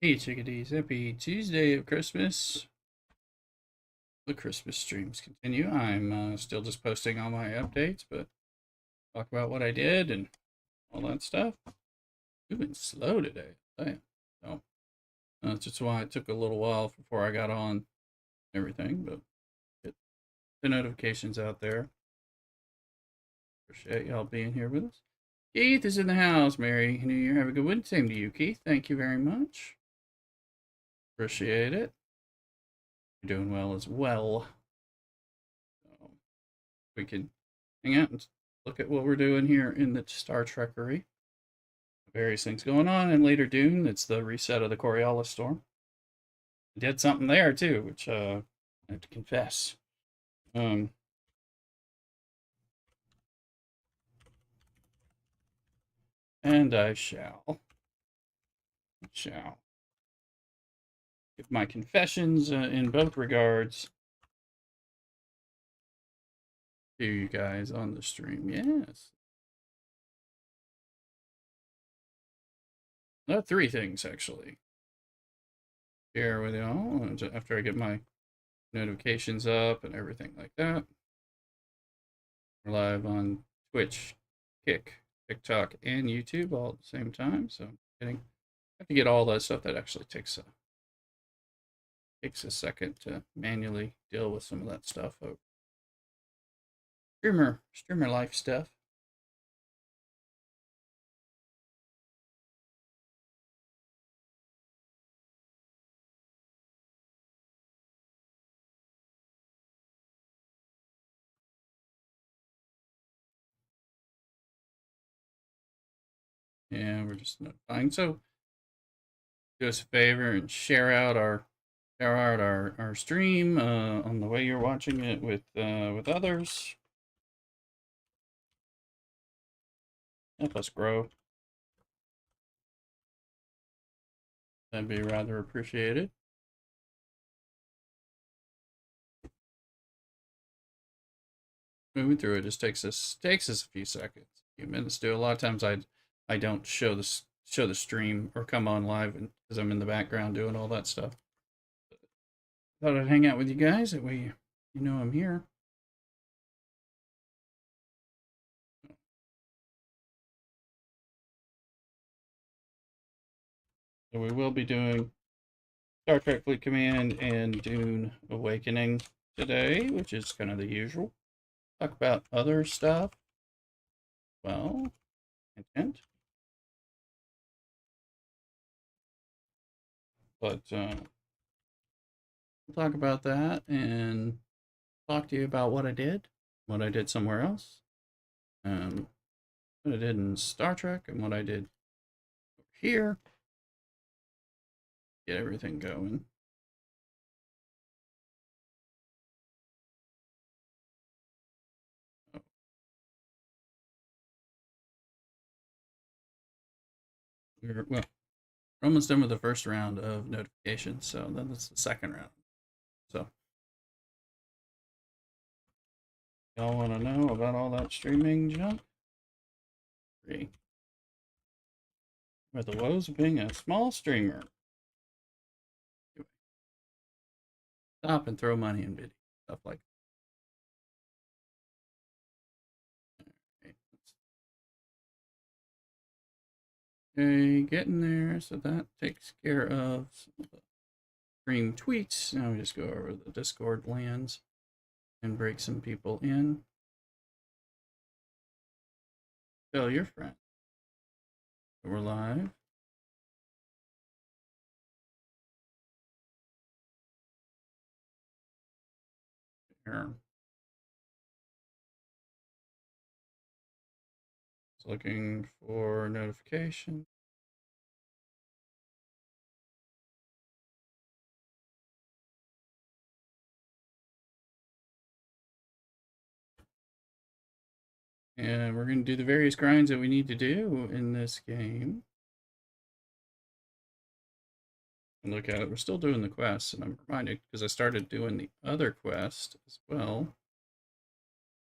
Hey chickadees, happy Tuesday of Christmas. The Christmas streams continue. I'm still just posting all my updates, but talk about what I did and all that stuff. We've been slow today. Damn. So that's just why it took a little while before I got on everything, but get the notifications out there. Appreciate y'all being here with us. Keith is in the house. Merry New Year. Have a good one. Same to you, Keith. Thank you very much. Appreciate it. You're doing well as well. So we can hang out and look at what we're doing here in the Star Trekery. Various things going on in later Dune. It's the reset of the Coriolis storm. I did something there too, which I have to confess. Um, and I shall give my confessions in both regards to you guys on the stream. Yes. Three things actually. Share with y'all after I get my notifications up and everything like that. We're live on Twitch, Kick, TikTok, and YouTube all at the same time. So I have to get all that stuff. That actually takes a second to manually deal with some of that stuff. Streamer life stuff. And we're just notifying. So do us a favor and share out our stream on the way you're watching it with others. Help us grow. That'd be rather appreciated. Moving through it just takes us a few seconds, a few minutes to do. A lot of times I don't show the stream or come on live because I'm in the background doing all that stuff. Thought I'd hang out with you guys. That way you know I'm here. So we will be doing Star Trek Fleet Command and Dune Awakening today, which is kind of the usual. Talk about other stuff. Well, intent. But we'll talk about that and talk to you about what I did somewhere else, um, what I did in Star Trek, and what I did here. Get everything going. Well, we're almost done with the first round of notifications, so then it's the second round. So, y'all want to know about all that streaming junk? Three. With the woes of being a small streamer. Stop and throw money in video. Stuff like that. Okay, getting there. So that takes care of some of the stream tweets. Now we just go over the Discord lands and break some people in. Tell your friend. We're live. Here. Just looking for notification. And we're going to do the various grinds that we need to do in this game. And look at it, we're still doing the quest, and I'm reminded because I started doing the other quest as well.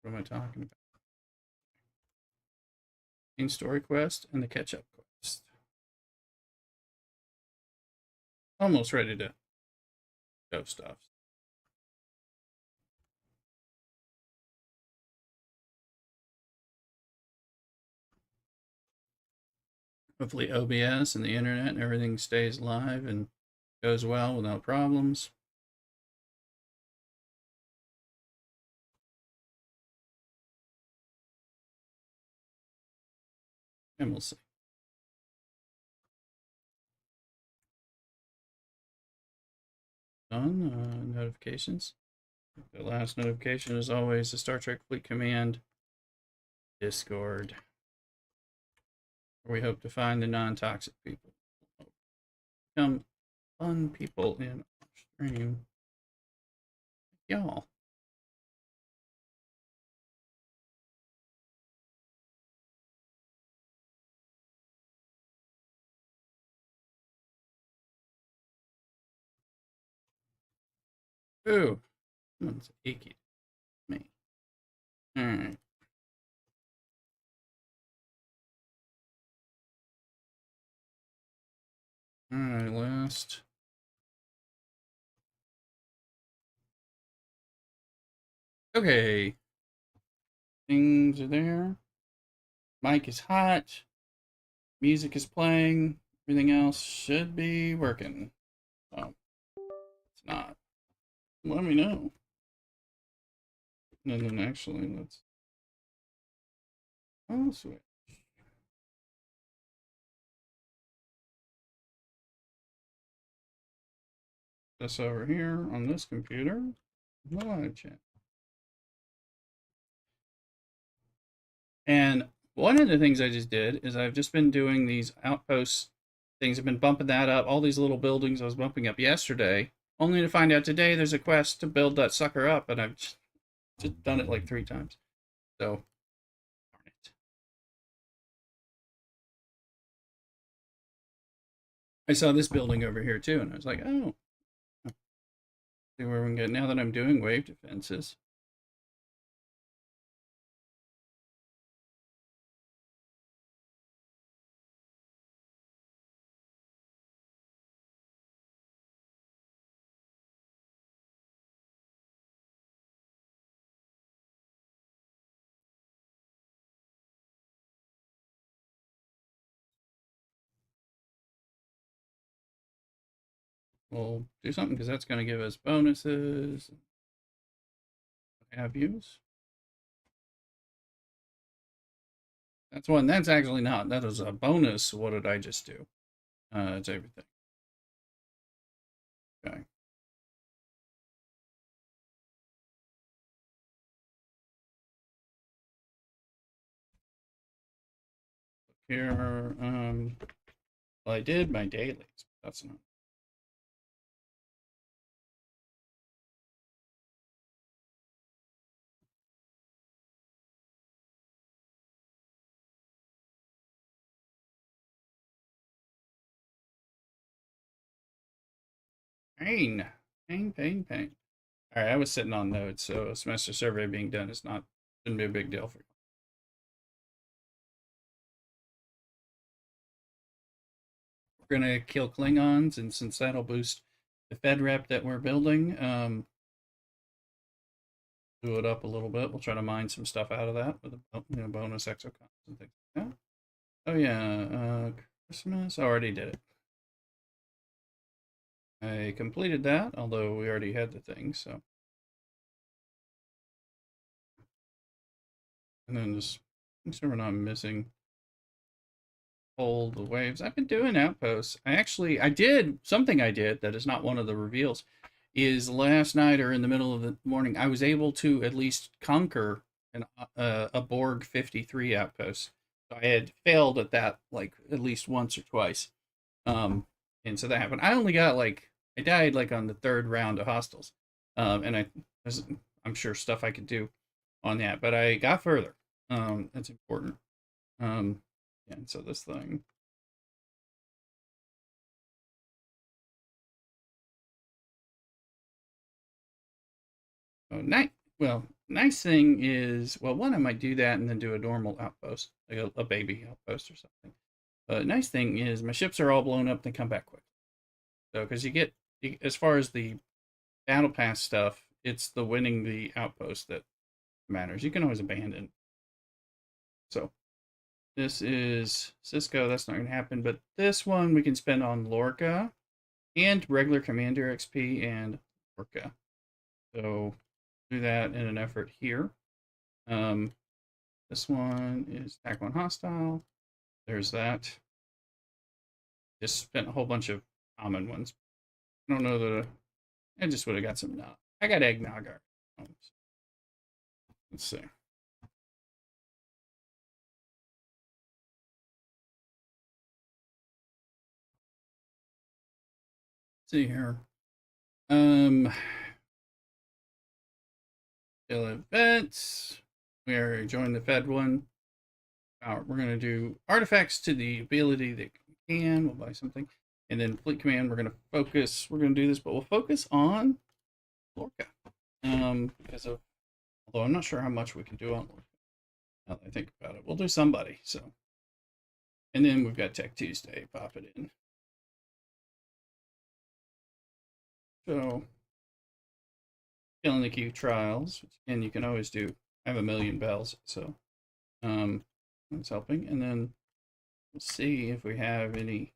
What am I talking about? Main story quest and the catch-up quest. almost ready to show stuff. Hopefully OBS and the internet and everything stays live and goes well without problems. And we'll see. Done. Notifications. The last notification is always the Star Trek Fleet Command Discord, where we hope to find the non-toxic people. Become fun people in our stream. Y'all. Ooh, someone's icky. Me. All right. All right, last. Okay. Things are there. Mic is hot. Music is playing. Everything else should be working. Oh, it's not. Let me know. And then actually, let's. Oh, switch. This over here on this computer. Live chat. And one of the things I just did is I've just been doing these outpost things. I've been bumping that up. All these little buildings I was bumping up yesterday, only to find out today there's a quest to build that sucker up, and I've just done it like 3 times. So, darn it. I saw this building over here too, and I was like, oh, see where we can get now that I'm doing wave defenses. We'll do something because that's going to give us bonuses. Have use. That's one. That's actually not. That was a bonus. What did I just do? It's everything. Okay. Here, well, I did my dailies. That's not. Pain. Pain. All right, I was sitting on notes, so a semester survey being done is not, shouldn't be a big deal for you. We're going to kill Klingons, and since that'll boost the Fed rep that we're building, do it up a little bit. We'll try to mine some stuff out of that with a bonus exocons and things like that. Oh, yeah, Christmas. I already did it. I completed that, although we already had the thing, so. And then just make sure we're not missing hold the waves. I've been doing outposts. I did something I did that is not one of the reveals. Is last night or in the middle of the morning, I was able to at least conquer a Borg 53 outpost. So I had failed at that like at least once or twice, and so that happened. I only got I died like on the 3rd round of hostiles, and I'm sure stuff I could do on that, but I got further. That's important. And so this thing. Oh, nice thing is, well, one, I might do that and then do a normal outpost, like a baby outpost or something. But nice thing is, my ships are all blown up, they come back quick. So, because as far as the battle pass stuff, it's the winning the outpost that matters. You can always abandon. So, this is Cisco. That's not going to happen. But this one we can spend on Lorca and regular Commander XP and Lorca. So, do that in an effort here. This one is attack one hostile. There's that. Just spent a whole bunch of common ones. I don't know that I just would have got some nog. I got eggnog. Let's see. See here. Um, events. We already joined the Fed one. We're going to do artifacts to the ability that we can. We'll buy something. And then fleet command, we're going to focus. We're going to do this, but we'll focus on Lorca. Because of, although I'm not sure how much we can do on Lorca. Now that I think about it, we'll do somebody. So, and then we've got Tech Tuesday. Pop it in. So, killing the queue trials, which again you can always do. I have a million bells, so that's helping. And then let's see if we have any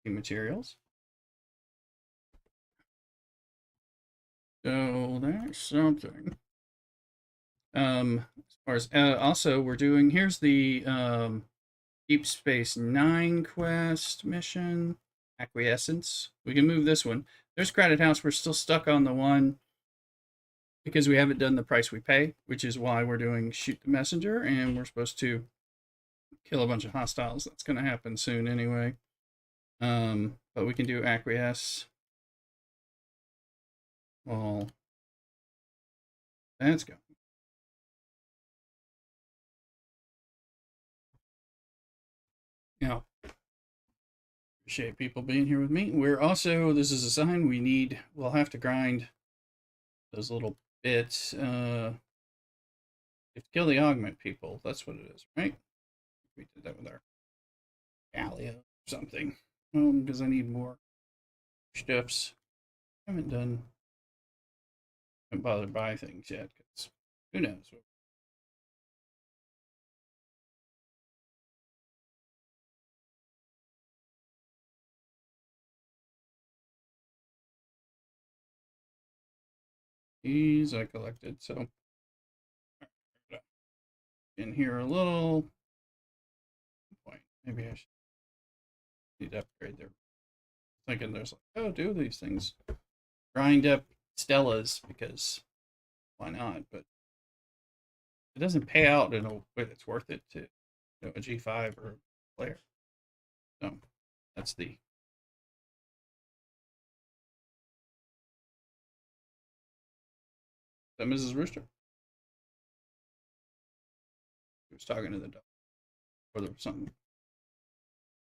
materials. So that's something. As far as also we're doing, here's the Deep Space Nine quest mission, Acquiescence. We can move this one. There's Crowded House. We're still stuck on the one because we haven't done the price we pay, which is why we're doing Shoot the Messenger, and we're supposed to kill a bunch of hostiles. That's going to happen soon anyway. But we can do Acquiesce. Well, that's going. Now, appreciate people being here with me. We're also, this is a sign we'll have to grind those little bits. You have to kill the augment people. That's what it is, right? We did that with our Gallia or something. Because I need more stuffs. I haven't bothered buy things yet. Because who knows? These I collected, so in here a little point. Maybe I should need to upgrade there. Thinking there's like, oh, do these things. Grind up Stellas because why not? But it doesn't pay out in a way that's worth it to a G5 or a player. So that's the. Is that Mrs. Rooster? He was talking to the dog. Or there was something.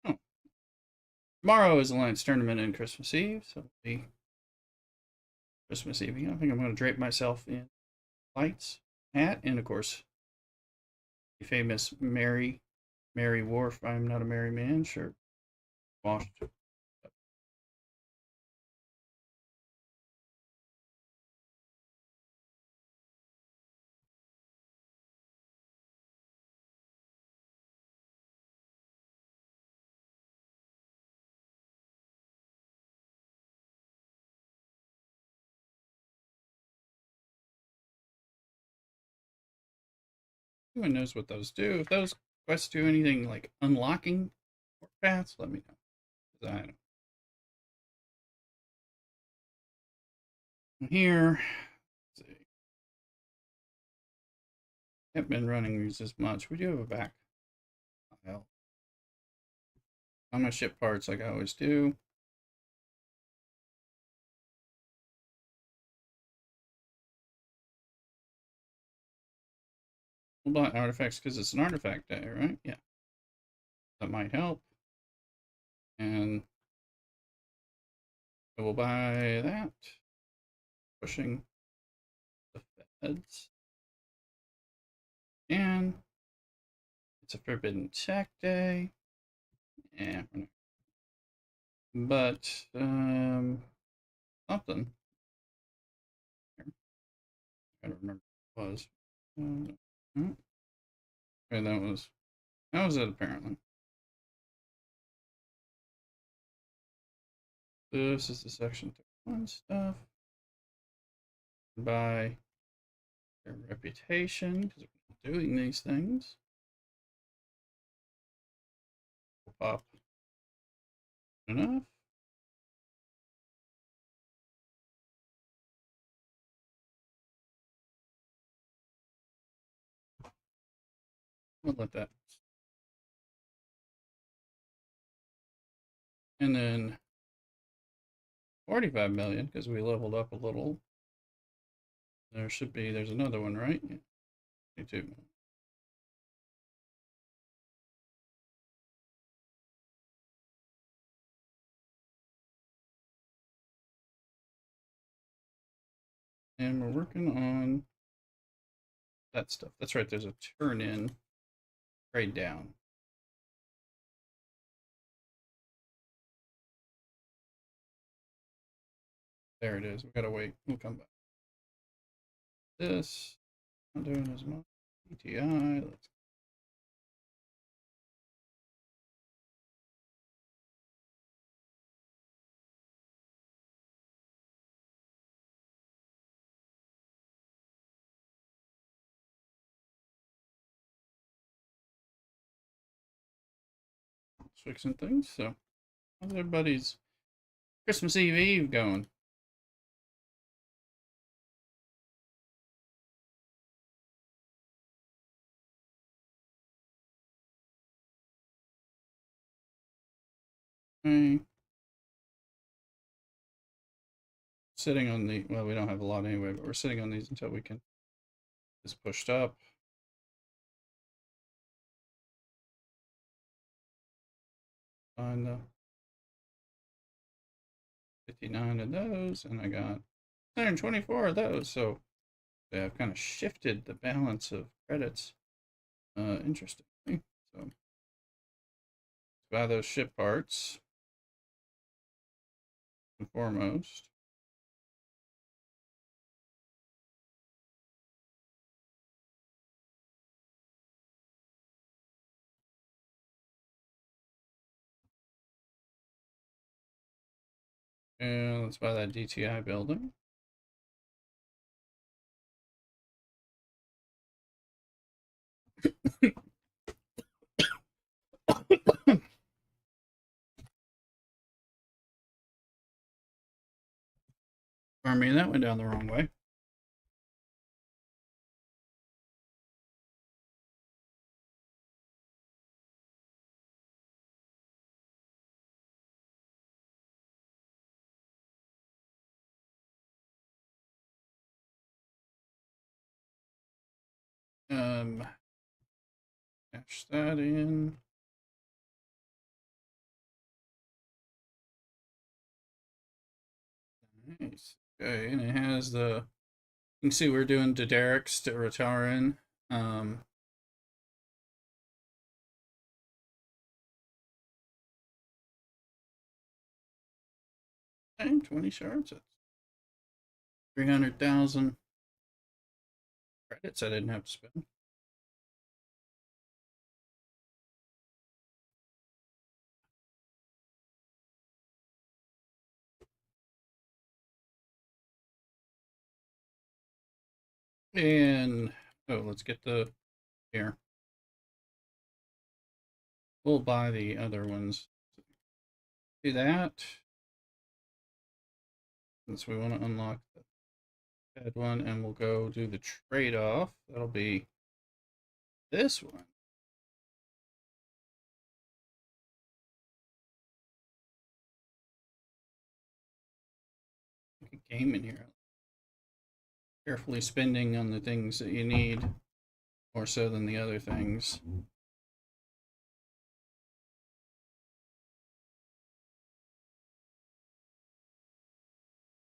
Oh. Tomorrow is the Alliance tournament and Christmas Eve, so it'll be Christmas Eve. I think I'm going to drape myself in lights, hat, and of course, the famous Mary Wharf. I'm not a merry man shirt. Washed. Who knows what those do? If those quests do anything like unlocking paths, let me know. I don't. Here, let's see. Haven't been running these as much. We do have a back file. I'm gonna ship parts like I always do. We'll buy artifacts because it's an artifact day, right? Yeah. That might help. And I will buy that. Pushing the feds. And it's a Forbidden Tech Day. And But something. I don't remember what it was. Okay, that was it apparently. This is the section 31 stuff. By their reputation, because we're doing these things. Pop enough. We'll let that. And then 45 million because we leveled up a little. There's another one, right? Yeah, 22. And we're working on that stuff. That's right, there's a turn in, trade down. There it is. We gotta wait. We'll come back. This, not doing as much. ETI, let's fixing things. So, how's everybody's Christmas Eve going? Okay. Sitting on the, well, we don't have a lot anyway, but we're sitting on these until we can is pushed up. Find the 59 of those, and I got 124 of those. So yeah, I've kind of shifted the balance of credits. Interestingly, so buy those ship parts and foremost. And let's buy that DTI building. I mean, that went down the wrong way. Cash that in. Nice. Okay, and it has the. You can see we're doing Derek's to Ratarin. And 20 shards. That's 300,000 credits I didn't have to spend. And oh, let's get the here. We'll buy the other ones. Do that. Since we want to unlock the bad one, and we'll go do the trade-off. That'll be this one. Like a game in here. Carefully spending on the things that you need more so than the other things.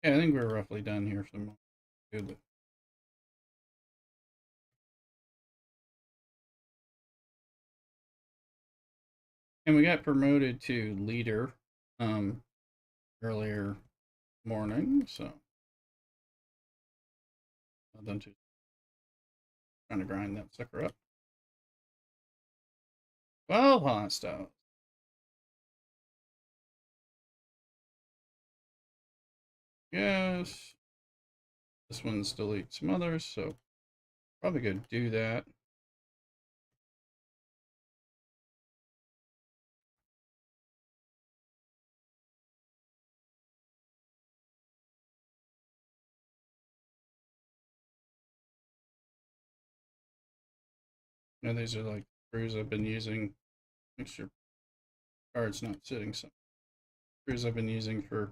Yeah, I think we're roughly done here for the moment. Good. And we got promoted to leader. earlier morning, so nothing too trying to grind that sucker up. 12 hostile. Yes. This one's delete some others, so probably gonna do that. And these are like screws I've been using. Make sure card's not sitting. Some screws I've been using for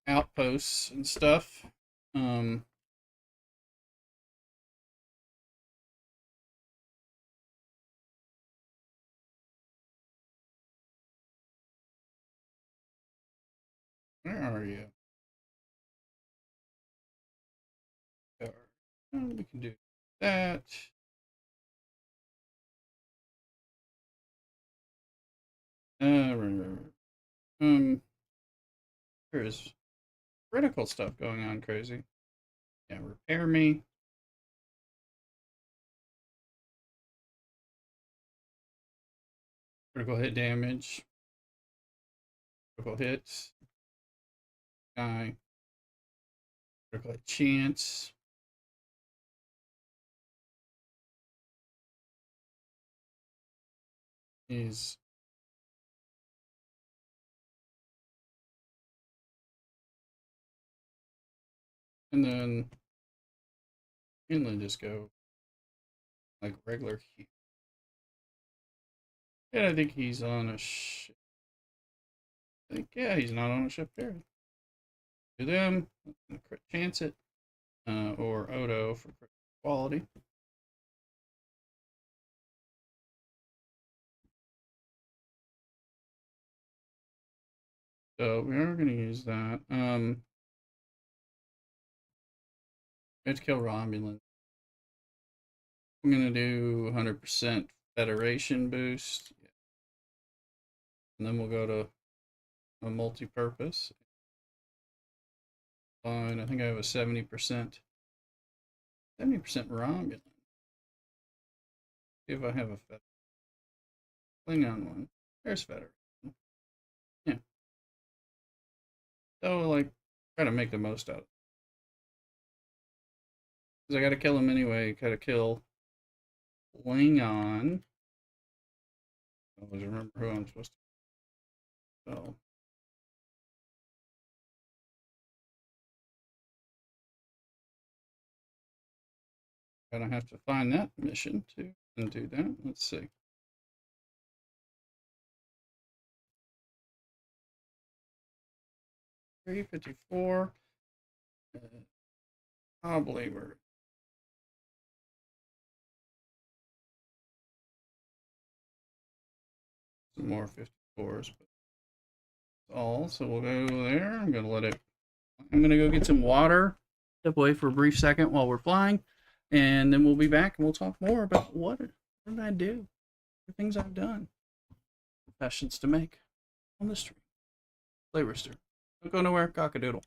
outposts and stuff. Um, where are you? We can do that. Um, there's critical stuff going on crazy. Yeah, repair me. Critical hit damage. Critical hits. Guy. Critical hit chance. Is and then just go like regular. Yeah, I think he's on a ship. I think yeah, he's not on a ship there. Do them. Crit chance it. Or Odo for crit quality. So we are going to use that. We have to kill Romulan. I'm going to do 100% Federation boost. And then we'll go to a multi-purpose. Fine, I think I have a 70% Romulan. See if I have a Klingon one. There's Federation. Yeah. So like try to make the most out of it. Because I gotta kill him anyway. Gotta kill Klingon. I always remember who I'm supposed to kill. Gonna have to find that mission too and do that. Let's see. 354. Probably we're some more 54s, but that's all. So we'll go there. I'm gonna let it. I'm gonna go get some water. Step away for a brief second while we're flying, and then we'll be back and we'll talk more about what did I do, the things I've done, confessions to make on the street. Play Rooster. Don't go nowhere. Cockadoodle.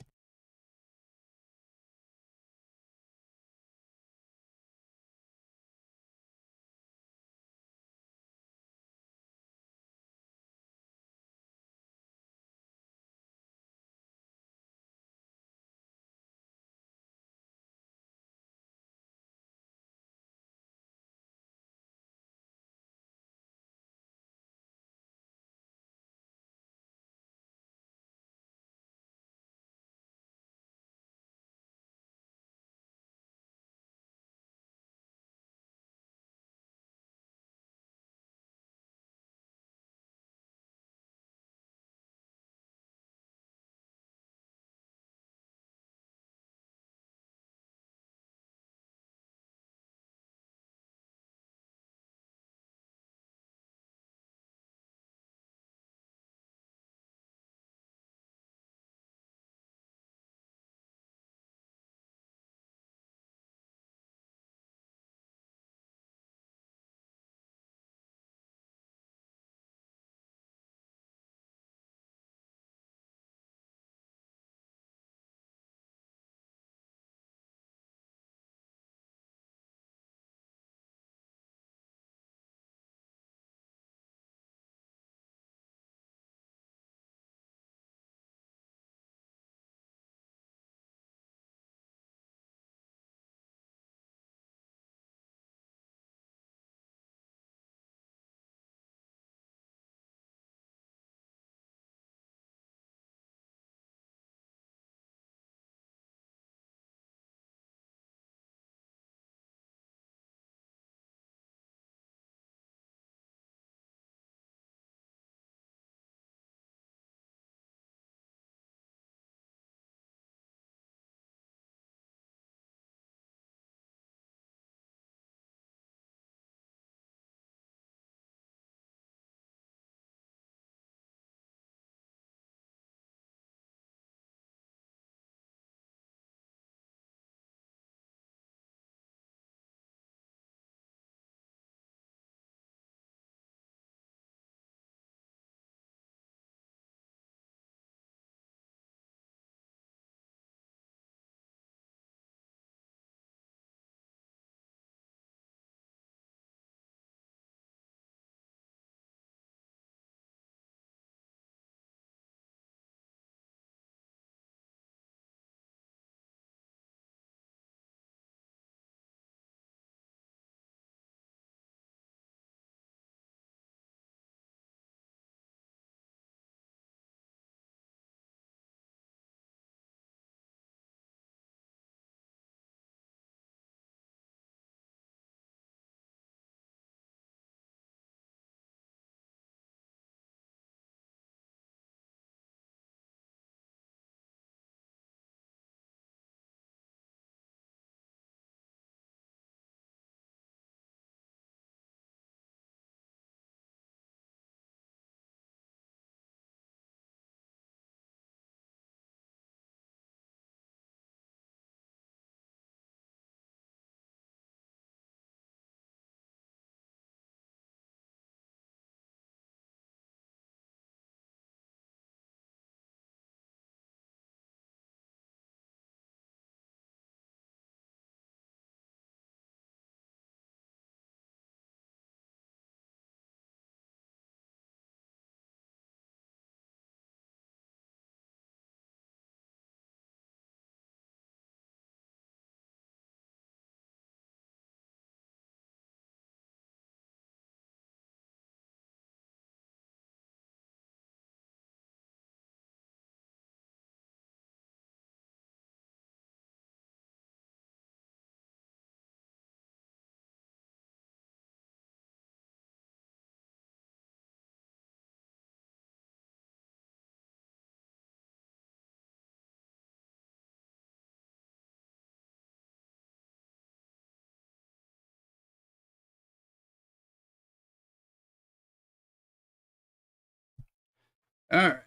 All right.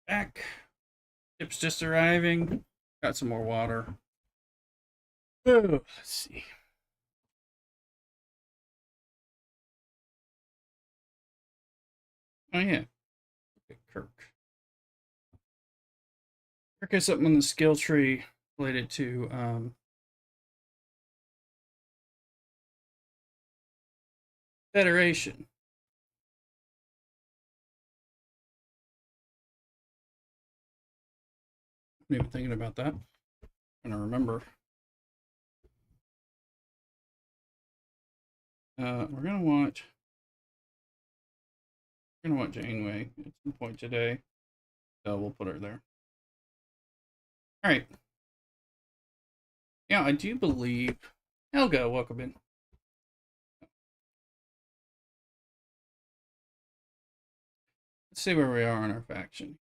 Back. Ship's just arriving. Got some more water. Oh, let's see. Oh, yeah. Okay, Kirk. Kirk has something on the skill tree related to Federation. I'm even thinking about that. I'm going to remember. We're going to want Janeway at some point today. So we'll put her there. All right. Yeah, I do believe. Helga, welcome in. Let's see where we are on our faction.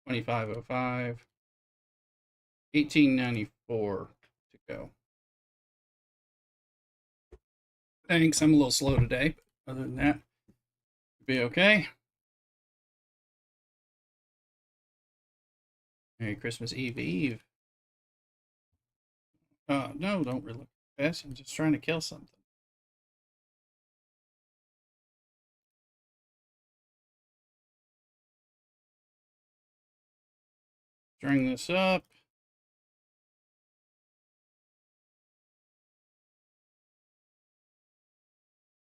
2505. 1894 to go. Thanks, I'm a little slow today. Other than that, be okay. Merry Christmas Eve. No, don't really fast. I'm just trying to kill something. String this up.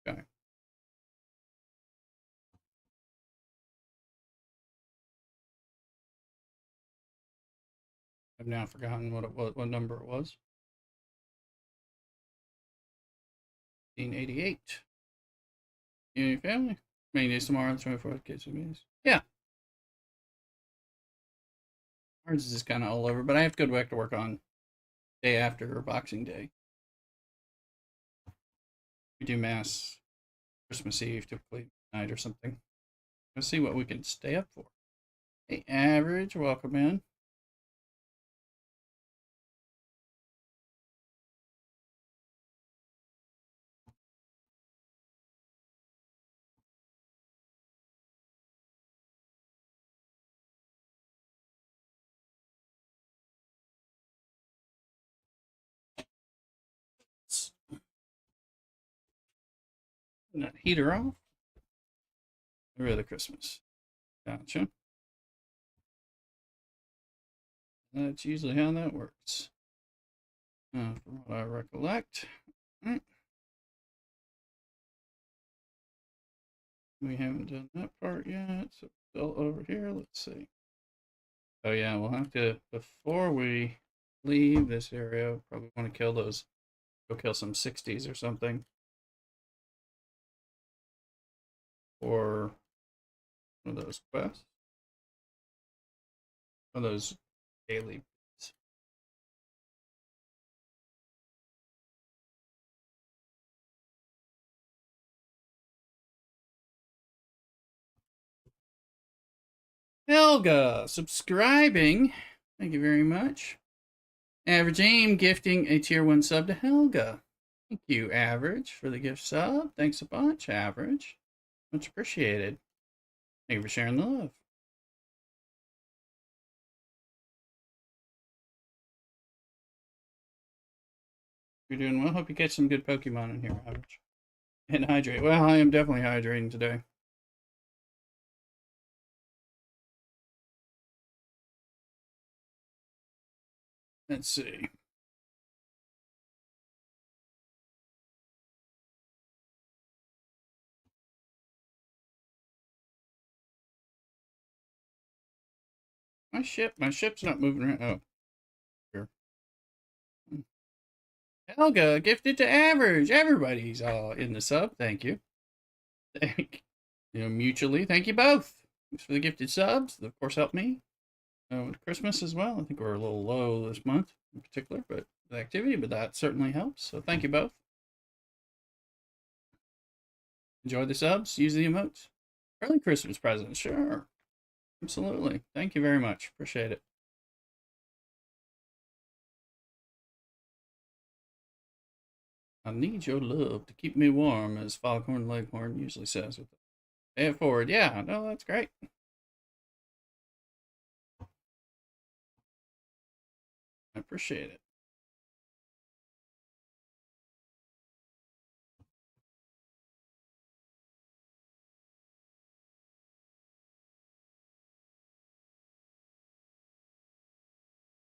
Okay. I've now forgotten what number it was. 1888. Your family? Many days tomorrow, the 24th kids and meetings. Yeah. Ours is just kind of all over, but I have to go back to work on day after Boxing Day. We do mass Christmas Eve, typically night or something. Let's see what we can stay up for. Hey, Average, welcome in. That heater off. Really Christmas. Gotcha. That's usually how that works. From what I recollect. Right. We haven't done that part yet, so still over here. Let's see. Oh yeah, we'll have to, before we leave this area, probably want to kill those, go kill some 60s or something. Or one of those quests. One of those daily. Helga, subscribing. Thank you very much. Average Aim gifting a tier 1 sub to Helga. Thank you, Average, for the gift sub. Thanks a bunch, Average. Much appreciated. Thank you for sharing the love. You're doing well. Hope you catch some good Pokemon in here, Average. And hydrate. Well, I am definitely hydrating today. Let's see. My ship's not moving around. Oh, here. Helga, gifted to Average. Everybody's all in the sub. Thank you. Mutually. Thank you both. Thanks for the gifted subs. Of course, help me with Christmas as well. I think we're a little low this month in particular, but the activity, but that certainly helps. So thank you both. Enjoy the subs. Use the emotes. Early Christmas presents. Sure. Absolutely. Thank you very much. Appreciate it. I need your love to keep me warm, as Foghorn Leghorn usually says. With pay it forward. Yeah, no, that's great. I appreciate it.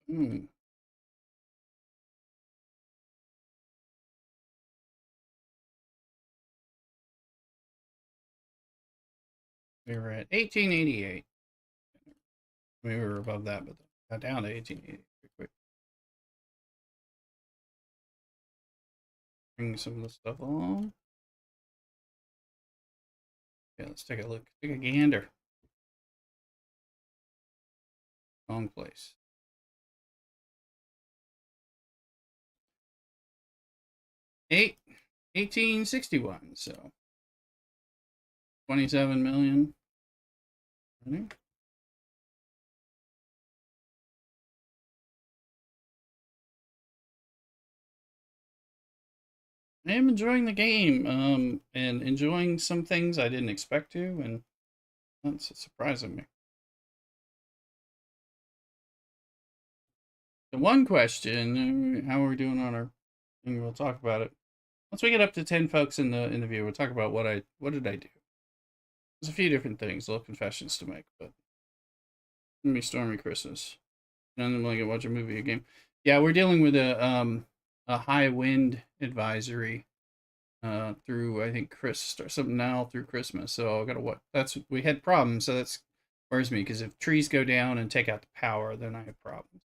Hmm. We were at 1888. We were above that, but got down to 1888 pretty quick. Bring some of the stuff along. Yeah, let's take a look. Take a gander. Wrong place. 1861. So 27 million. I am enjoying the game, and enjoying some things I didn't expect to, and that's surprising me. The one question, how are we doing on our thing? We'll talk about it. Once we get up to 10 folks in the view, we'll talk about what did I do. There's a few different things, little confessions to make, but it's gonna be stormy Christmas. And then like watch a movie, a game. Yeah, we're dealing with a high wind advisory through I think Chris or something now through Christmas. So I gotta what that's we had problems, so that's worries me because if trees go down and take out the power, then I have problems.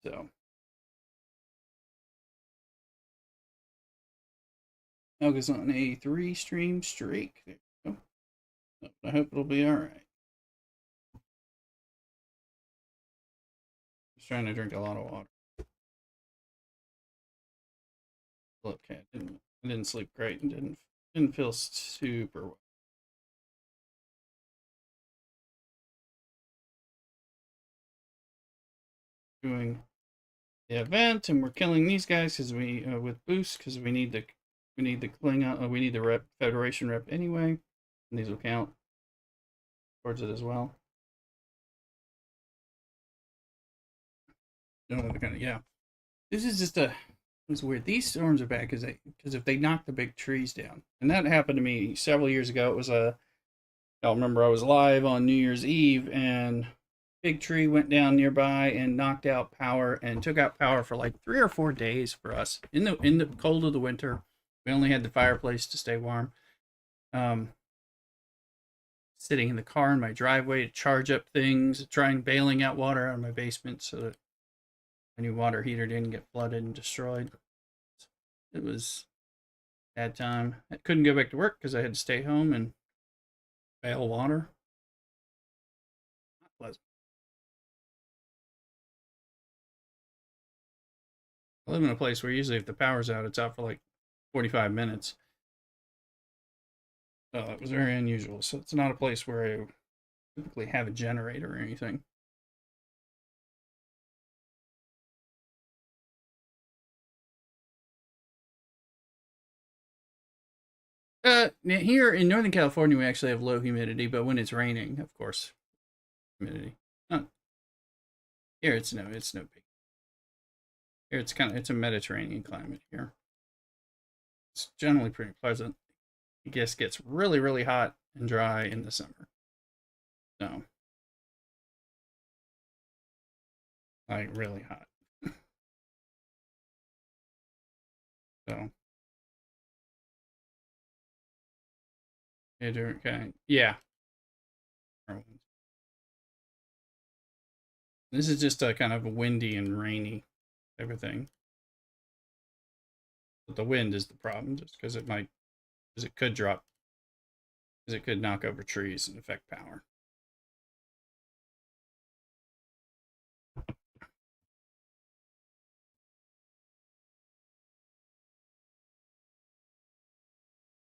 So Elga's on a 3 stream streak. There you go. I hope it'll be all right. Just trying to drink a lot of water. Okay, I didn't sleep great and didn't feel super well. Doing the event, and we're killing these guys because we with boost because we need the Klingon we need the rep Federation rep anyway, and these will count towards it as well. Yeah, this is just it's weird. These storms are bad because if they knock the big trees down, and that happened to me several years ago. It was I remember I was live on New Year's Eve and big tree went down nearby and knocked out power and took out power for like 3 or 4 days for us in the cold of the winter. We only had the fireplace to stay warm. Um, Sitting in the car in my driveway to charge up things, trying bailing out water out of my basement so that my new water heater didn't get flooded and destroyed. It was a bad time. I couldn't go back to work because I had to stay home and bail water. Not pleasant. I live in a place where usually if the power's out, it's out for like 45 minutes. It was very unusual. So it's not a place where I typically have a generator or anything. Here in Northern California, we actually have low humidity, but when it's raining, of course, humidity. Here it's no big. Here it's a Mediterranean climate here. It's generally pretty pleasant. It just gets really, really hot and dry in the summer. So, like really hot. So, yeah. This is just a kind of a windy and rainy type of thing. But the wind is the problem, just because because it could drop, because it could knock over trees and affect power.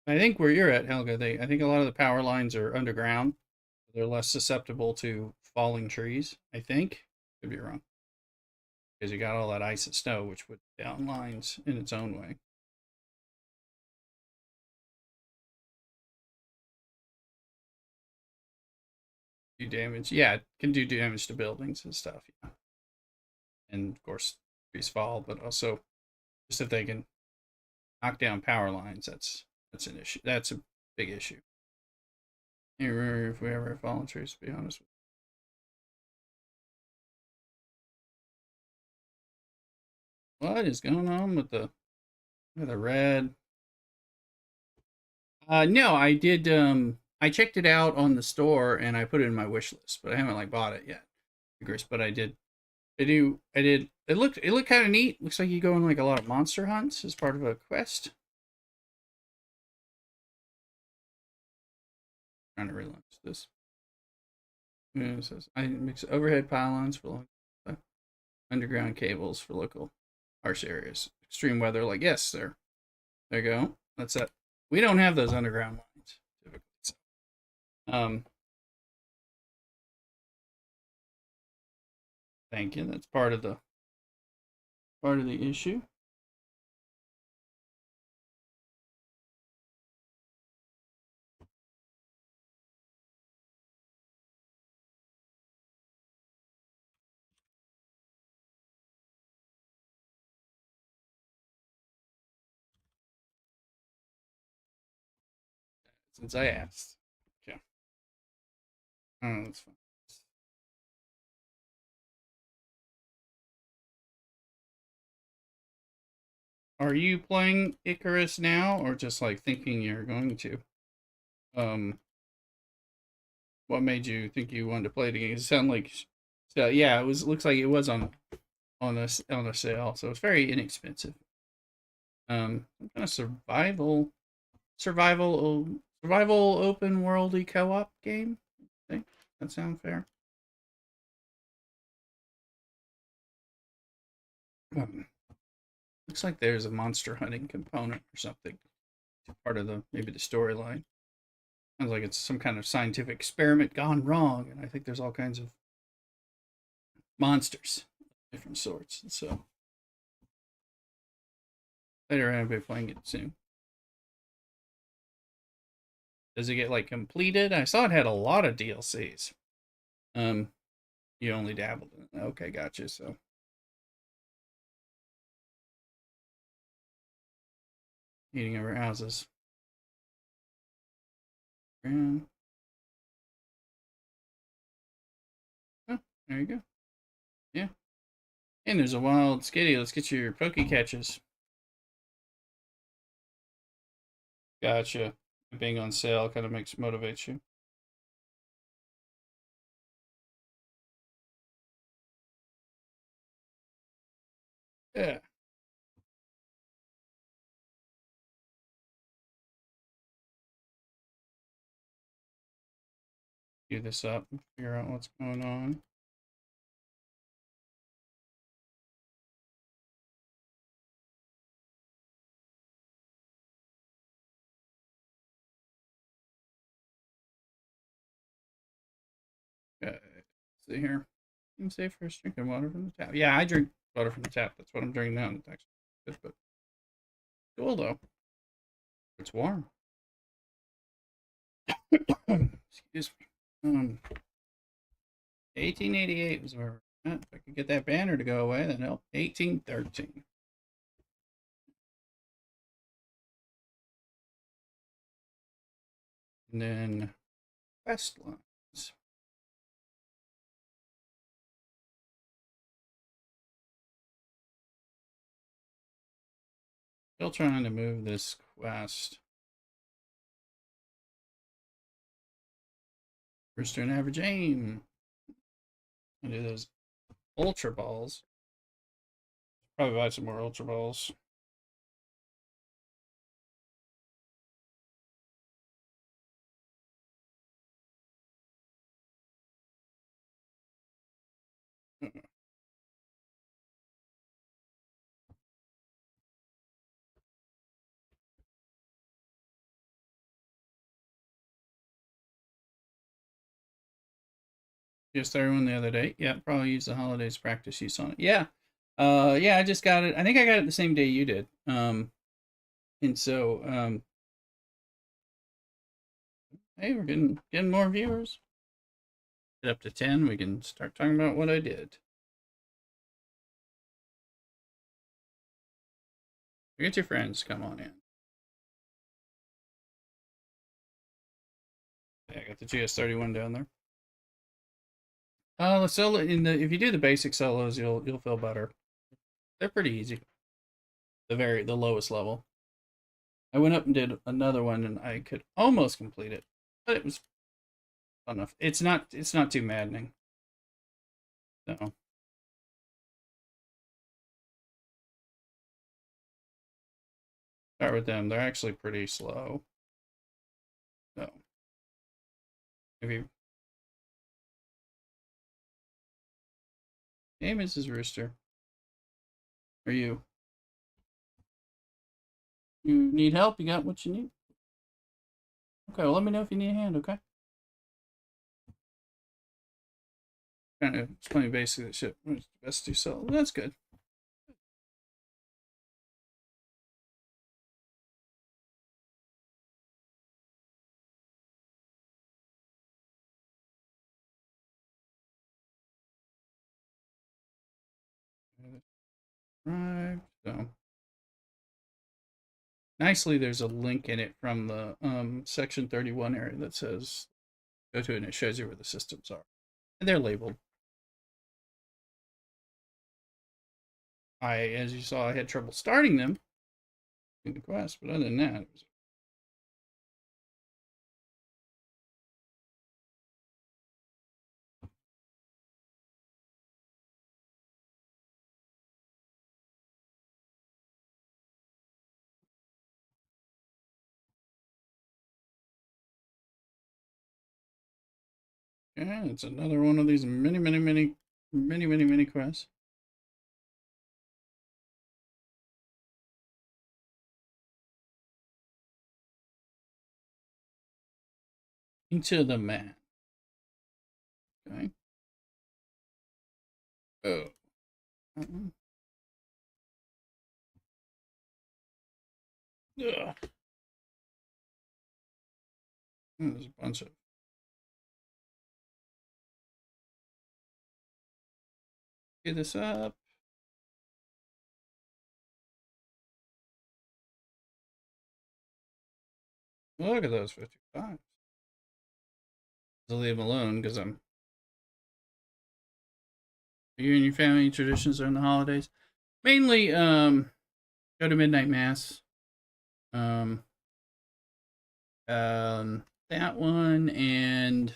I think where you're at, Helga, I think a lot of the power lines are underground. They're less susceptible to falling trees. I think could be wrong because you got all that ice and snow, which would down lines in its own way. do damage. Yeah, it can do damage to buildings and stuff. Yeah. And of course, trees fall, but also just if they can knock down power lines, that's an issue. That's a big issue. Can't remember if we ever have fallen trees, to be honest. What is going on with the red? No, I did. I checked it out on the store and I put it in my wish list, but I haven't like bought it yet. But I did. I do. I did. It looked kind of neat. Looks like you go on like a lot of monster hunts as part of a quest. I'm trying to relaunch this. Yeah, it says I mix overhead pylons for underground cables for local harsh areas, extreme weather. Like yes, there you go. That's it. We don't have those underground lines typically. So, um, thank you. That's part of the issue. Since I asked. Okay. Oh, that's fine. Are you playing Icarus now, or just like thinking you're going to? Um, what made you think you wanted to play the game? It sounded like, so yeah, it was. Looks like it was on a sale, so it's very inexpensive. Some kind of survival open worldy co-op game. I think that sounds fair. Um, Looks like there's a monster hunting component or something. Part of the maybe the storyline. Sounds like it's some kind of scientific experiment gone wrong, and I think there's all kinds of monsters, different sorts. And so later on, I'll be playing it soon. Does it get like completed? I saw it had a lot of DLCs. Um, you only dabbled in it. Okay, gotcha. So eating over houses. Yeah. Oh, there you go. Yeah. And there's a wild skitty. Let's get your poke catches. Gotcha. Being on sale kind of motivates you. Yeah. Do this up and figure out what's going on. Okay. See here. You can say first drinking water from the tap. Yeah, I drink water from the tap. That's what I'm drinking now. It's actually good, but cool though. It's warm. Excuse me. 1888 was where we're at. If I could get that banner to go away, then help. 1813. And then quest lines. Still trying to move this quest. First turn average aim. I do those ultra balls. Probably buy some more ultra balls. Just everyone the other day. Yeah, probably use the holidays practice use on it. Yeah. Yeah, I just got it. I think I got it the same day you did. And so hey, we're getting more viewers. get up to 10, we can start talking about what I did. Get your friends, come on in. Yeah, I got the GS31 down there. The solo if you do the basic solos, you'll feel better. They're pretty easy. The lowest level. I went up and did another one, and I could almost complete it, but it was fun enough. It's not too maddening. So start with them. They're actually pretty slow. So if you hey, Mrs. Rooster, are you need help? You got what you need? Okay, well let me know if you need a hand. Okay. Kind of explain basically the shit. What's best to sell? Well, that's good. Right. So nicely, there's a link in it from the section 31 area that says go to it, and it shows you where the systems are, and they're labeled. As you saw, I had trouble starting them in the quest, but other than that, it was yeah, it's another one of these many quests. Into the man. Okay. Oh. Uh-uh. Ugh. There's a bunch of. Get this up. Look at those 55. I'll leave them alone because I'm. You and your family traditions during the holidays? Mainly, go to midnight mass. Um, that one and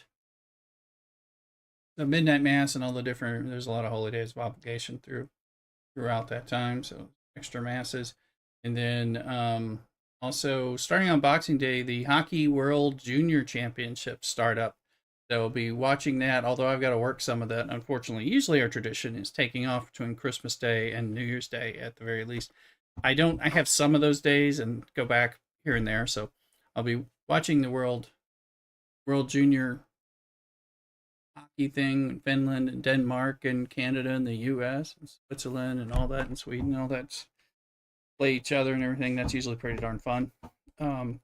the midnight mass and all the different. There's a lot of holy days of obligation throughout that time, so extra masses, and then also starting on Boxing Day, the Hockey World Junior Championships start up. So I'll be watching that. Although I've got to work some of that, unfortunately. Usually our tradition is taking off between Christmas Day and New Year's Day at the very least. I don't. I have some of those days and go back here and there. So I'll be watching the World Junior Hockey thing in Finland and Denmark and Canada and the U.S. and Switzerland and all that and Sweden and all that play each other and everything. That's usually pretty darn fun. Um,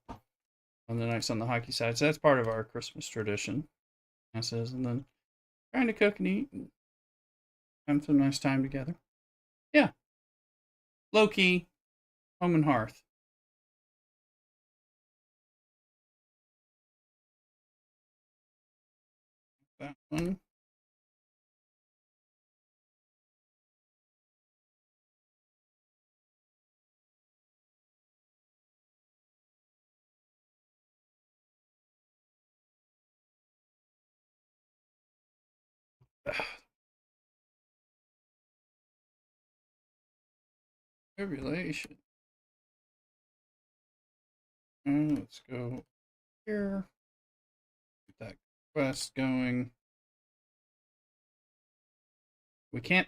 on the nights on the hockey side, so that's part of our Christmas tradition. Says, and then trying to cook and eat and have some nice time together. Yeah, low key, home and hearth. That one. Tribulation. Let's go here. Get that quest going. We can't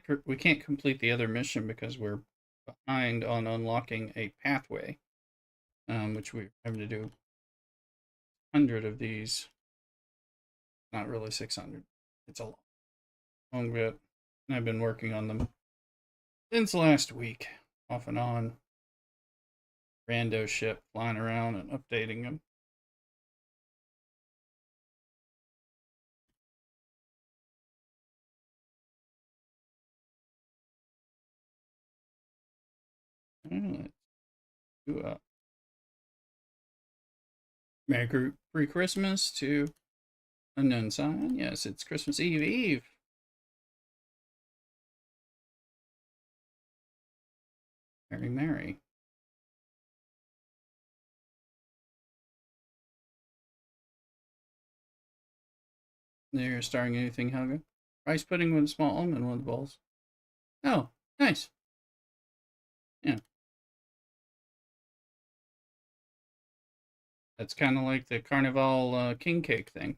complete the other mission because we're behind on unlocking a pathway, which we're having to do 100 of these. Not really 600. It's a long bit. And I've been working on them since last week, off and on. Rando ship flying around and updating them. Let's do a Merry Christmas to Unknown Sign. Yes, it's Christmas Eve Eve. Merry Mary. They're starring anything, Helga? Rice pudding with a small almond in one of the bowls. Oh, nice. Yeah. That's kind of like the Carnival king cake thing.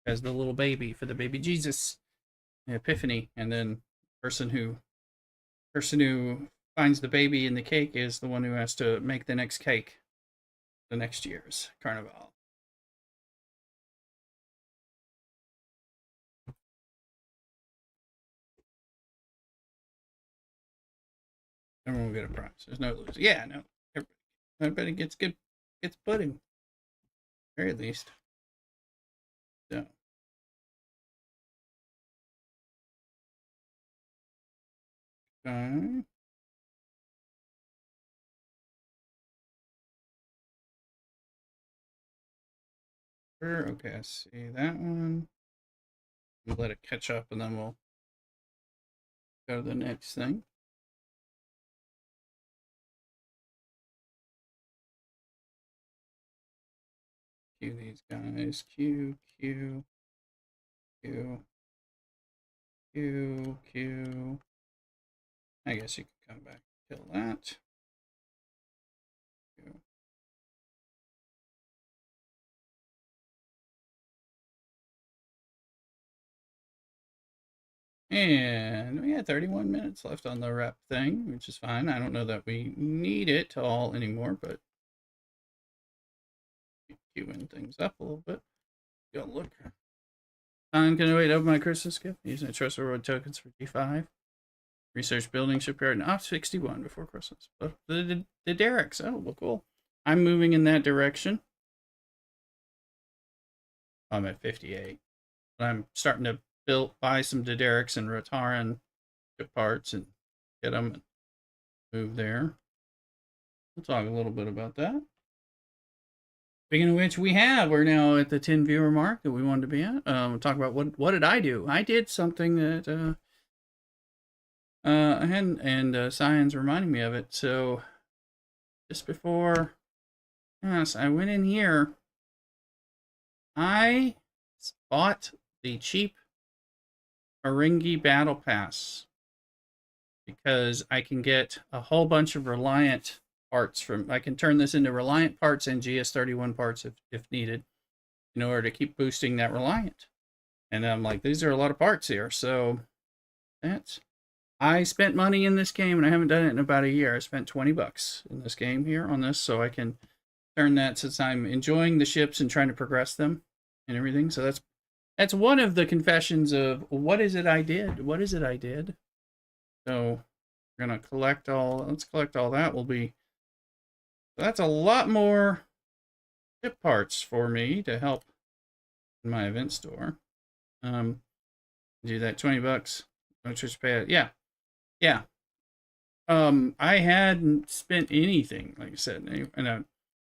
As the little baby for the baby Jesus, the Epiphany, and then person who finds the baby in the cake is the one who has to make the next cake the next year's Carnival. Everyone will get a prize. There's no losers. Yeah, no. Everybody gets pudding. Very least. So okay. Okay, I see that one. We'll let it catch up and then we'll go to the next thing. Cue these guys. Q, Q, Q, Q, Q. I guess you can come back and kill that. Q. And we had 31 minutes left on the rep thing, which is fine. I don't know that we need it all anymore, but queuing things up a little bit. Go look. I'm gonna wait over my Christmas gift using a trust reward tokens for G5. Research building shipyard and off 61 before Christmas. But the derricks, oh, well, cool. I'm moving in that direction. I'm at 58. I'm starting to buy some derricks and Rotaran parts and get them and move there. We'll talk a little bit about that. Speaking of which, we're now at the 10 viewer mark that we wanted to be at. We'll talk about what did I do? I did something that I hadn't, and Cyan's reminding me of it. So just before, yes, I went in here. I bought the cheap Ferengi Battle Pass because I can get a whole bunch of Reliant parts from. I can turn this into Reliant parts and GS31 parts if needed, in order to keep boosting that Reliant. And I'm like, these are a lot of parts here, so that's. I spent money in this game and I haven't done it in about a year. I spent $20 in this game here on this, so I can turn that since I'm enjoying the ships and trying to progress them and everything. So that's one of the confessions of what is it I did? What is it I did? So we're gonna collect all. Let's collect all that. Will be. That's a lot more ship parts for me to help in my event store. Do that $20. Don't just pay it. Yeah, yeah. I hadn't spent anything, like I said, and I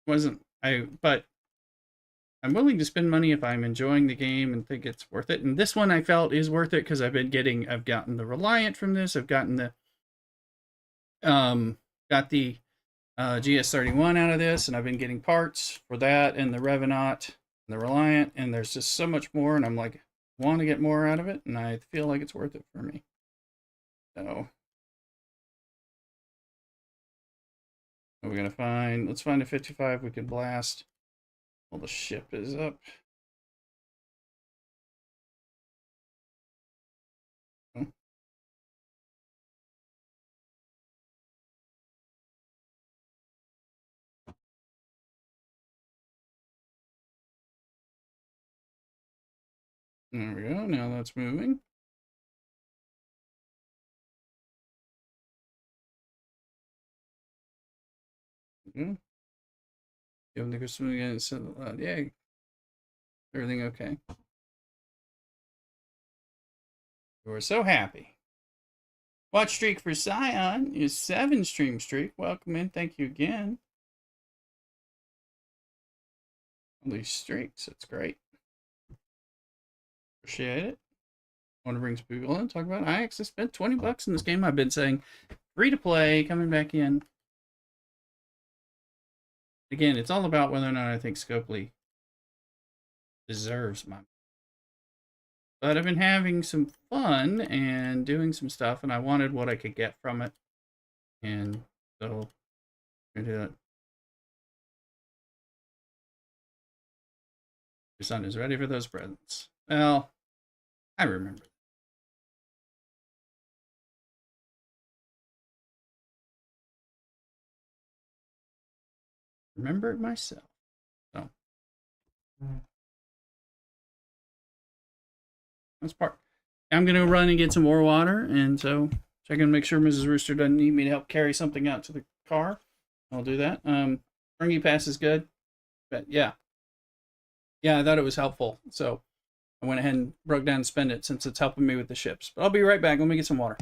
wasn't. But I'm willing to spend money if I'm enjoying the game and think it's worth it. And this one I felt is worth it because I've gotten the Reliant from this. I've gotten the, got the GS31 out of this, and I've been getting parts for that and the Revenant and the Reliant, and there's just so much more, and I'm like, want to get more out of it, and I feel like it's worth it for me. So we're gonna let's find a 55 we can blast while the ship is up. Oh. There we go. Now that's moving. Yeah. Give the Christmas again. So, yeah. Everything okay? We're so happy. Watch streak for Scion is 7 stream streak. Welcome in. Thank you again. All these streaks. That's great. Appreciate it. Want to bring some people in, talk about it. I actually spent 20 bucks in this game. I've been saying free to play, coming back in. Again, it's all about whether or not I think Scopely deserves my. But I've been having some fun and doing some stuff, and I wanted what I could get from it. And so I'm gonna do it. Your son is ready for those presents. Well, I remember. Remember it myself. So that's part. I'm gonna run and get some more water, and so check and make sure Mrs. Rooster doesn't need me to help carry something out to the car. I'll do that. Ringy Pass is good, but yeah, I thought it was helpful, so I went ahead and broke down and spent it since it's helping me with the ships. But I'll be right back. Let me get some water.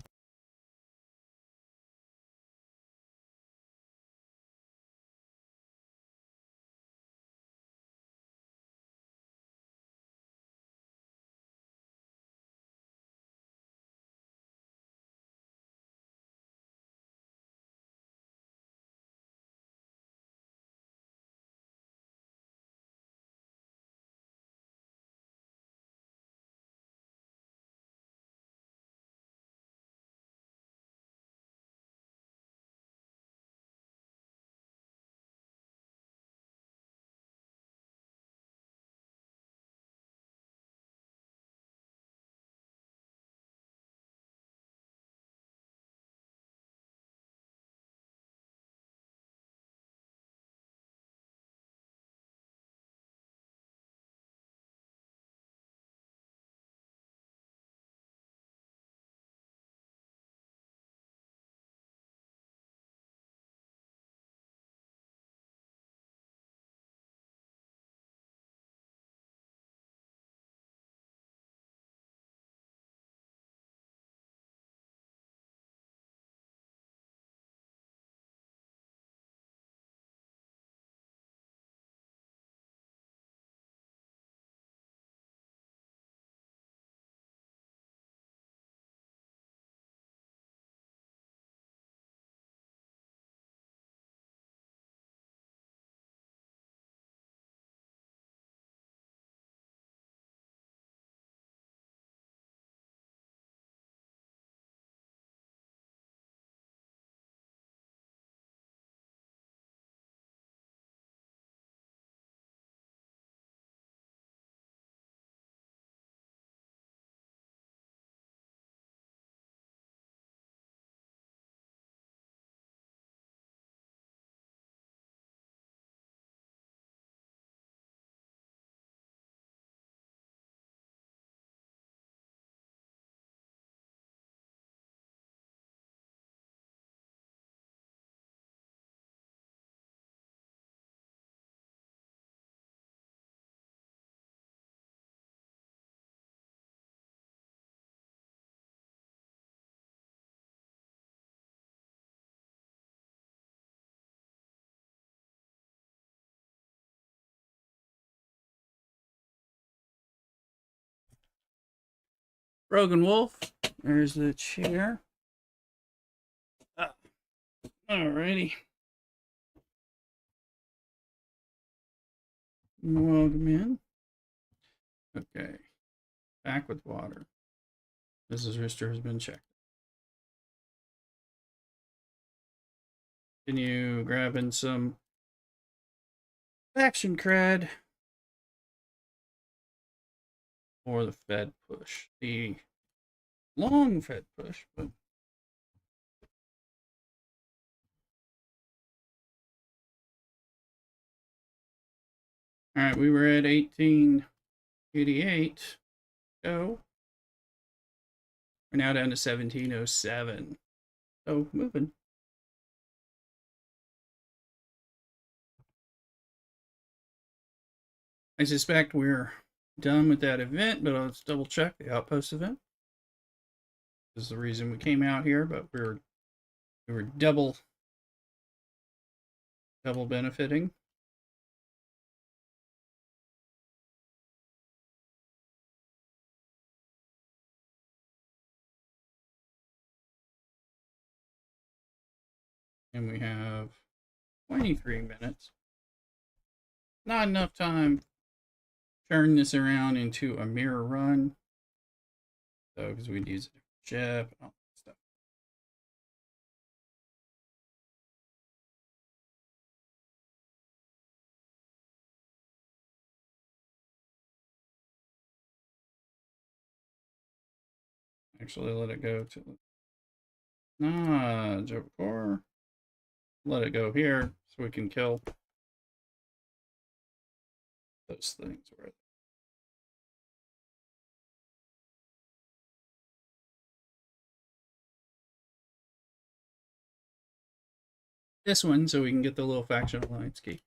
Brogan Wolf. There's the chair. Alrighty. Welcome in. Okay. Back with water. Mrs. Rooster has been checked. Continue grabbing some faction cred for the Fed push. The long Fed push, but all right, we were at 1888. So we're now down to 1707. So moving. I suspect we're done with that event, but let's double check the outpost event. is the reason we came out here, but we were double benefiting. And we have 23 minutes. Not enough time to turn this around into a mirror run. So, because we'd use a different chip and all that stuff. Actually, let it go to Java core. Let it go here so we can kill those things. Right. This one so we can get the little faction alliance key. At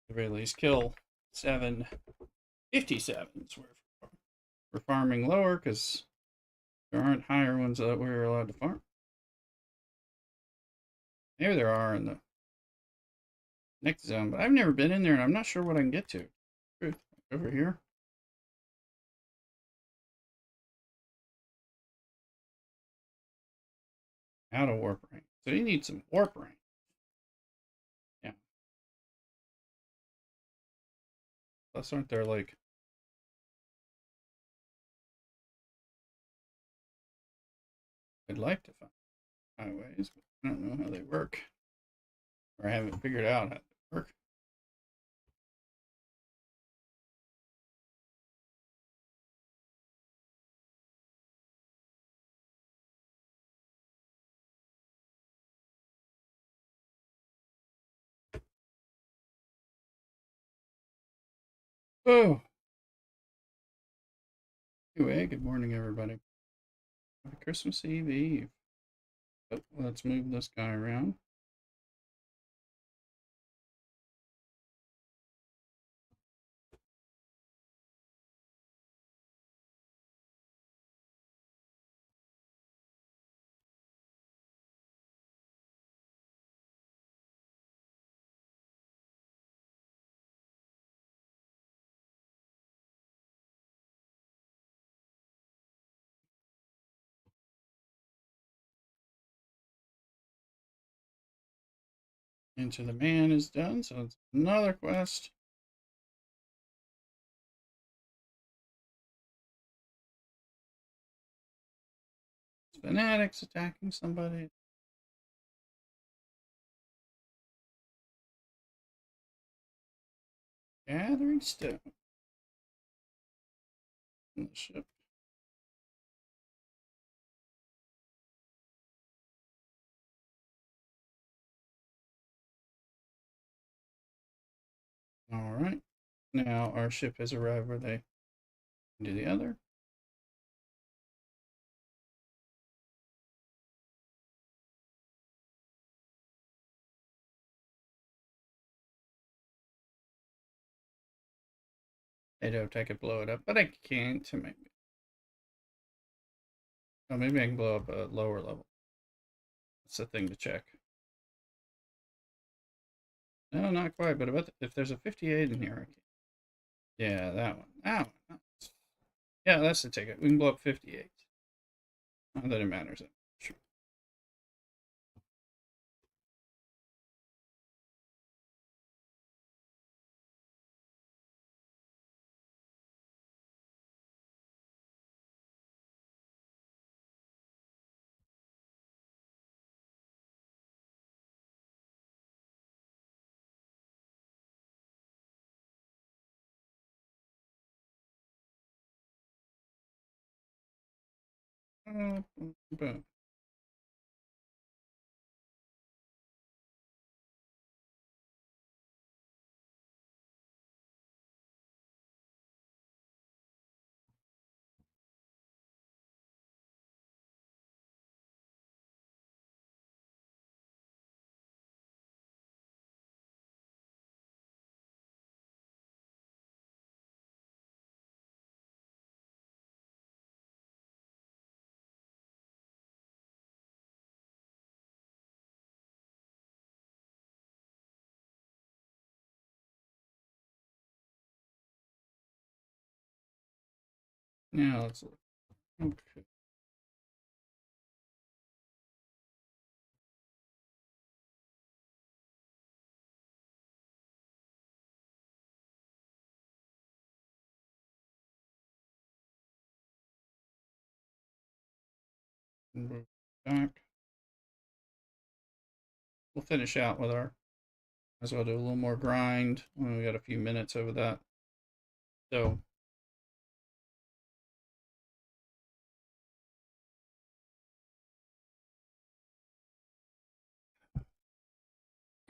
the very least, kill 757s. We're farming lower because there aren't higher ones that we're allowed to farm. Maybe there are in the next zone, but I've never been in there and I'm not sure what I can get to. Over here. Out of warp range. So you need some warp range. Yeah. Plus, aren't there like. I'd like to find highways, but I don't know how they work. Or I haven't figured out how they work. Oh. Anyway, good morning, everybody. Happy Christmas Eve. Oh, let's move this guy around. Into the Man is done, so it's another quest. Fanatics attacking somebody. Gathering stone. On the ship. Alright. Now our ship has arrived where they do the other. They'd hope I could blow it up, but I can't. Maybe. Oh, maybe I can blow up a lower level. That's the thing to check. No, not quite, but if there's a 58 in here, I can. Yeah, that one. That one. Yeah, that's the ticket. We can blow up 58. Not that it matters. Sure. Boom. Now let's look. Okay. Back. We'll finish out with our. As well do a little more grind. We got a few minutes over that. So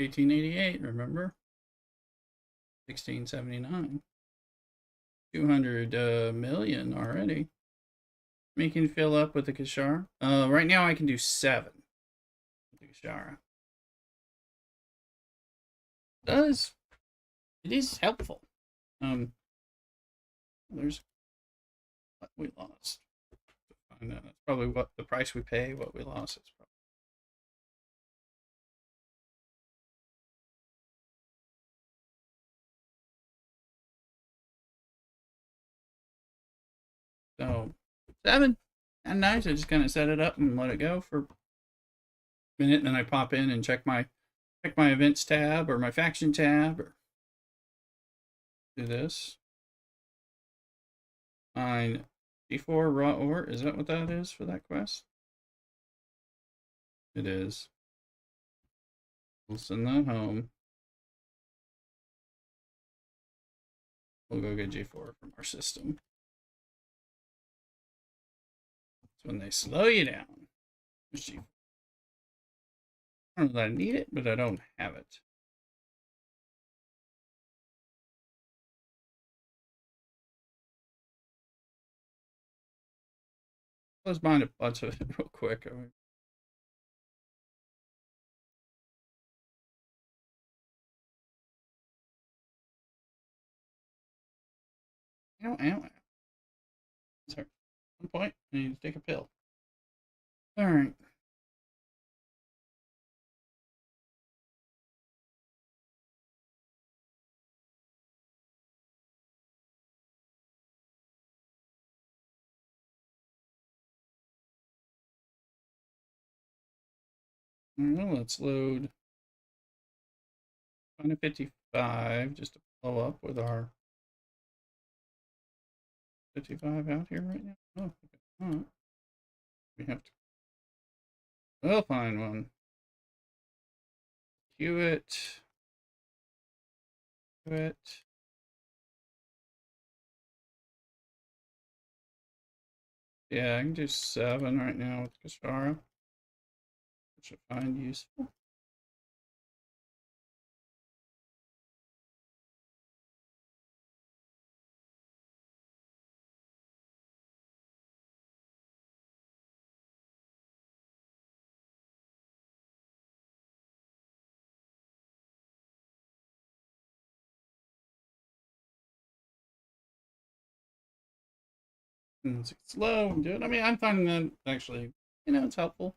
1888, remember? 1679. 200 million already. Making fill up with the Kashara. Right now I can do 7 with the Kashara. It is helpful. There's what we lost. I know that's probably what the price we pay, what we lost is probably. So 7. And nice. I just kind of set it up and let it go for a minute, and then I pop in and check my events tab or my faction tab or do this. Find G4 raw ore. Is that what that is for that quest? It is. We'll send that home. We'll go get G4 from our system. That's when they slow you down. G4. I don't know that I need it, but I don't have it. Let's bind a bunch of it real quick. Ow, ow, ow. Sorry. At one point, I need to take a pill. All right. Well, let's load 55 just to blow up with our 55 out here right now. Oh, okay. We have to. We'll find one. Queue it. Queue it. Yeah, I can do 7 right now with Kashara, which I find useful. And it's slow and do it. I mean, I'm finding that actually, it's helpful.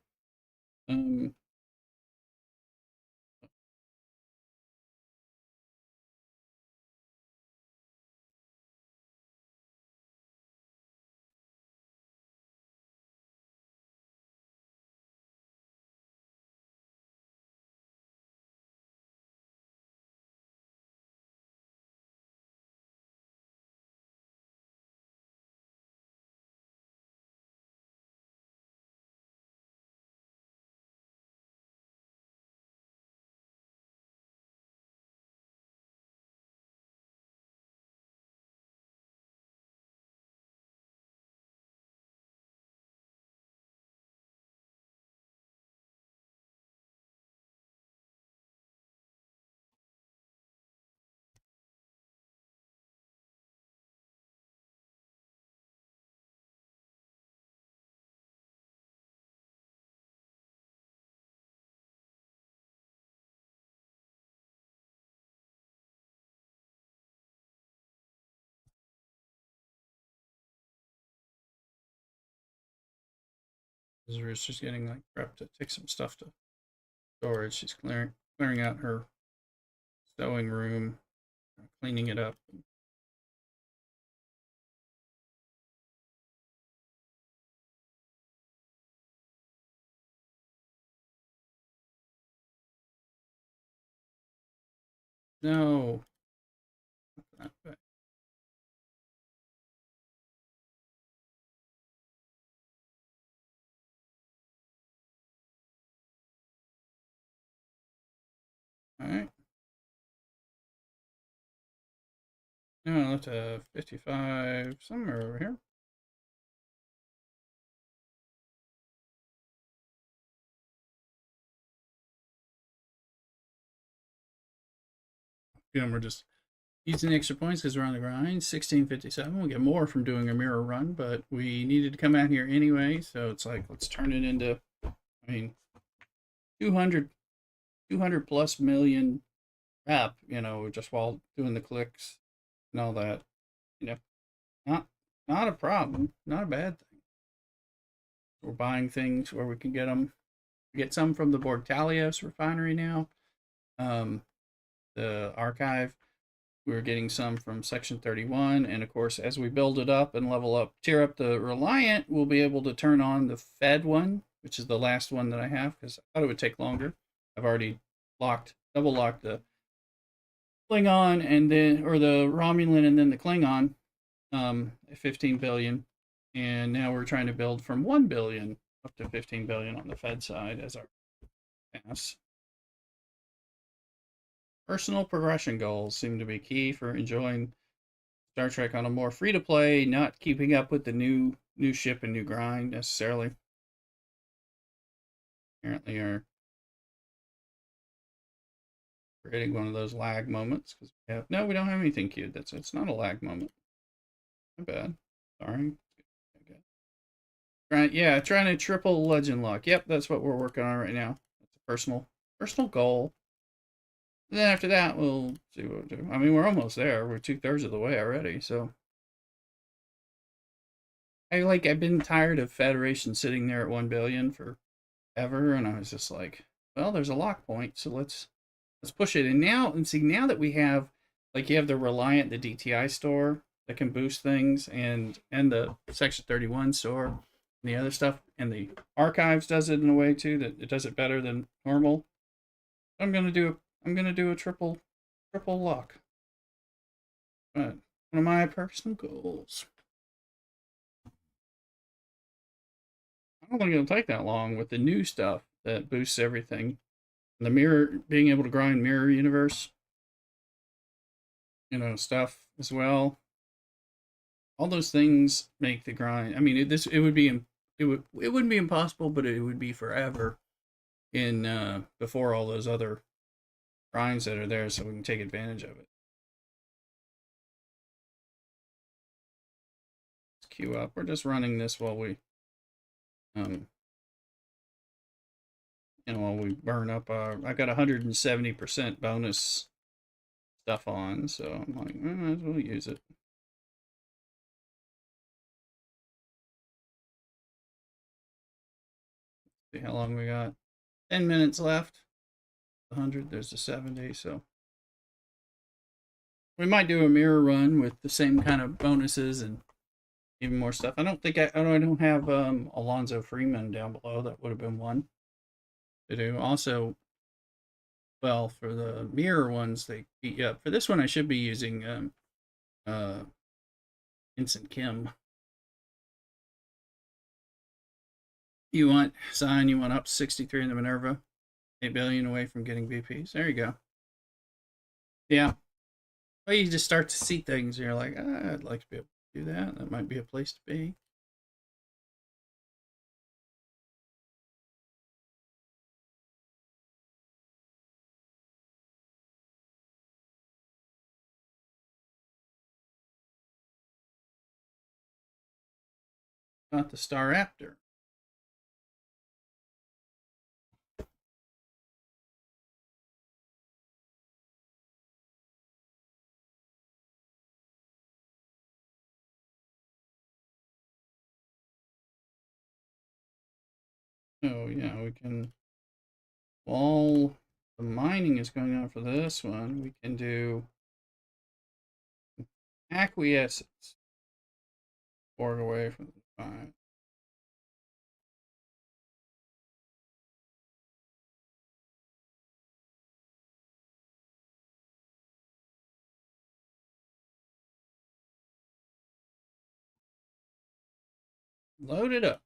Isra's just getting like prepped to take some stuff to storage. She's clearing out her sewing room, cleaning it up. No. Not that. All right. No, that's a 55 somewhere over here. Again, we're just using extra points because we're on the grind. 1657. We'll get more from doing a mirror run, but we needed to come out here anyway. So it's like, let's turn it into, I mean, 200, 200 plus million rep, just while doing the clicks and all that. You know, not not a problem, not a bad thing. We're buying things where we can get them. We get some from the Bortalios refinery now. Um, the archive. We're getting some from Section 31, and of course, as we build it up and level up, tear up the Reliant, we'll be able to turn on the Fed one, which is the last one that I have because I thought it would take longer. I've already double locked the Klingon and then, or the Romulan and then the Klingon, at 15 billion, and now we're trying to build from 1 billion up to 15 billion on the Fed side as our pass. Personal progression goals seem to be key for enjoying Star Trek on a more free to play, not keeping up with the new ship and new grind necessarily. Apparently, are creating one of those lag moments because we don't have anything queued. It's not a lag moment. My bad. Sorry. Okay. Trying to triple legend luck. Yep, that's what we're working on right now. That's a personal goal. And then after that, we'll see what we do. I mean, we're almost there. We're 2/3 of the way already. So I've been tired of Federation sitting there at 1 billion forever, and I was just like, well, there's a lock point, so let's push it. And now that we have, like, you have the Reliant, the DTI store that can boost things, and the Section 31 store, and the other stuff, and the archives does it in a way too that it does it better than normal. I'm gonna do a triple lock. But one of my personal goals. I don't think it'll take that long with the new stuff that boosts everything. And the mirror, being able to grind mirror universe, stuff as well. All those things make the grind. I mean, it wouldn't be impossible, but it would be forever in before all those other grinds that are there, so we can take advantage of it. Let's queue up. We're just running this while we um while we burn up. I got 170% bonus stuff on, so I'm like, might as well use it. See how long we got. 10 minutes left. 100. There's a 70. So we might do a mirror run with the same kind of bonuses and even more stuff. I don't have Alonzo Freeman down below. That would have been one to do. Also, well, for the mirror ones, they beat you up. For this one, I should be using uh, Vincent Kim. You want sign? You want up 63 in the Minerva? 8 billion away from getting VPs. There you go. Yeah. Well, you just start to see things, and you're like, I'd like to be able to do that. That might be a place to be. Not the Star Raptor. Oh, yeah, we can. While the mining is going on for this one, we can do acquiescence. Board away from the fine. Load it up.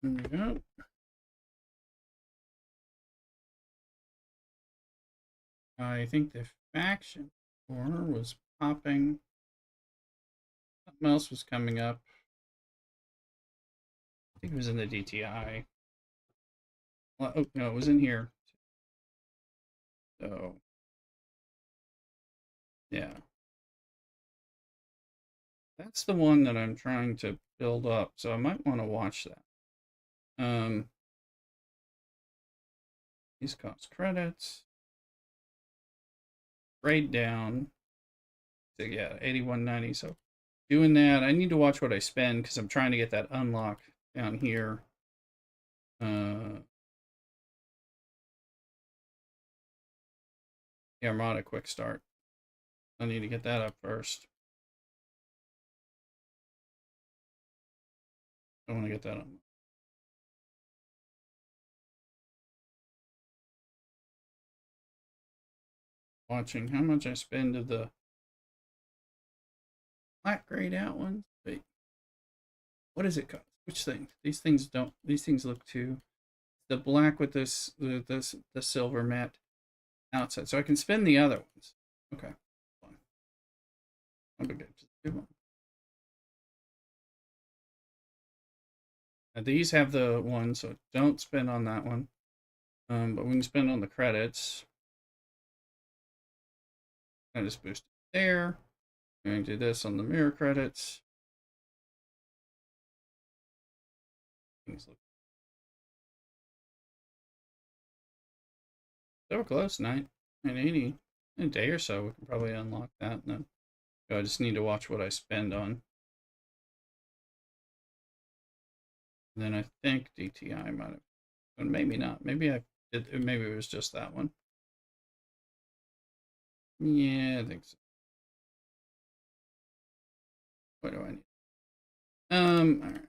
There we go. I think the faction corner was popping. Something else was coming up. I think it was in the DTI. Well, oh, no, it was in here. So, yeah. That's the one that I'm trying to build up. So I might want to watch that. These cost credits. Grade down. So yeah, 8190. So doing that, I need to watch what I spend because I'm trying to get that unlock down here. The Armada quick start. I need to get that up first. I want to get that on. Watching how much I spend of the black grayed out ones. Wait, what is it cost? Which thing? These things don't. These things look too. The black with the silver matte outside, so I can spend the other ones. Okay, fine. I'll go get two more. Now these have the one, so don't spend on that one. But we can spend on the credits. I just boost it there. I'm going to do this on the mirror credits. Things look so close. 980. In a day or so, we can probably unlock that. And then I just need to watch what I spend on. And then I think DTI might have, but maybe not. Maybe maybe it was just that one. Yeah, I think so. What do I need? All right.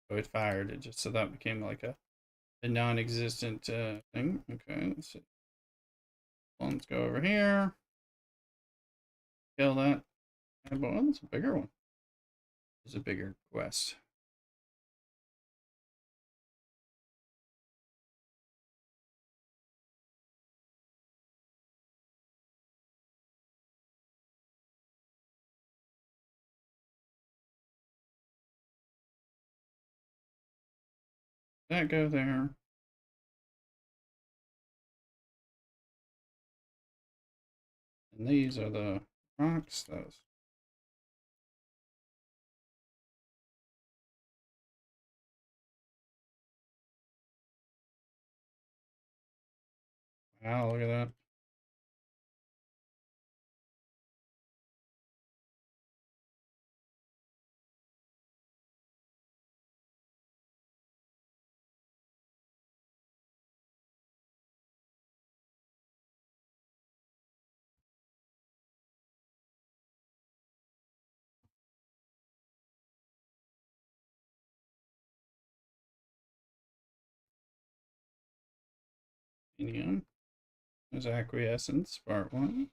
So it fired it just so that became like a non-existent thing. Okay, let's see. Well, let's go over here. Kill that. Oh, that's a bigger one. It's a bigger quest. That go there. And these are the rocks. Those. Wow, look at that. Medium. There's acquiescence, part one.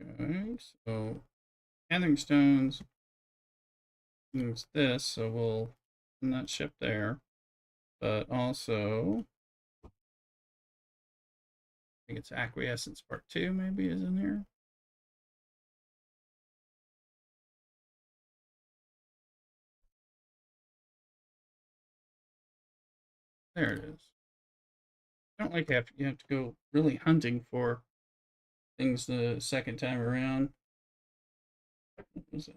Okay, so gathering stones means this, so we'll send that ship there. But also, I think it's acquiescence part two, maybe is in here. There it is. I don't like you have to go really hunting for things the second time around. What was that?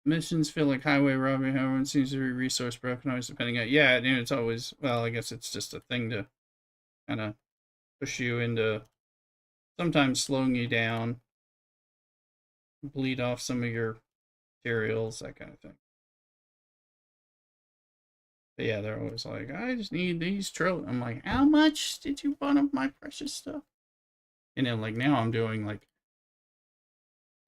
Missions feel like highway robbery, however, it seems to be resource broken, always depending on. Yeah, and it's always, well, I guess it's just a thing to kind of push you into sometimes slowing you down, bleed off some of your materials, that kind of thing. But yeah, they're always like, I just need these trillion. I'm like, how much did you want of my precious stuff? And then like now I'm doing like,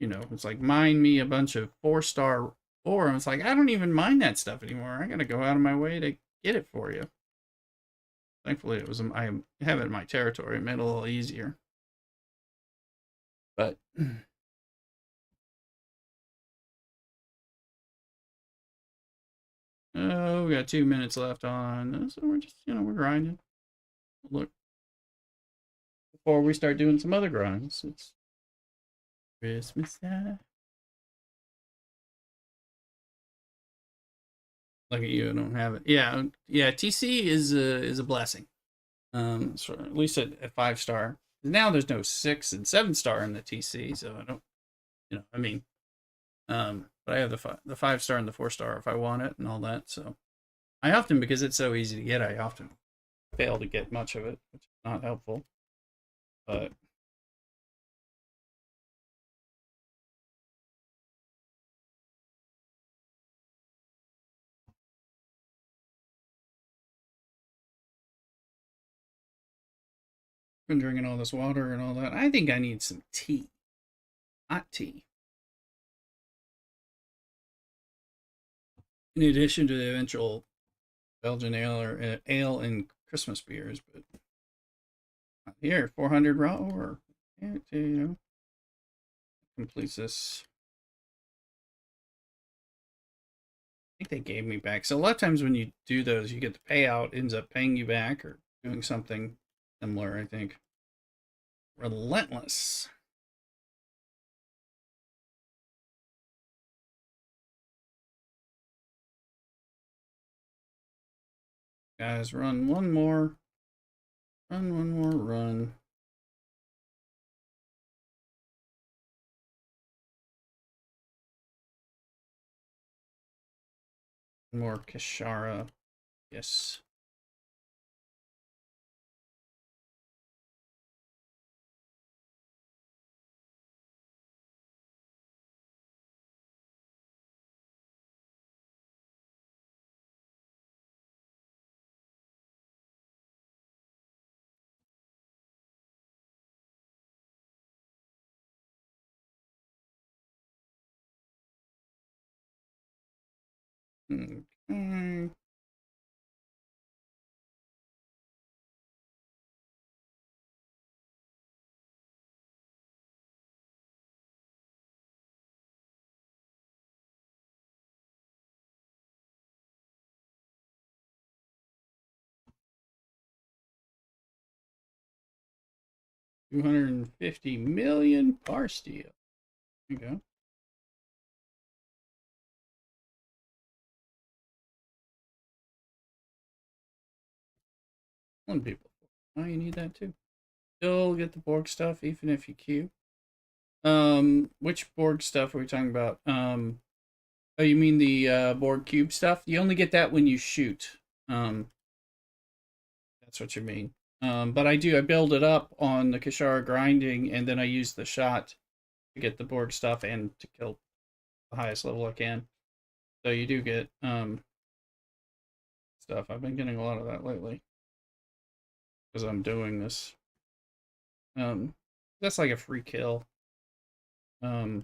it's like mine me a bunch of 4-star ore. And it's like, I don't even mind that stuff anymore. I gotta go out of my way to get it for you. Thankfully, I have it in my territory. It made it a little easier. But oh, we got 2 minutes left on, so we're just we're grinding. Look, before we start doing some other grinds, it's Christmas time. Look at you, I don't have it. Yeah, yeah. TC is a blessing. So at least at 5-star. Now there's no 6 and 7-star in the TC, so I don't. I mean, but I have the 5-star and the 4-star if I want it and all that. So I often, because it's so easy to get, I often fail to get much of it, which is not helpful. But been drinking all this water and all that. I think I need some tea, hot tea, in addition to the eventual Belgian ale or ale and Christmas beers. But here, 400 raw or completes this. I think they gave me back. So a lot of times when you do those, you get the payout ends up paying you back or doing something similar. I think. Relentless. Guys, run one more. Run one more run. More Kishara. Yes. Okay. 250 million par steel. There you go. One people. Oh, you need that too. Still get the Borg stuff even if you queue. Which Borg stuff are we talking about? Oh, you mean the Borg cube stuff? You only get that when you shoot. That's what you mean. But I build it up on the Kishara grinding, and then I use the shot to get the Borg stuff and to kill the highest level I can. So you do get stuff. I've been getting a lot of that lately because I'm doing this. That's like a free kill. But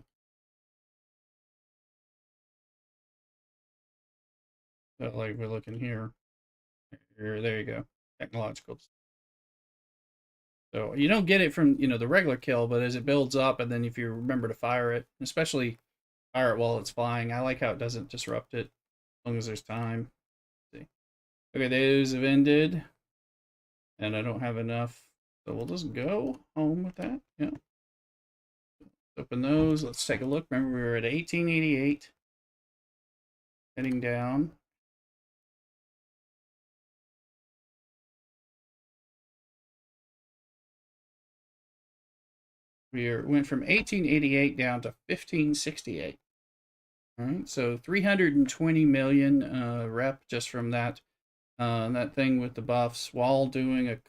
like we're looking here. There you go. Technological. So you don't get it from the regular kill, but as it builds up, and then if you remember to fire it, especially fire it while it's flying, I like how it doesn't disrupt it as long as there's time. Let's see. Okay, those have ended, and I don't have enough, so we'll just go home with that. Yeah. Open those. Let's take a look. Remember, we were at 1888, heading down. Went from 1888 down to 1568. All right, so 320 million rep just from that thing with the buffs while doing an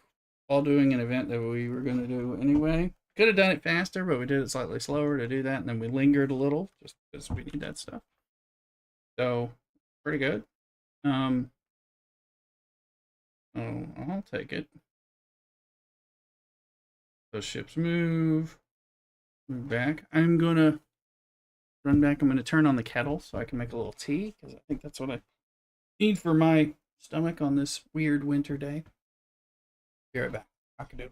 event that we were going to do anyway. Could have done it faster, but we did it slightly slower to do that, and then we lingered a little just because we need that stuff. So pretty good. Oh, I'll take it. Those ships move back. I'm gonna run back. I'm gonna turn on the kettle so I can make a little tea because I think that's what I need for my stomach on this weird winter day. Be right back. Cockadoodle.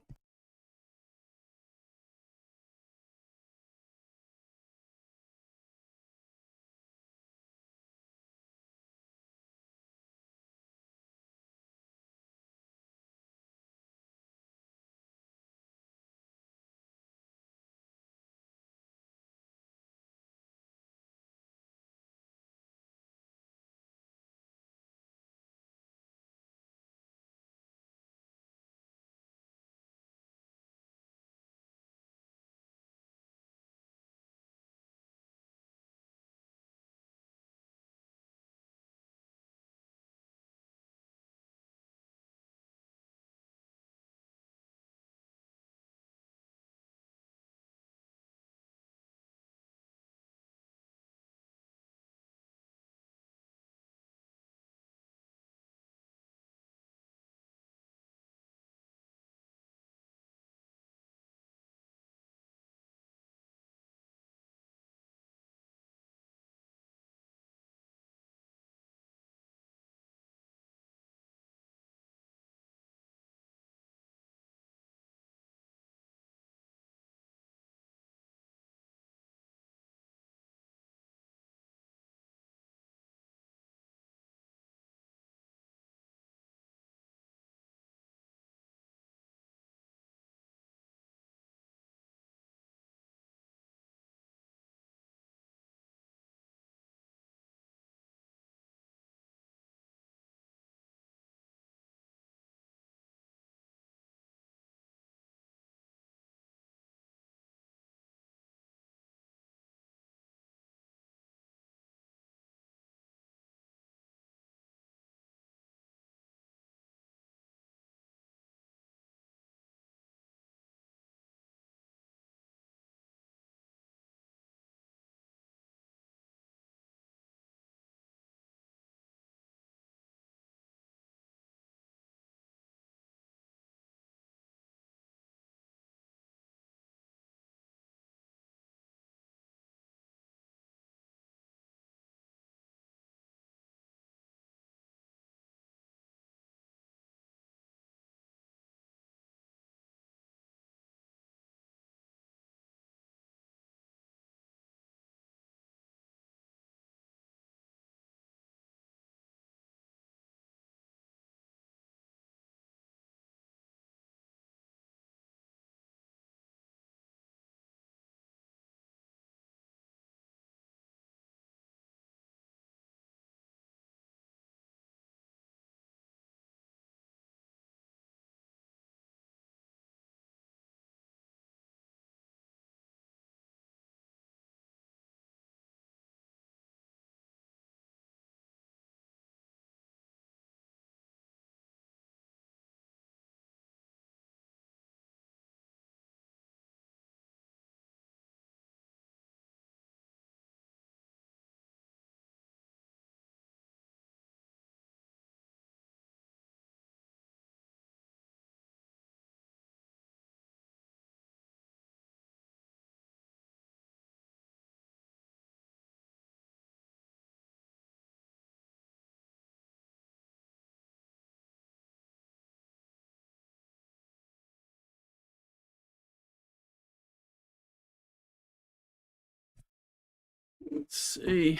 Let's see.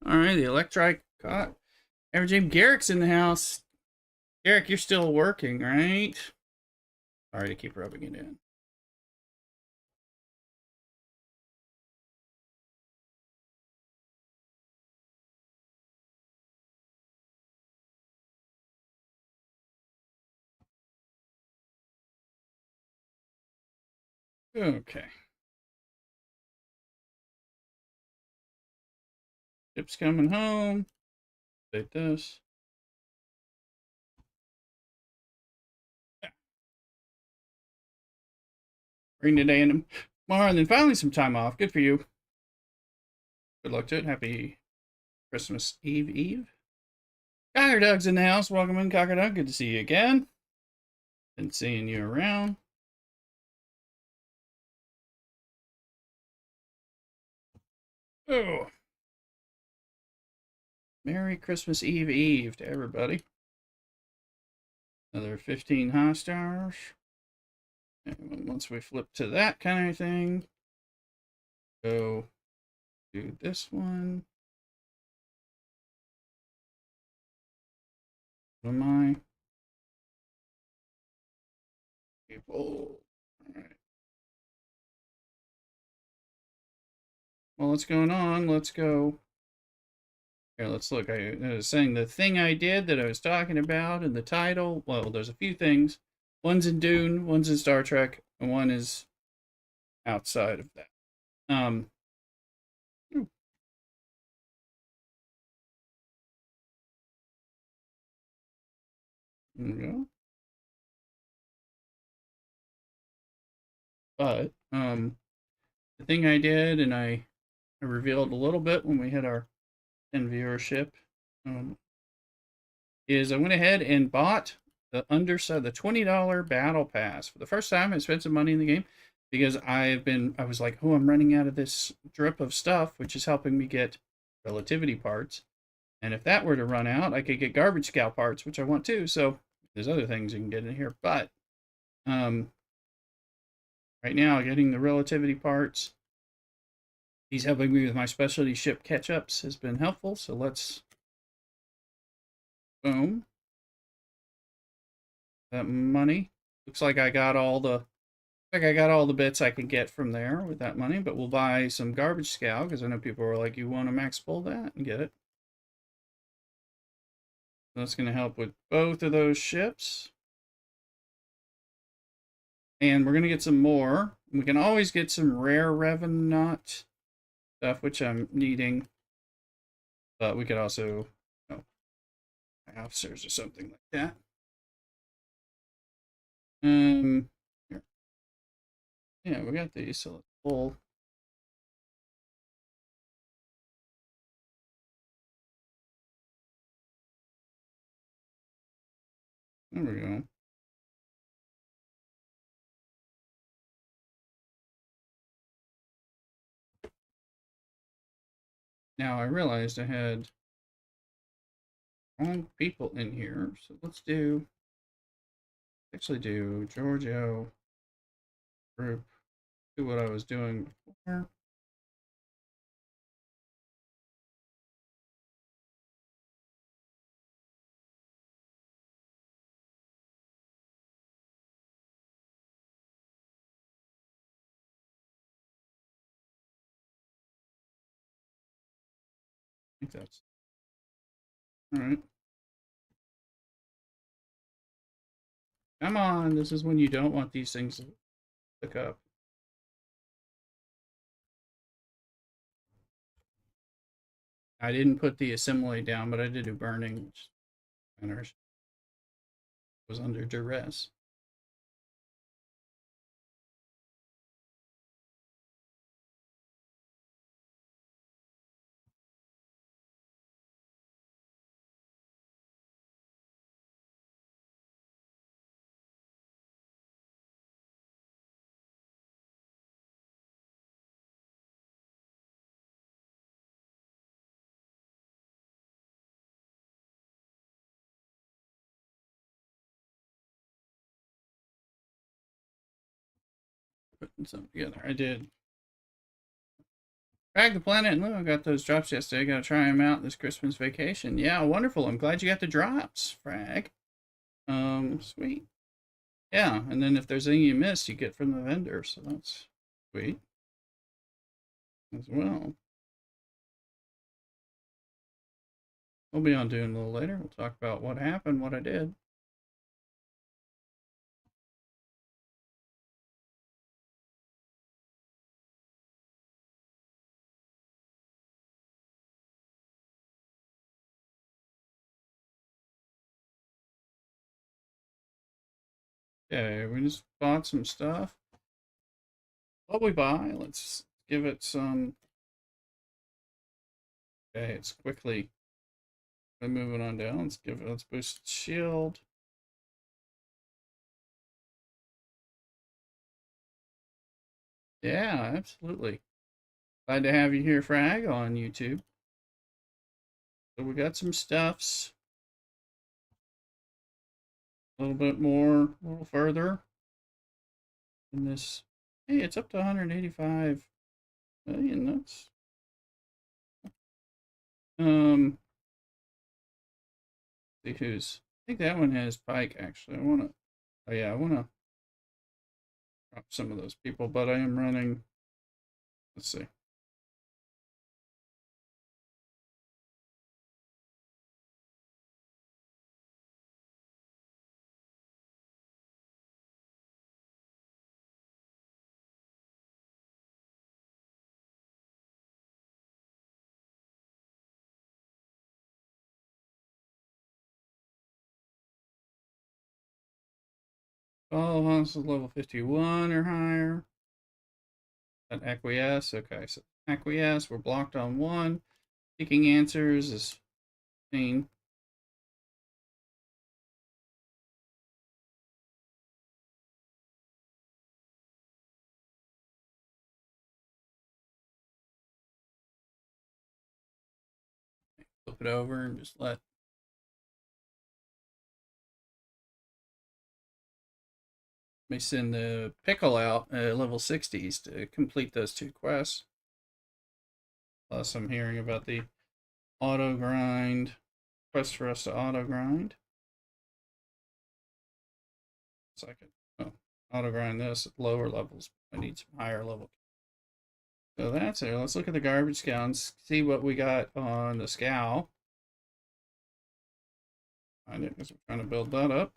All right, the electric caught. Ever James Garrick's in the house. Eric, you're still working, right? Sorry to keep rubbing it in. Okay. Chip's coming home. Take this. Bring today and tomorrow, and then finally some time off. Good for you. Good luck to it. Happy Christmas Eve Eve. Cocker Doug's in the house. Welcome in, Cocker Doug. Good to see you again. Been seeing you around. Oh. Merry Christmas Eve Eve to everybody. Another 15 high stars. And once we flip to that kind of thing, go do this one. What am I? People. All right. Well, what's going on? Let's go. Here, let's look. I was saying the thing I did that I was talking about in the title. Well, there's a few things. One's in Dune, one's in Star Trek, and one is outside of that. There we go. But the thing I did, and I revealed a little bit when we had our 10 viewership, is I went ahead and bought the underside, the $20 battle pass for the first time. I spent some money in the game because I was like, oh, I'm running out of this drip of stuff, which is helping me get relativity parts. And if that were to run out, I could get garbage scout parts, which I want too. So there's other things you can get in here, but right now, getting the relativity parts, he's helping me with my specialty ship catch-ups has been helpful. So let's boom. That money. Looks like I got all the bits I could get from there with that money, but we'll buy some garbage scout because I know people were like, you want to max pull that and get it. That's going to help with both of those ships. And we're going to get some more. We can always get some rare Revenant stuff, which I'm needing. But we could also, officers or something like that. Here. Yeah, we got these, so let's pull. There we go. Now I realized I had wrong people in here, so let's actually do Giorgio group, do what I was doing before. I think that's all right. Come on, this is when you don't want these things to pick up. I didn't put the assimilate down, but I did do burning, which was under duress. Putting something together. I did. Frag the Planet and Lou, I got those drops yesterday. Gotta try them out this Christmas vacation. Yeah, wonderful. I'm glad you got the drops, Frag. Sweet. Yeah, and then if there's anything you miss, you get from the vendor, so that's sweet as well. We'll be on doing a little later. We'll talk about what happened, what I did. Okay, we just bought some stuff. What we buy, let's give it some. Okay, it's quickly moving on down. Let's boost shield. Yeah, absolutely. Glad to have you here, Frag, on YouTube. So we got some stuffs. A little bit more, a little further in this. Hey, it's up to 185 million. That's see who's. I think that one has Pike actually. I wanna. Oh yeah, I wanna drop some of those people, but I am running. Let's see. All of us is level 51 or higher. An acquiesce. Okay, so acquiesce. We're blocked on one. Seeking answers is 15. Flip it over and just let me send the pickle out level 60s to complete those two quests. Plus, I'm hearing about the auto grind quest for us to auto grind. So I could auto grind this at lower levels. I need some higher level. So that's it. Let's look at the garbage scow and see what we got on the scow. Find it because we're trying to build that up.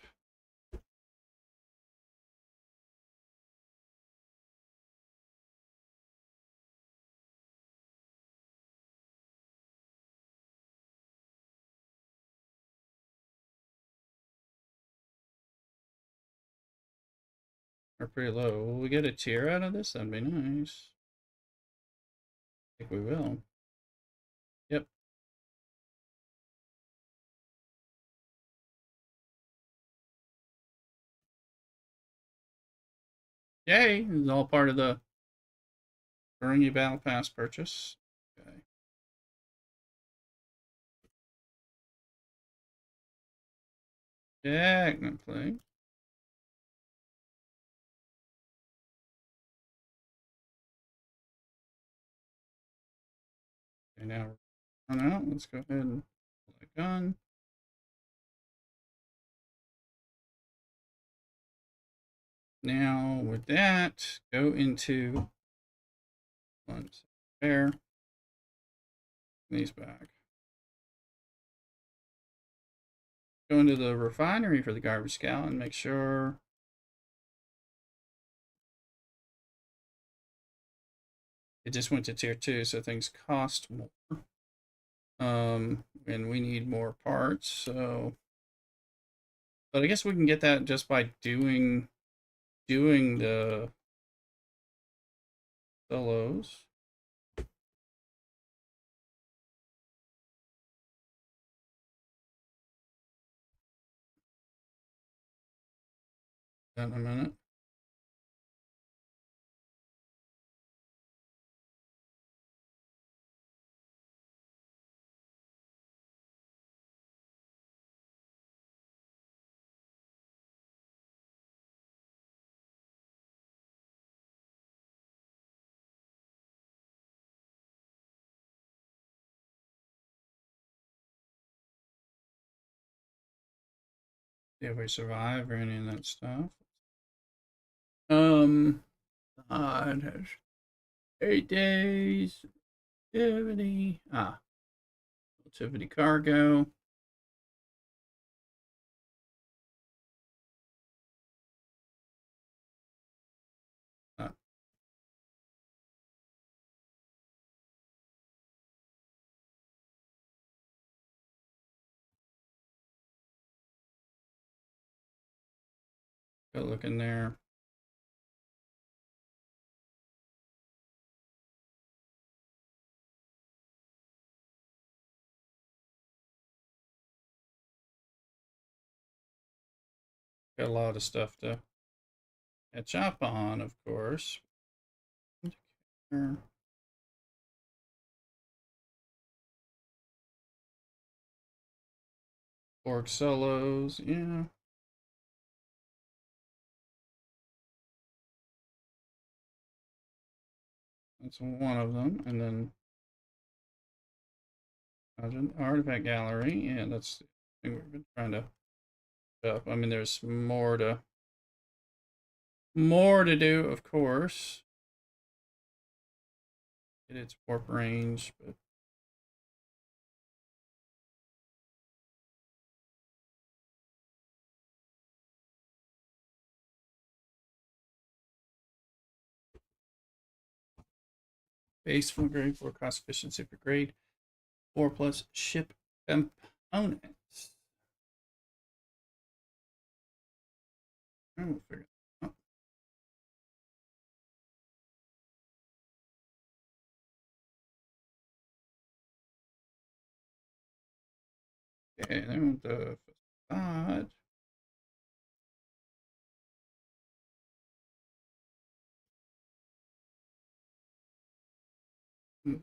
We're pretty low. Will we get a tier out of this? That'd be nice. I think we will. Yep. Yay! This is all part of the Ferengi Battle Pass purchase. Okay. Technically. Okay, now run out. Let's go ahead and pull that gun. Now with that, go into one there. These back. Go into the refinery for the garbage scow and make sure it just went to tier 2, so things cost more. And we need more parts, so but I guess we can get that just by doing the solos. In a minute. See if we survive or any of that stuff. It has 8 days. Activity. Activity cargo. Uh, Go look in there. Got a lot of stuff to catch up on, of course. Fork solos, yeah. That's one of them. And then artifact gallery. Yeah, that's the thing we've been trying to up. I mean, there's more to do, of course. Get its warp range, but base full grade, 4 cost efficiency for grade, 4 plus ship components. We'll figure that out. Okay, then the facade.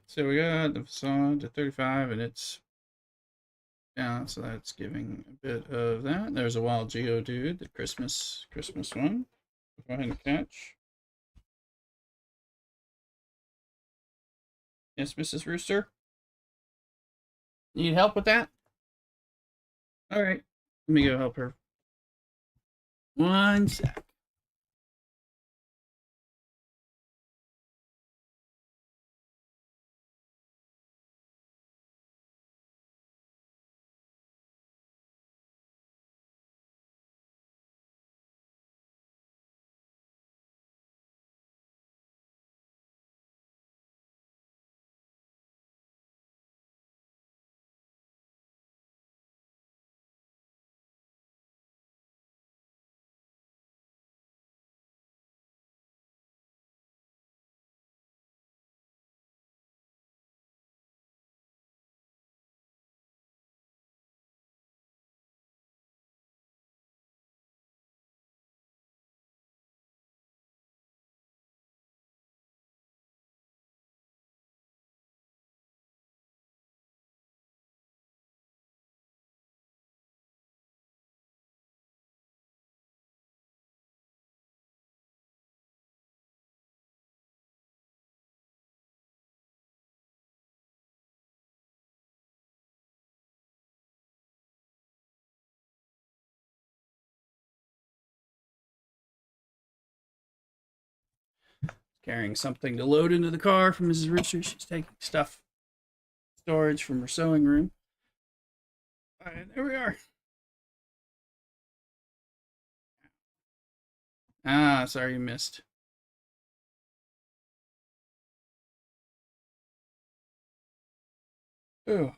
So we got the facade to 35, and it's down, so that's giving a bit of that. There's a wild Geodude, the Christmas one. Go ahead and catch. Yes, Mrs. Rooster. Need help with that? All right, let me go help her. One sec. Carrying something to load into the car from Mrs. Rooster. She's taking stuff, storage from her sewing room. All right, there we are. Sorry you missed. Oh,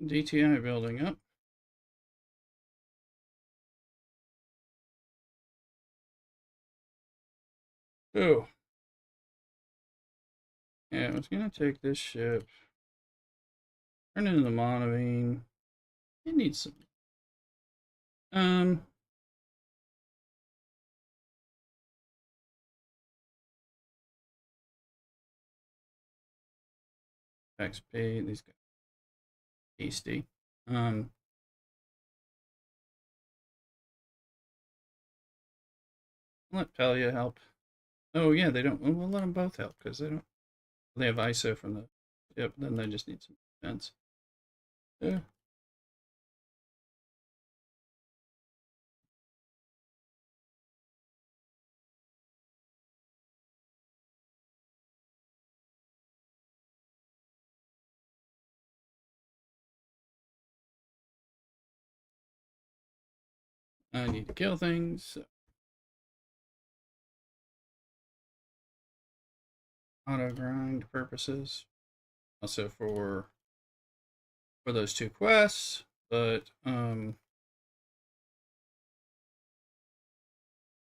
DTI building up. Oh, yeah, I was gonna take this ship, turn it into the Monavine. It needs some. Um, XP. These guys tasty. Um, Let Pelia help. Oh yeah, they don't. We'll let them both help because they don't. They have ISO from the. Yep. Then they just need some defense. Yeah. I need to kill things. So auto grind purposes. Also for those two quests, but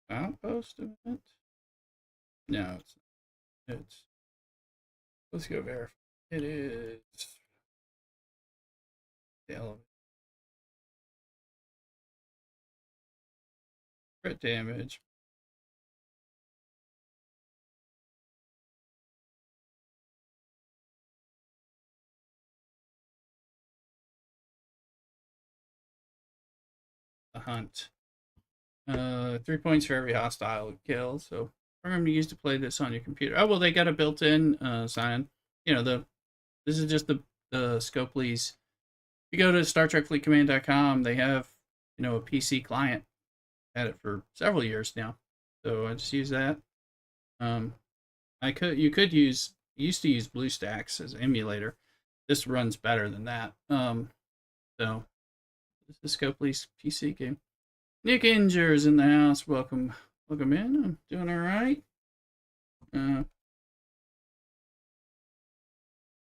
outpost event. No, it's not. It's let's go verify. It is the elevator. Crit damage. The hunt. 3 points for every hostile kill. So program to use to play this on your computer. Oh well, they got a built-in sign. You know this is just the Scopely's. If you go to StarTrekFleetCommand.com, they have a PC client. Had it for several years now, so I just use that. Um, you could used to use BlueStacks as an emulator. This runs better than that. So this is Scopely's PC game. Nick Inger's in the house. Welcome in. I'm doing all right. Uh,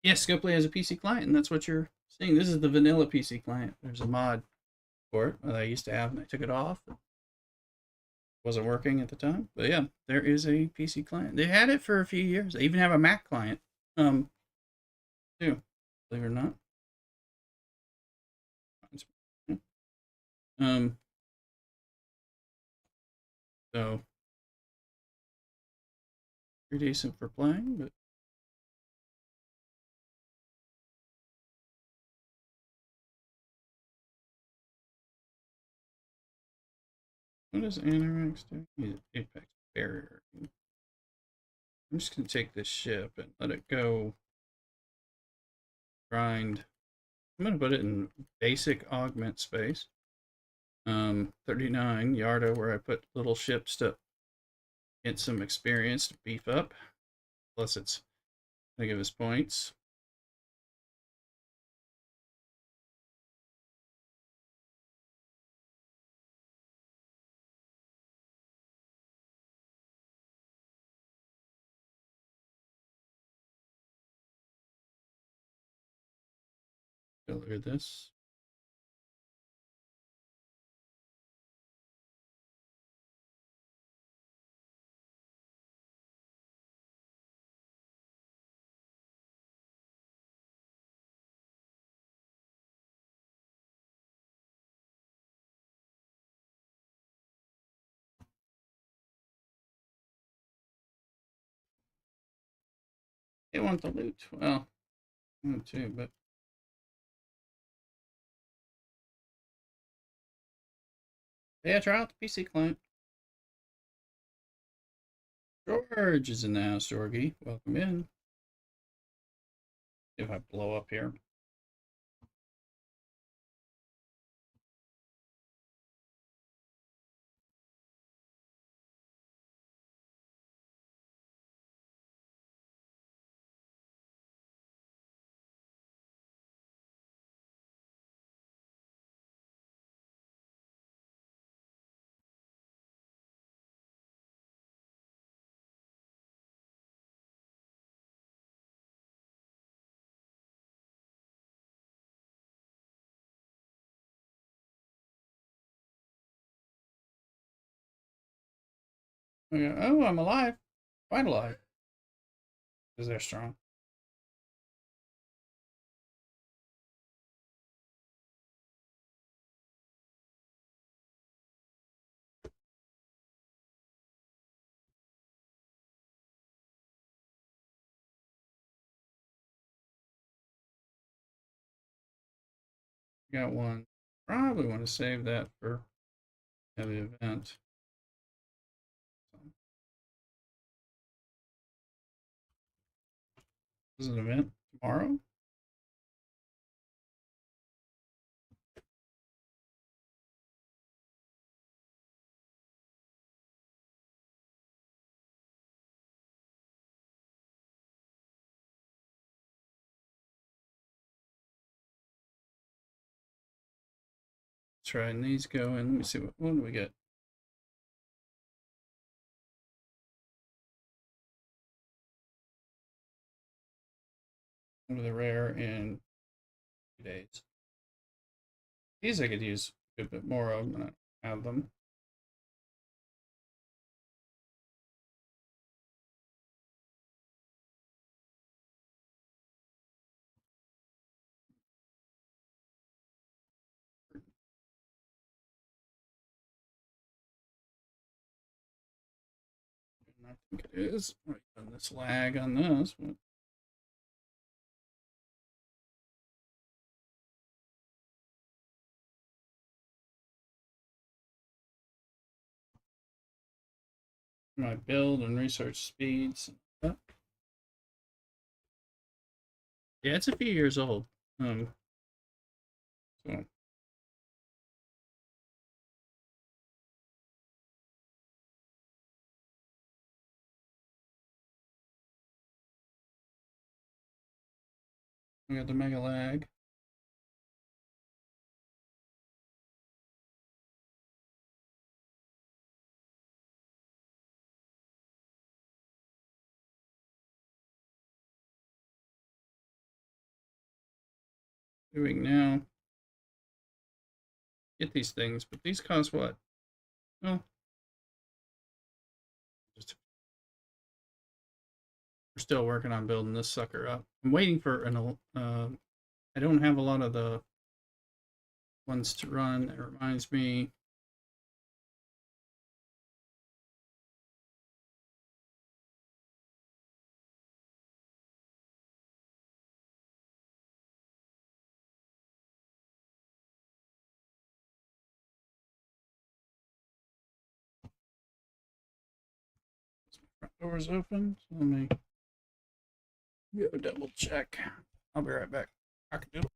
yes, Scopely has a PC client, and that's what you're seeing. This is the vanilla PC client. There's a mod for it that I used to have, and I took it off. It wasn't working at the time, but yeah, there is a PC client. They had it for a few years. They even have a Mac client, too. Believe it or not. Um, so pretty decent for playing, but what does Anorax do? He's an Apex barrier. I'm just gonna take this ship and let it go grind. I'm gonna put it in basic augment space. 39 Yarda, where I put little ships to get some experience to beef up. Plus, it's gonna give us points. Look at this. They want the loot. Well, I want to, but yeah, try out the PC client. George is in the house, Georgie. Welcome in. If I blow up here. Okay. Oh, I'm alive. Quite alive. Because they're strong. Got one. Probably want to save that for the event. This is an event tomorrow. Trying these going. Let me see what do we get. One of the rare in 2 days. These I could use a good bit more of. I'm gonna have them. I think it is. Right, on this lag on this. But my build and research speeds. Yeah, it's a few years old. So we got the mega lag. Doing now. Get these things, but these cost what? Well, just we're still working on building this sucker up. I'm waiting for an. I don't have a lot of the ones to run. It reminds me. Front door's open. So let me go double check. I'll be right back. Cock-a-doodle.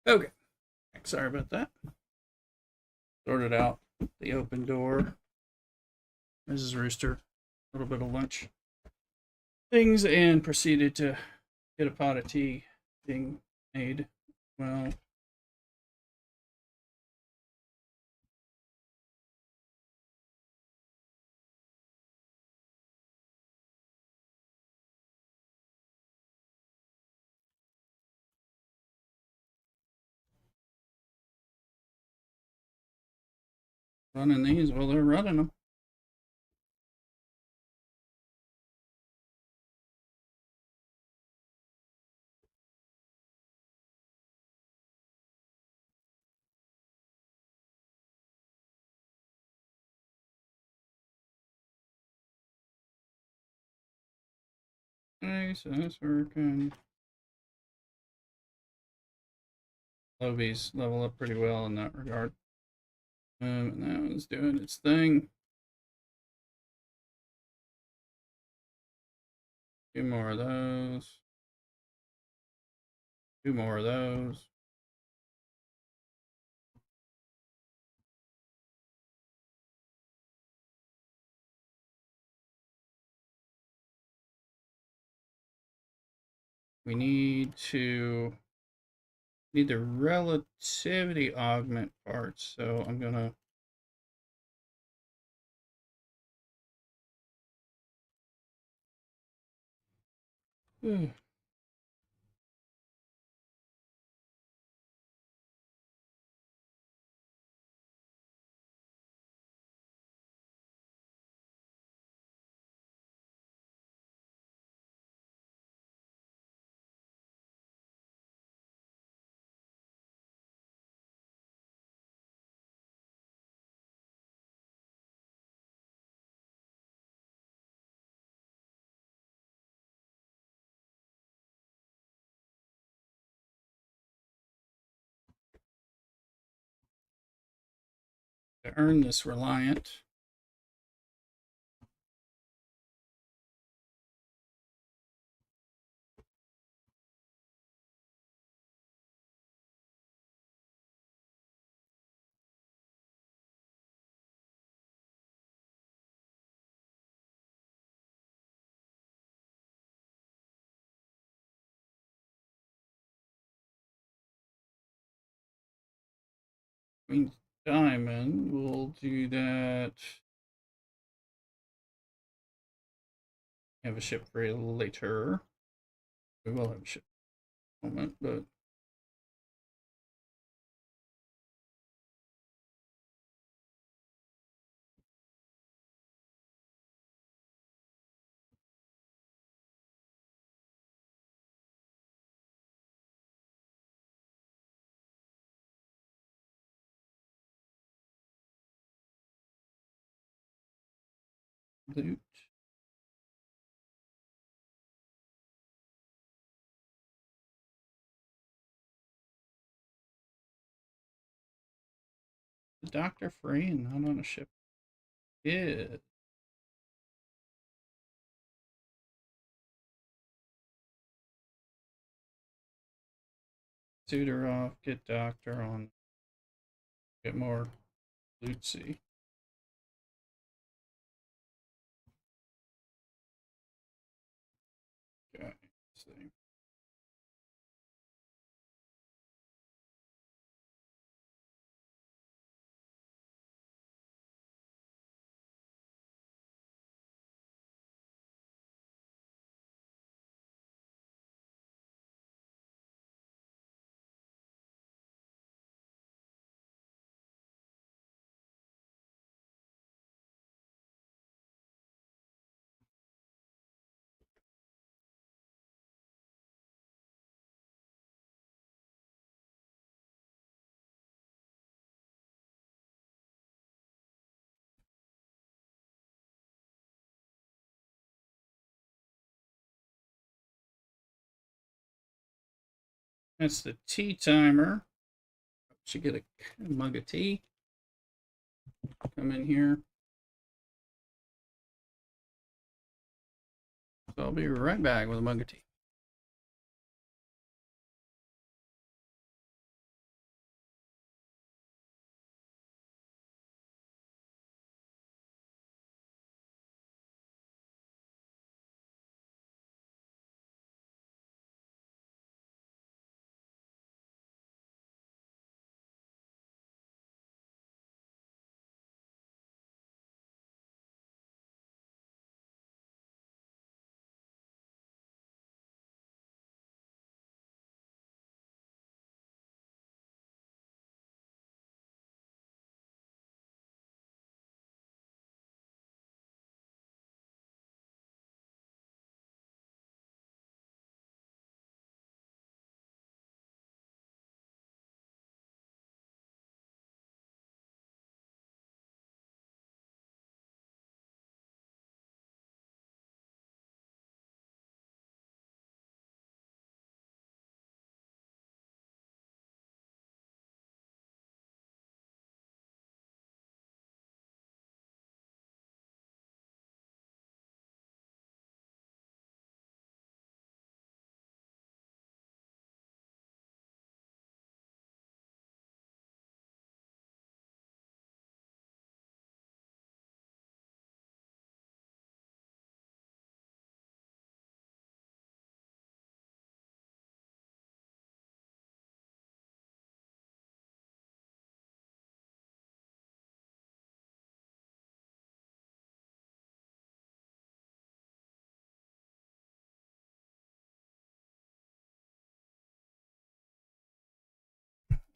Okay, sorry about that. Sorted out the open door. Mrs. Rooster, a little bit of lunch things, and proceeded to get a pot of tea being made. Well, running these while they're running them. Okay, so that's working. Lobies level up pretty well in that regard. And that one's doing its thing. Two more of those. Two more of those. We need the relativity augment parts. So I'm gonna earn this reliant. Queen diamond. We'll do that. Have a ship for later. We will have a ship moment, but loot. The doctor free and not on a ship. Yeah. Suitor off, get doctor on, get more loot. Okay, see. That's the tea timer. Should get a mug of tea. Come in here. So I'll be right back with a mug of tea.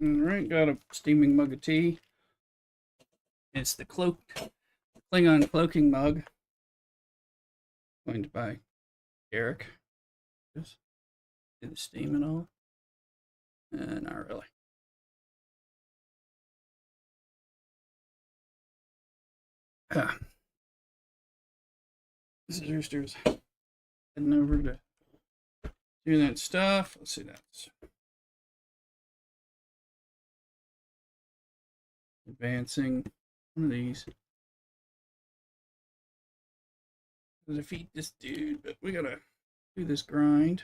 Alright, got a steaming mug of tea. It's the Klingon cloaking mug. Coined by Eric. Just do the steam and all. Not really. Ah. This is Roosters heading over to do that stuff. Let's see, that's advancing one of these to defeat this dude, but we gotta do this grind.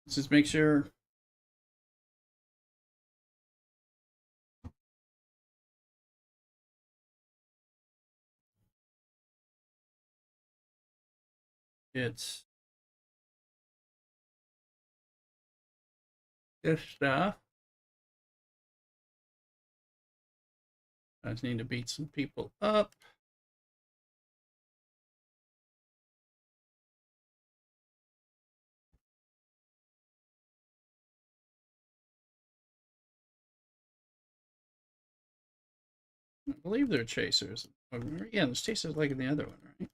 Let's just make sure it's this stuff. I just need to beat some people up. I believe they're chasers. Yeah, there's chasers like in the other one, right?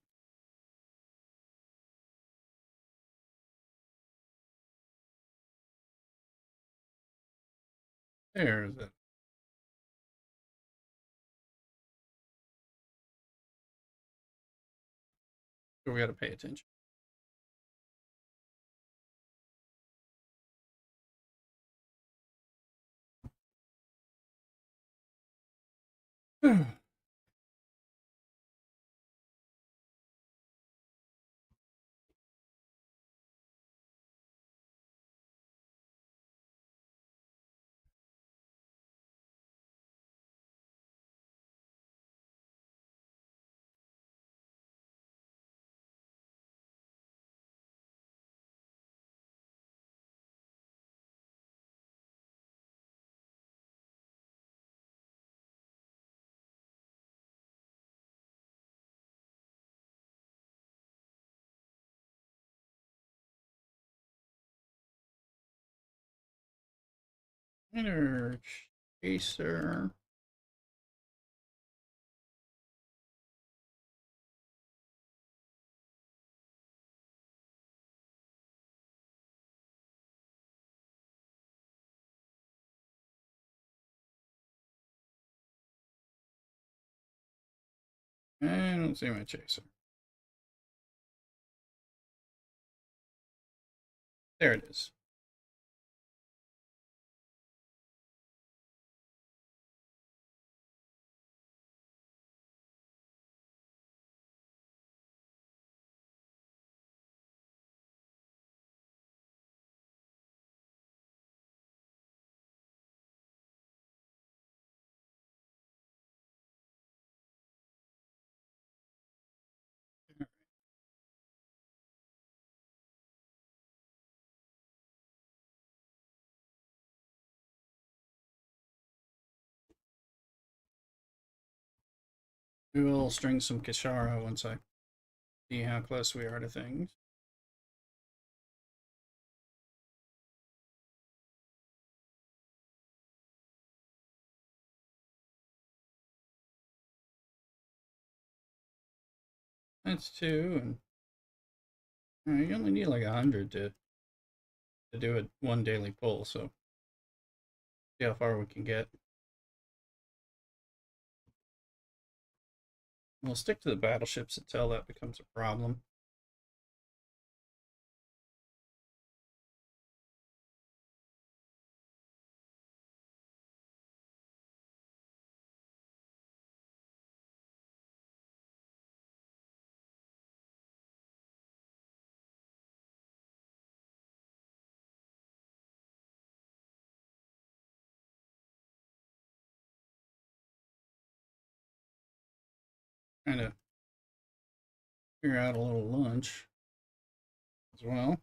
There's it. So we got to pay attention. Inner chaser. I don't see my chaser. There it is. We will string some Kishara once I see how close we are to things. That's two, and you only need like 100 to do it one daily pull. So see how far we can get. We'll stick to the battleships until that becomes a problem. Kind of figure out a little lunch as well.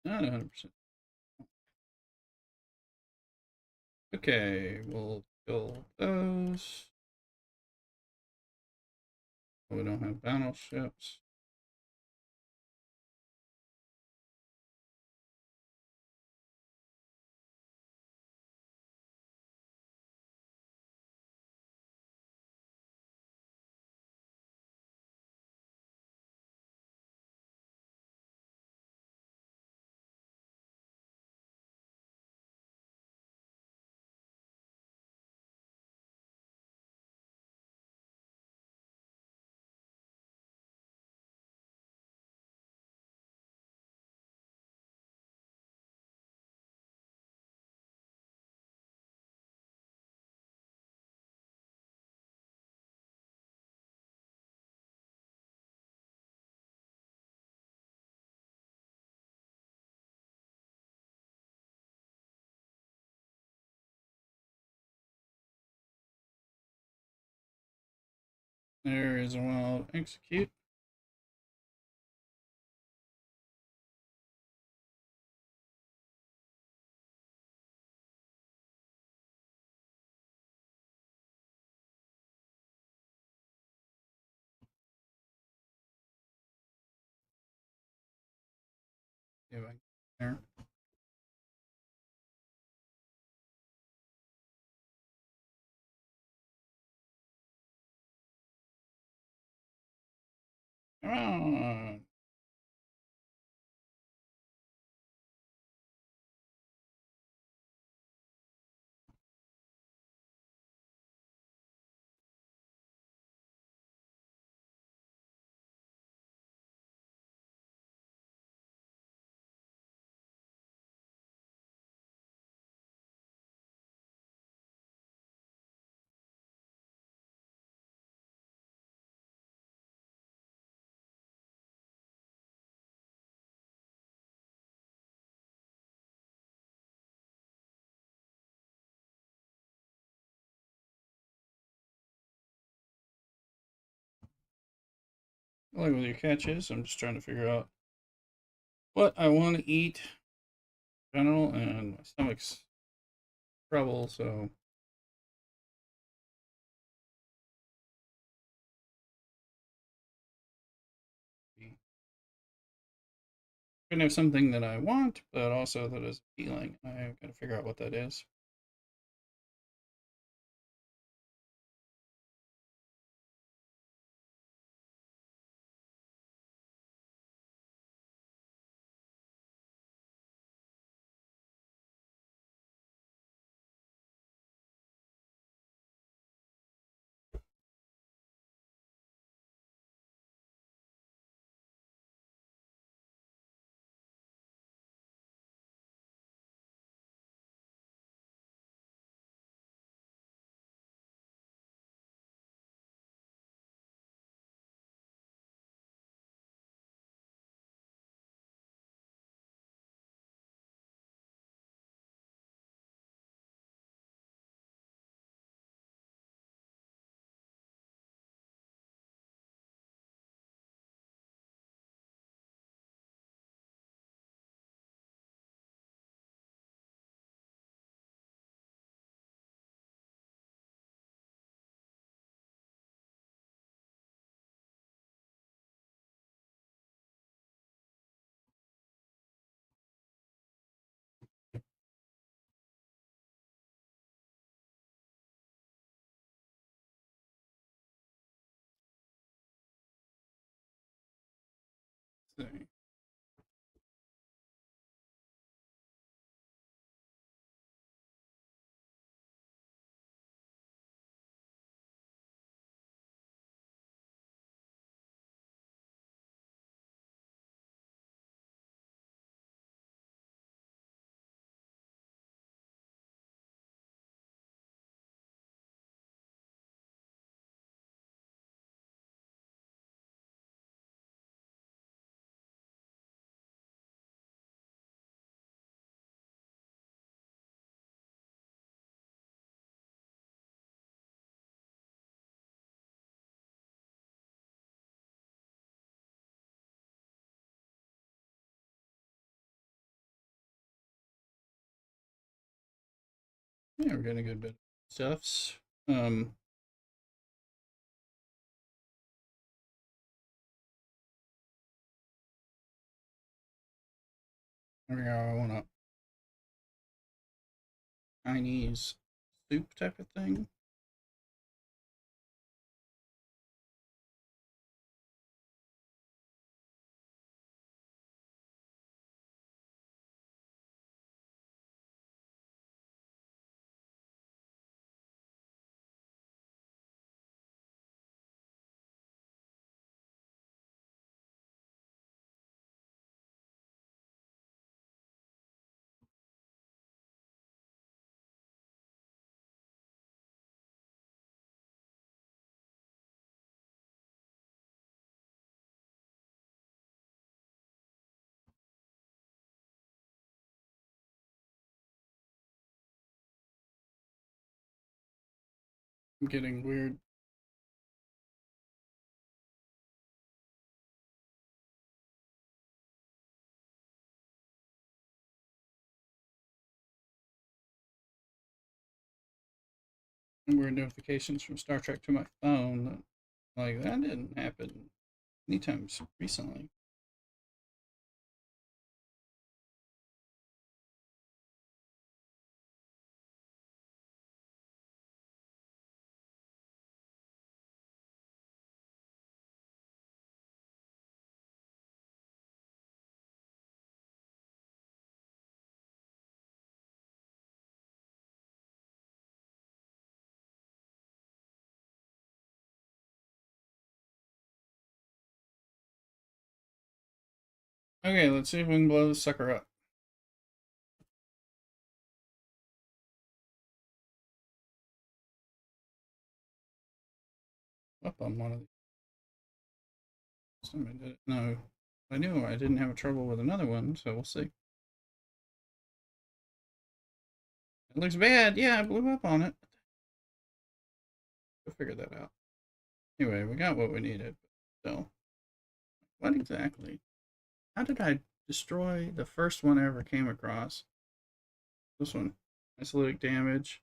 Not 100%. Okay, we'll kill those. We don't have battleships. There is a wild execute. See if I can there. Come on. Like with your catches, I'm just trying to figure out what I want to eat in general, and my stomach's trouble, so gonna have something that I want, but also that is appealing. I've got to figure out what that is. Let's see. Yeah, we're getting a good bit of stuffs. Um, there we go. I want a Chinese soup type of thing. I'm getting weird notifications from Star Trek to my phone. Like that didn't happen anytime recently. Okay, let's see if we can blow this sucker up. Up on one of these. Somebody did it. No, I knew I didn't have trouble with another one, so we'll see. It looks bad. Yeah, I blew up on it. We'll figure that out. Anyway, we got what we needed. So, what exactly? How did I destroy the first one I ever came across? This one. Isolytic damage.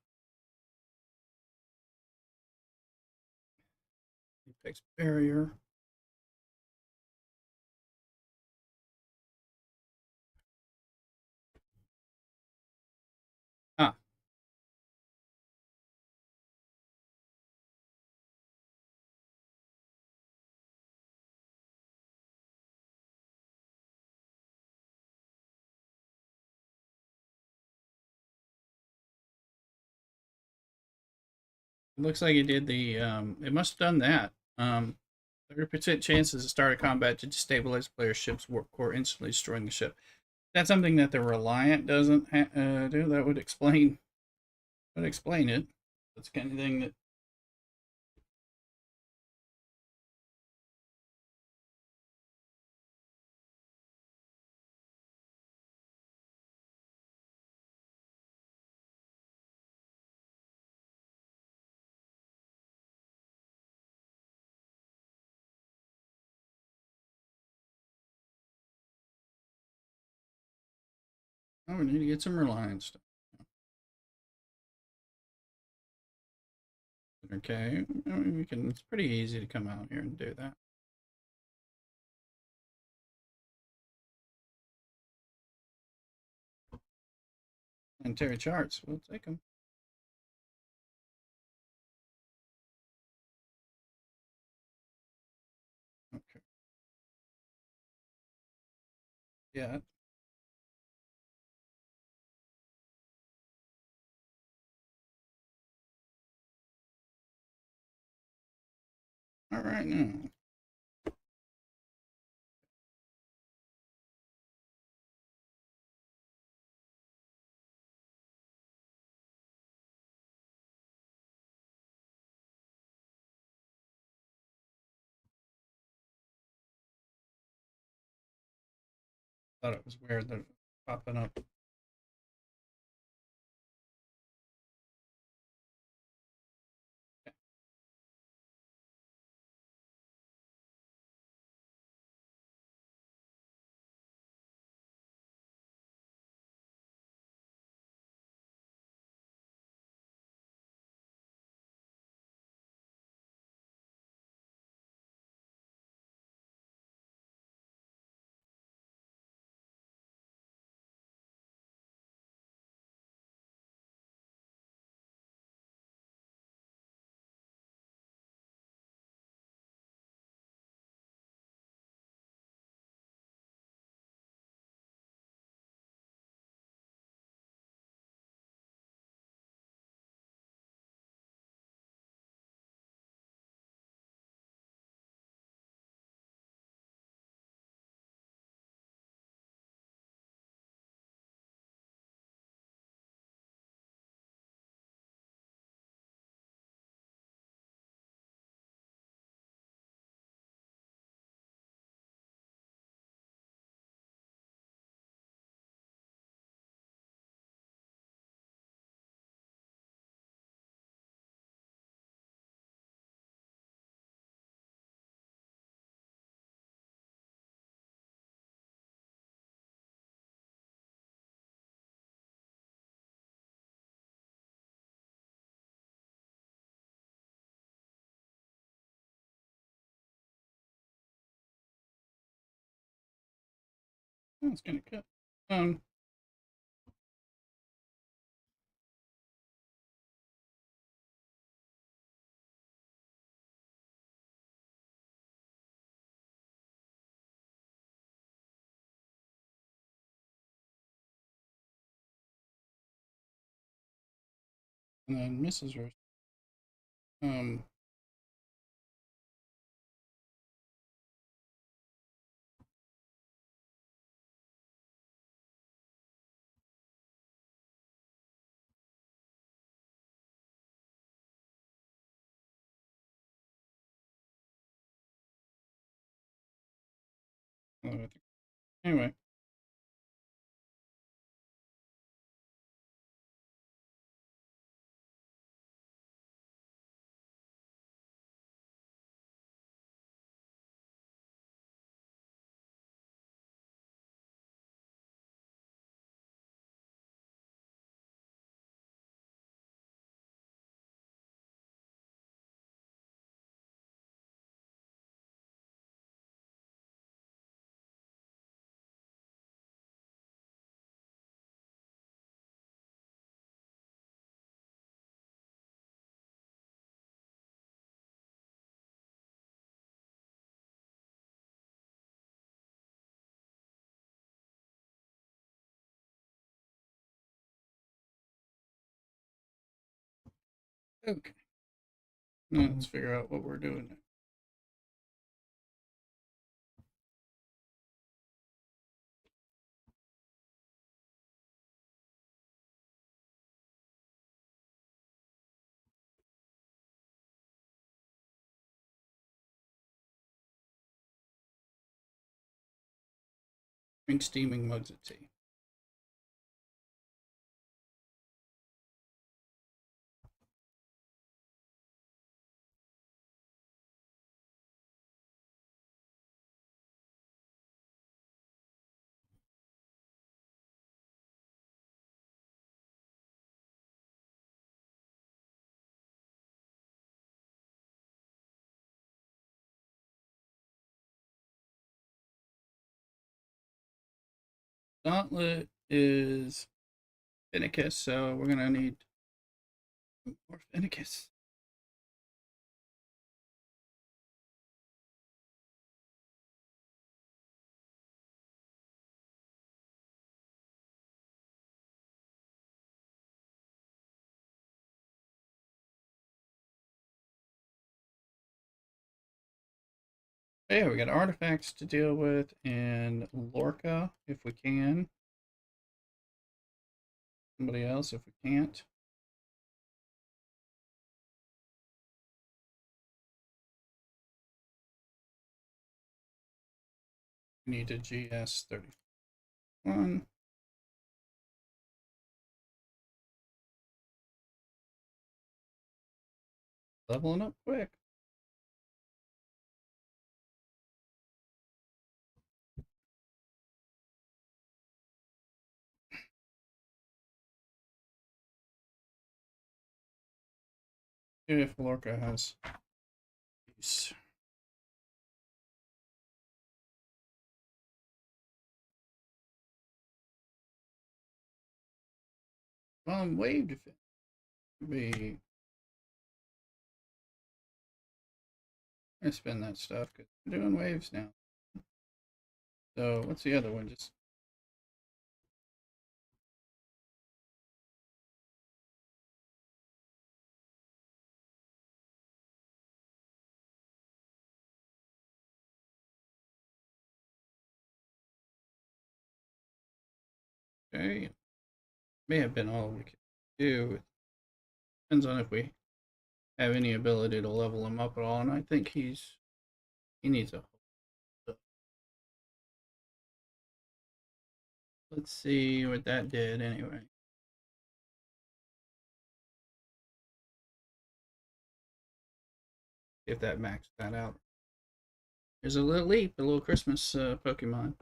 Apex barrier. Ah, it looks like it did the, it must have done that. 30% chances to start a combat to destabilize the player's ship's warp core, instantly destroying the ship. That's something that the Reliant doesn't do. That would explain it. That's the kind of thing that. Oh, we need to get some Reliant stuff. Okay, I mean, we can. It's pretty easy to come out here and do that. And Terry charts, we'll take them. Okay. Yeah. All right now. Thought it was weird that it was popping up. Oh, it's gonna cut. And then Mrs. Rose. Um, I think, anyway, okay. Now let's figure out what we're doing next. Drink steaming mugs of tea. Gauntlet is Finicus, so we're gonna need more Finicus. Yeah, we got artifacts to deal with and Lorca if we can. Somebody else if we can't. We need a GS 31. Leveling up quick. If Lorca has use. Wave defense would be. I spend that stuff because we're doing waves now. So what's the other one? Just okay. May have been all we could do. Depends on if we have any ability to level him up at all, and I think he needs a. Let's see what that did anyway. If that maxed that out. There's a little leap, a little Christmas Pokemon.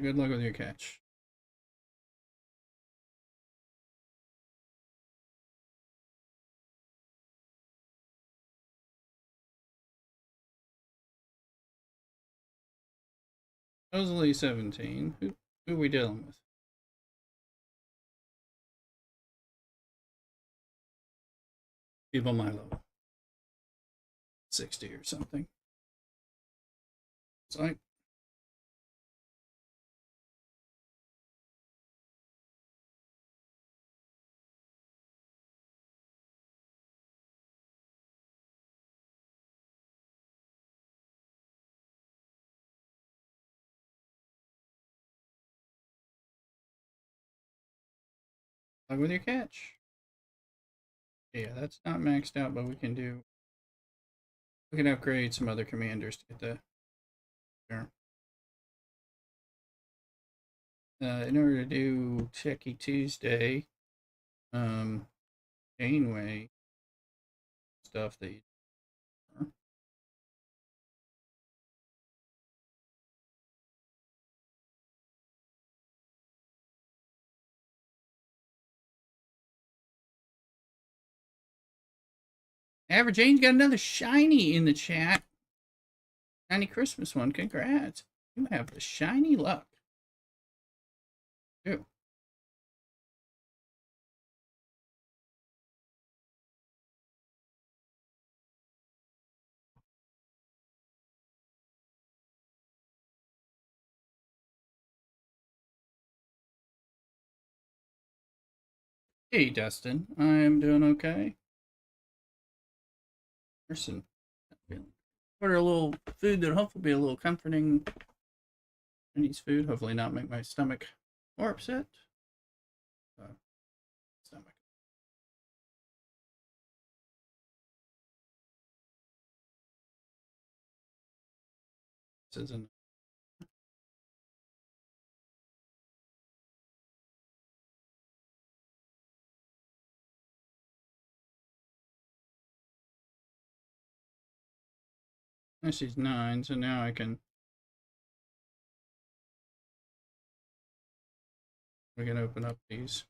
Good luck with your catch. Supposedly 17. Who are we dealing with? People my level. 60 or something. It's like, with your catch. Yeah, that's not maxed out, but we can upgrade some other commanders to get the there. In order to do Techie Tuesday, Janeway stuff that you Average Jane's got another shiny in the chat. Shiny Christmas one. Congrats. You have the shiny luck. Ew. Hey, Dustin. I'm doing okay. Person. Order a little food that'll hopefully be a little comforting Chinese food. Hopefully not make my stomach more upset. Stomach. This isn't. She's 9, so now we can open up these.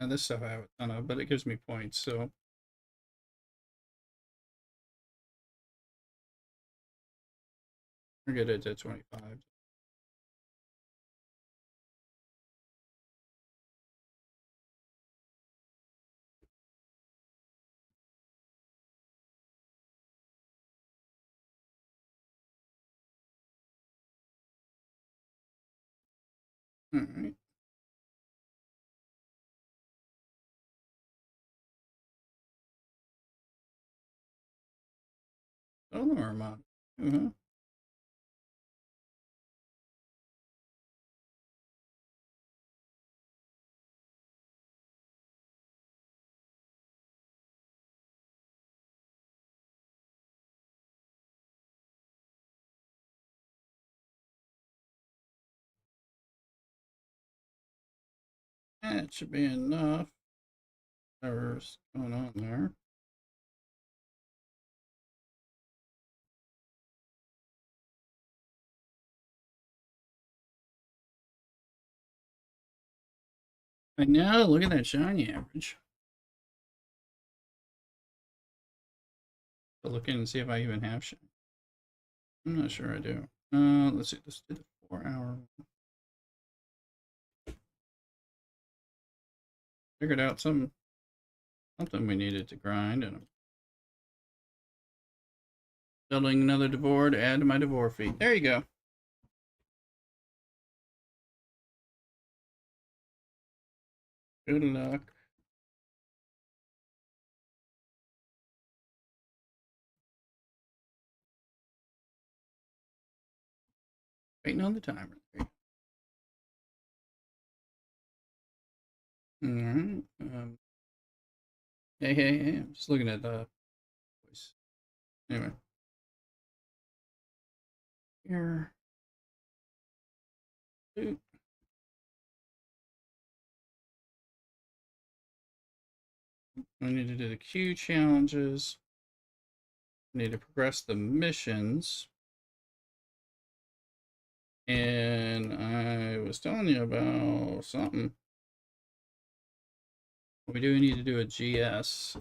Now this stuff I have a ton of, but it gives me points, so we're good at 25. All right. Solar Armada. Uh-huh. That should be enough. Whatever's going on there. I know, look at that shiny average. I'll look in and see if I even have shiny. I'm not sure I do. Let's see, let's do the 4-hour. Figured out something we needed to grind, and I'm building another Devore to add to my Devore feet. There you go. Good luck. Waiting on the timer. All right. Hey. I'm just looking at the voice. Anyway. Here. We need to do the queue challenges. We need to progress the missions. And I was telling you about something. We do need to do a GS,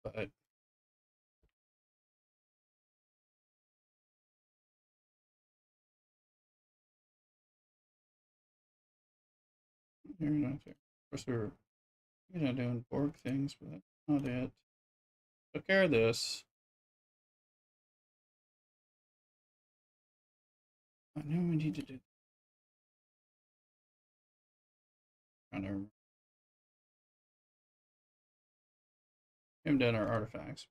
but you're not there. Of course, we're doing Borg things, but that's not it. Took care of this. I know we need to do. Trying to remember. We haven't done our artifacts.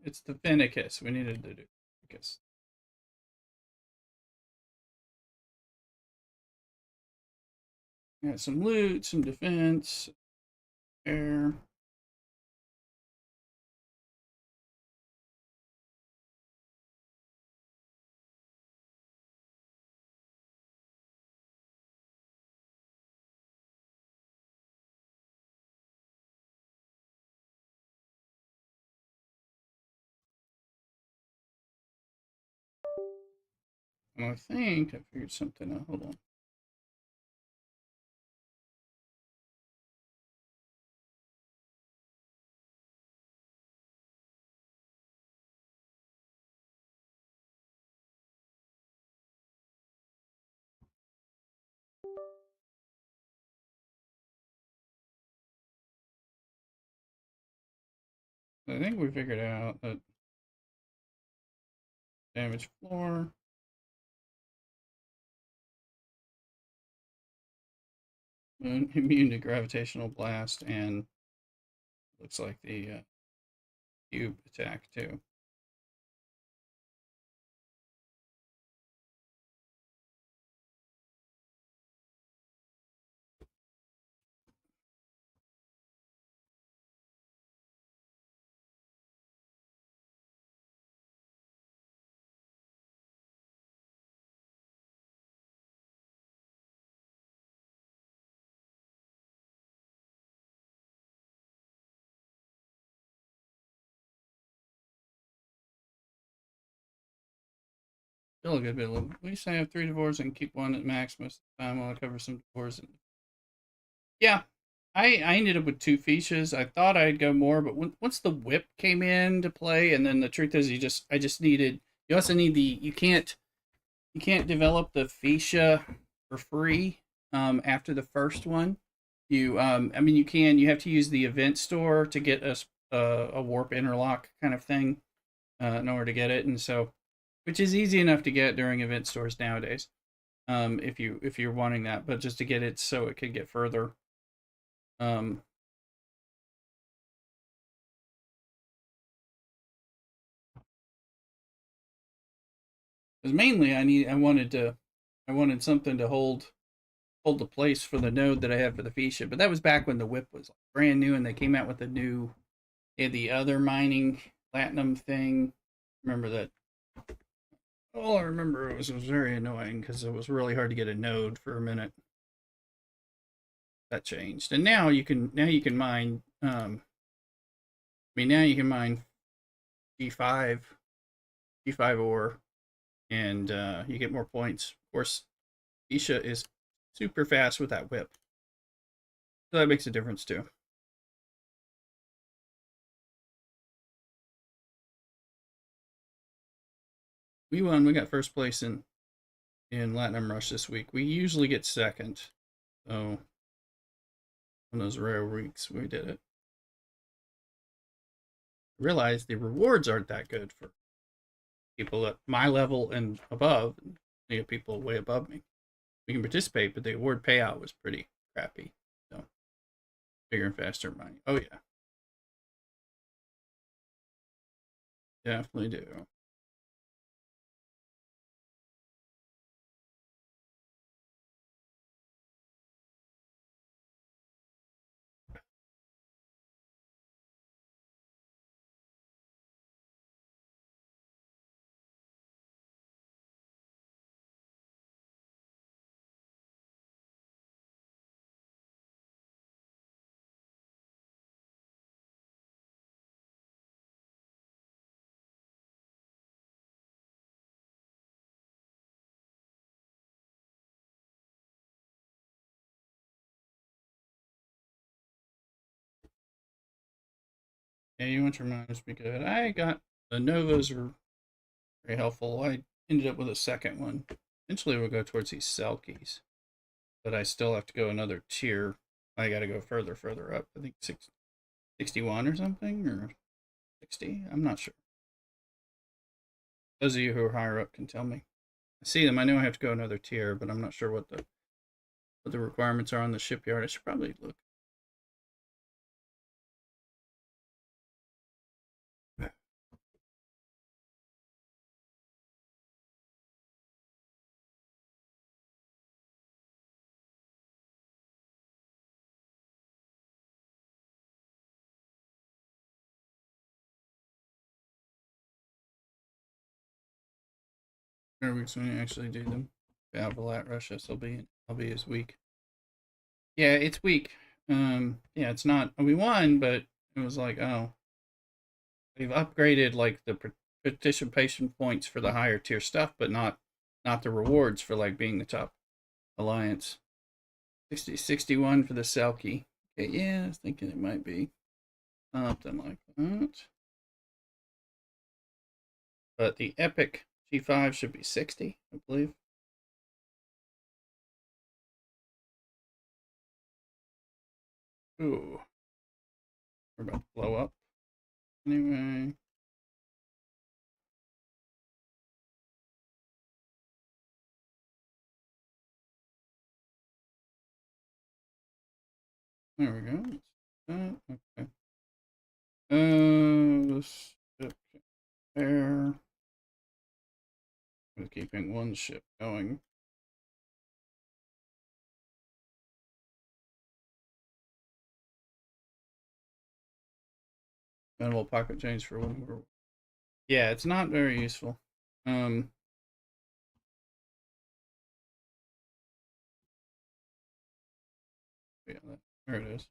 It's the Finicus. We needed to do Finicus. Got some loot, some defense, air. And I think I figured something out. Hold on. I think we figured out that damage floor. Immune to gravitational blast, and looks like the cube attack too. Still a good bit of loot. At least I have 3 Devores and keep one at max most of the time while I cover some Devores. Yeah, I ended up with 2 Fiches. I thought I'd go more, but once the whip came into play, and then the truth is, I just needed. You also need the. You can't develop the Ficha for free after the first one. I mean, you can. You have to use the event store to get a warp interlock kind of thing in order to get it, and so which is easy enough to get during event stores nowadays. If you're wanting that, but just to get it so it could get further. Um, because mainly I wanted something to hold the place for the node that I had for the Fuchsia, but that was back when the whip was like brand new and they came out with the new, the other mining platinum thing. Remember that? All I remember was very annoying because it was really hard to get a node for a minute. That changed, and now you can mine. I mean, now you can mine G5 G5 ore, and you get more points. Of course, Isha is super fast with that whip, so that makes a difference too. We won. We got first place in Latinum Rush this week. We usually get second, so on those rare weeks we did it. I realized the rewards aren't that good for people at my level and above. You know, people way above me. We can participate, but the award payout was pretty crappy. So bigger and faster money. Oh yeah, definitely do. Yeah, you want your miners to be good. I got the Novas are very helpful. I ended up with a second one. Eventually, we'll go towards these Selkies, but I still have to go another tier. I got to go further up. I think 61 or something, or 60. I'm not sure. Those of you who are higher up can tell me. I see them. I know I have to go another tier, but I'm not sure what the requirements are on the shipyard. I should probably look. Weeks when you actually do them. Valvolat Russia, so I'll be as weak. Yeah, it's weak. Yeah, it's not. We won, but it was like, oh, they've upgraded like the participation points for the higher tier stuff, but not the rewards for like being the top alliance. 61 for the Selkie. Okay, yeah, I was thinking it might be something like that. But the Epic G5 should be 60, I believe. Ooh, we're about to blow up. Anyway, there we go. Okay. This ship there. We're keeping one ship going. Then we'll pocket change for one more. Yeah, it's not very useful. Um, yeah, there it is.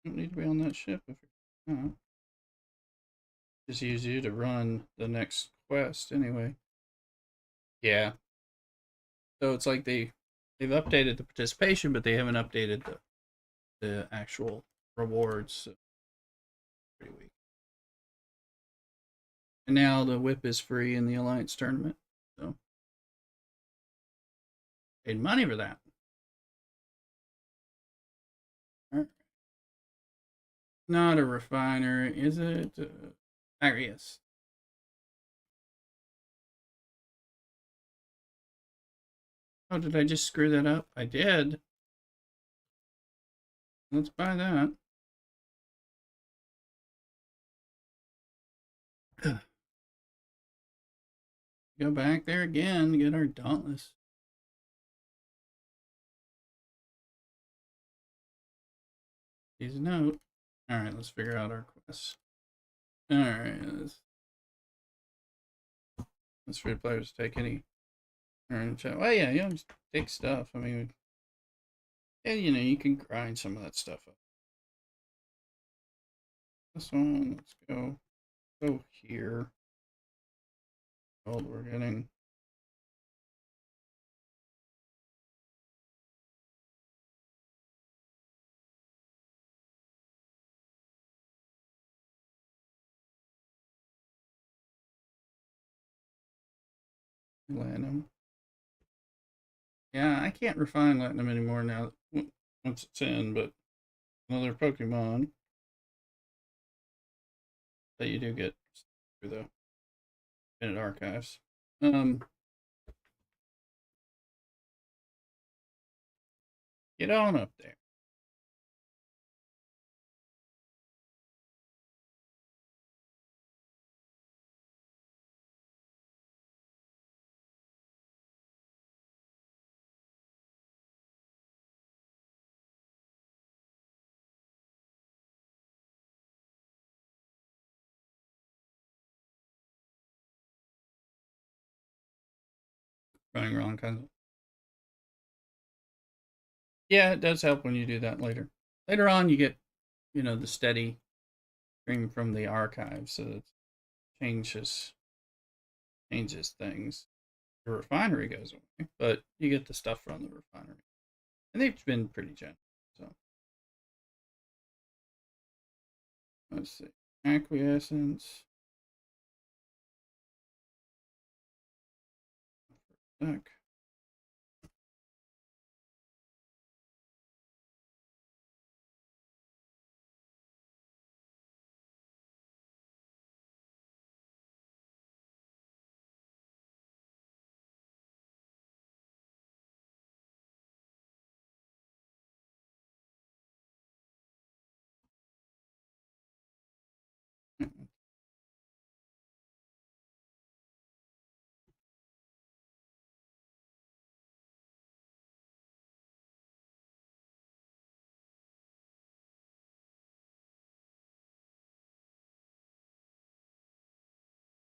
You don't need to be on that ship if you're not. Just use you to run the next quest anyway. Yeah. So it's like they've updated the participation, but they haven't updated the actual rewards. So pretty weak. And now the whip is free in the Alliance tournament. So paid money for that. Not a refiner, is it? Yes. Oh, did I just screw that up? I did. Let's buy that. Go back there again, get our Dauntless. Please note. Alright, let's figure out our quests. Alright, let's free players take any turn chat. Well, yeah, just take stuff. I mean, yeah, you can grind some of that stuff up. This one, let's go here. Gold we're getting. Platinum. Yeah, I can't refine Platinum anymore now once it's in, but another Pokemon that you do get through the Infinite Archives. Get on up there. Running wrong kinds of. Yeah, it does help when you do that later. Later on, you get, the steady stream from the archive, so it changes things. The refinery goes away, but you get the stuff from the refinery, and they've been pretty gentle. Let's see. Acquiescence. Back.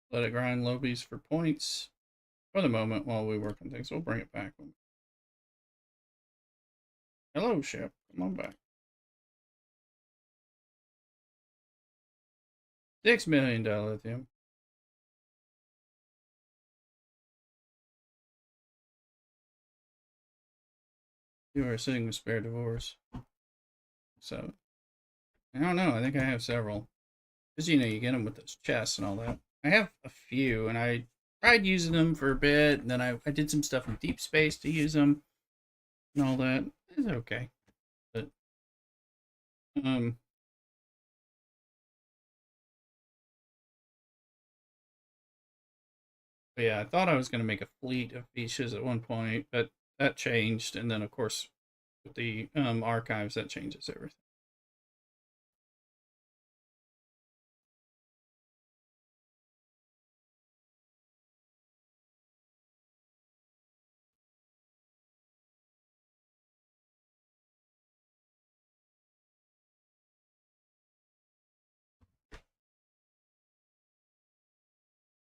Let it grind lobies for points for the moment while we work on things. We'll bring it back. Hello, ship. Come on back. $6 million lithium. You are sitting with spare divorce. So, I don't know. I think I have several. Because, you get them with those chests and all that. I have a few, and I tried using them for a bit, and then I did some stuff in deep space to use them and all that. It's okay. But, um, but yeah, I thought I was going to make a fleet of fishes at one point, but that changed. And then, of course, with the archives, that changes everything.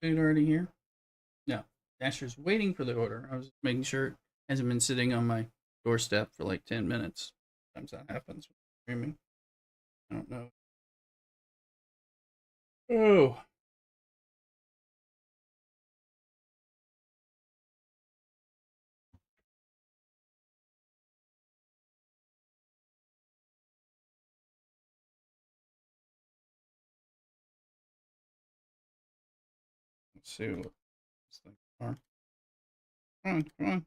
Food already here? No. Dasher's waiting for the order. I was making sure it hasn't been sitting on my doorstep for like 10 minutes. Sometimes that happens with streaming. I don't know. Oh. Let's see what this thing are. Come on, come on.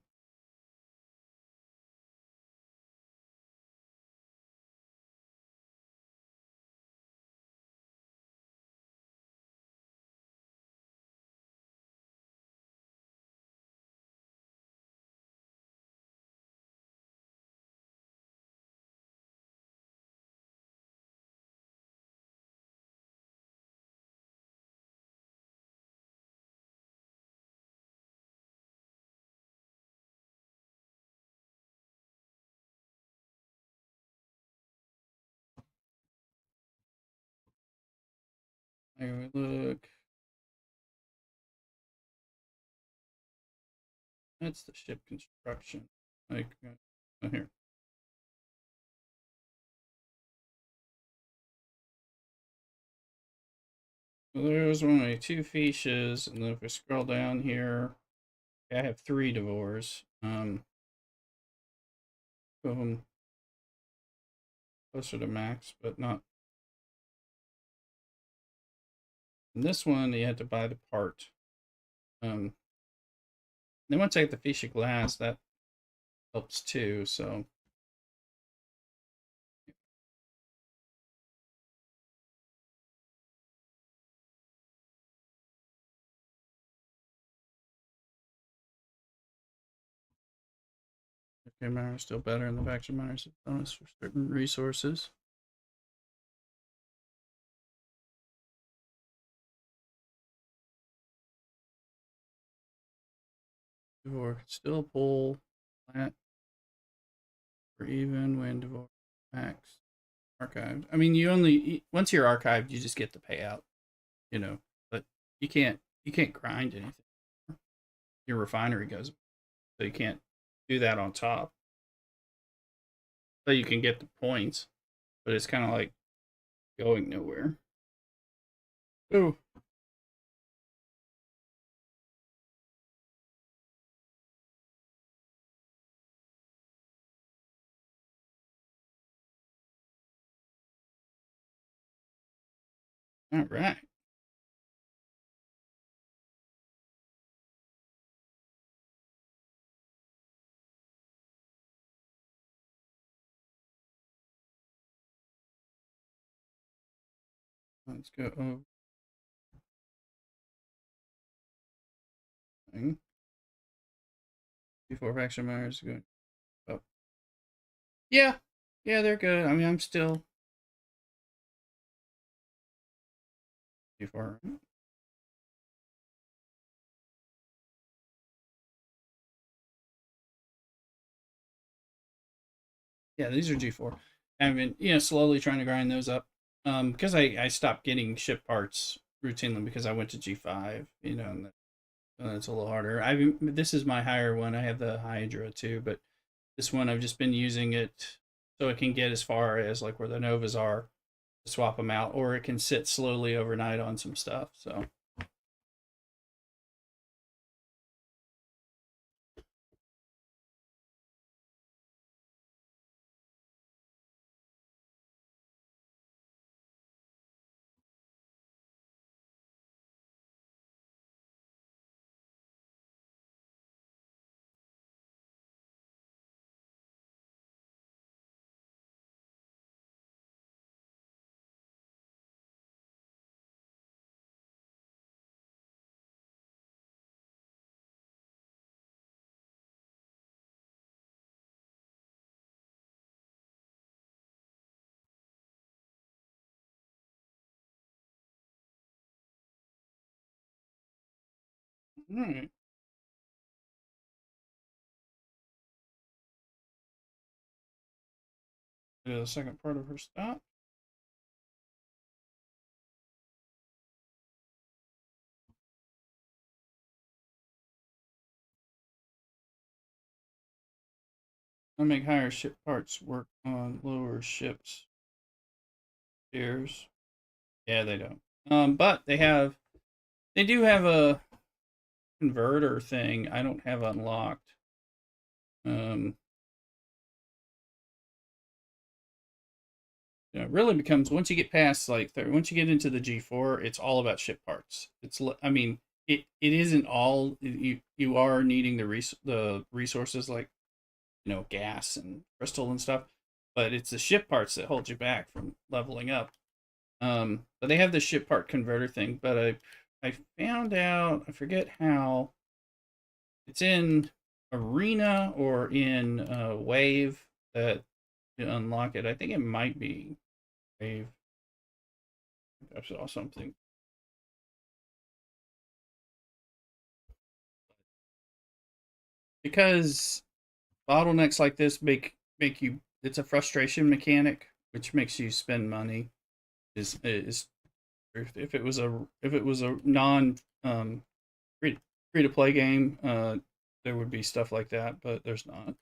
Here we look. That's the ship construction. Like, here. So there's only two fishes, and then if we scroll down here, I have three divores. Two of them closer to max, but not. And this one, you had to buy the part. Then once I get the fishy glass, that helps too. So okay, miner is still better in the faction miners bonus for certain resources. Devore can still pull plant or even when Devore max archived. I mean, you only once you're archived, you just get the payout, but you can't grind anything. Your refinery goes, so you can't do that on top. So you can get the points, but it's kind of like going nowhere. Oh, All right. Let's go over thing. Before faction miners going up. Yeah. Yeah, they're good. I mean, I'm still G4. Yeah, these are G4. I've been, slowly trying to grind those up. Because I stopped getting ship parts routinely because I went to G5, and it's a little harder. This is my higher one. I have the Hydra too, but this one I've just been using it so it can get as far as like where the Novas are, to swap them out, or it can sit slowly overnight on some stuff. So all right, the second part of her stop. I make higher ship parts work on lower ships. Cheers. Yeah, they don't. But they do have a converter thing I don't have unlocked. Um, it really becomes once you get past once you get into the G4, it's all about ship parts. I mean, it isn't all you are needing the resources like gas and crystal and stuff, but it's the ship parts that hold you back from leveling up. But they have the ship part converter thing, but I found out, I forget how, it's in arena or in wave that you unlock it. I think it might be wave. I saw something. Because bottlenecks like this make you, it's a frustration mechanic which makes you spend money. Is if it was a non free free to play game, there would be stuff like that, but there's not.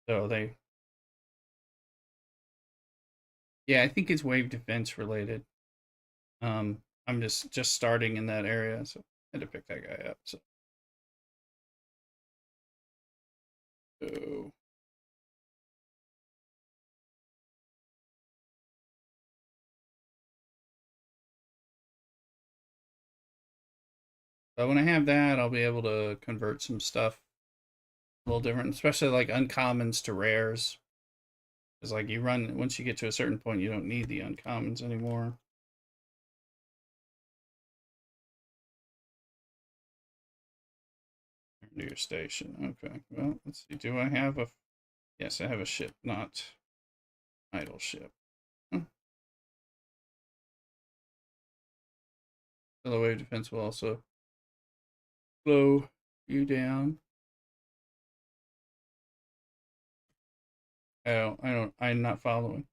So they, yeah, I think it's wave defense related. I'm just starting in that area, so I had to pick that guy up. So but when I have that, I'll be able to convert some stuff a little different, especially like uncommons to rares. Because like you run once you get to a certain point, you don't need the uncommons anymore. Do your station. Okay. Well, let's see. Do I have a? Yes, I have a ship, not idle ship. Hmm. The wave defense will also slow you down. I'm not following.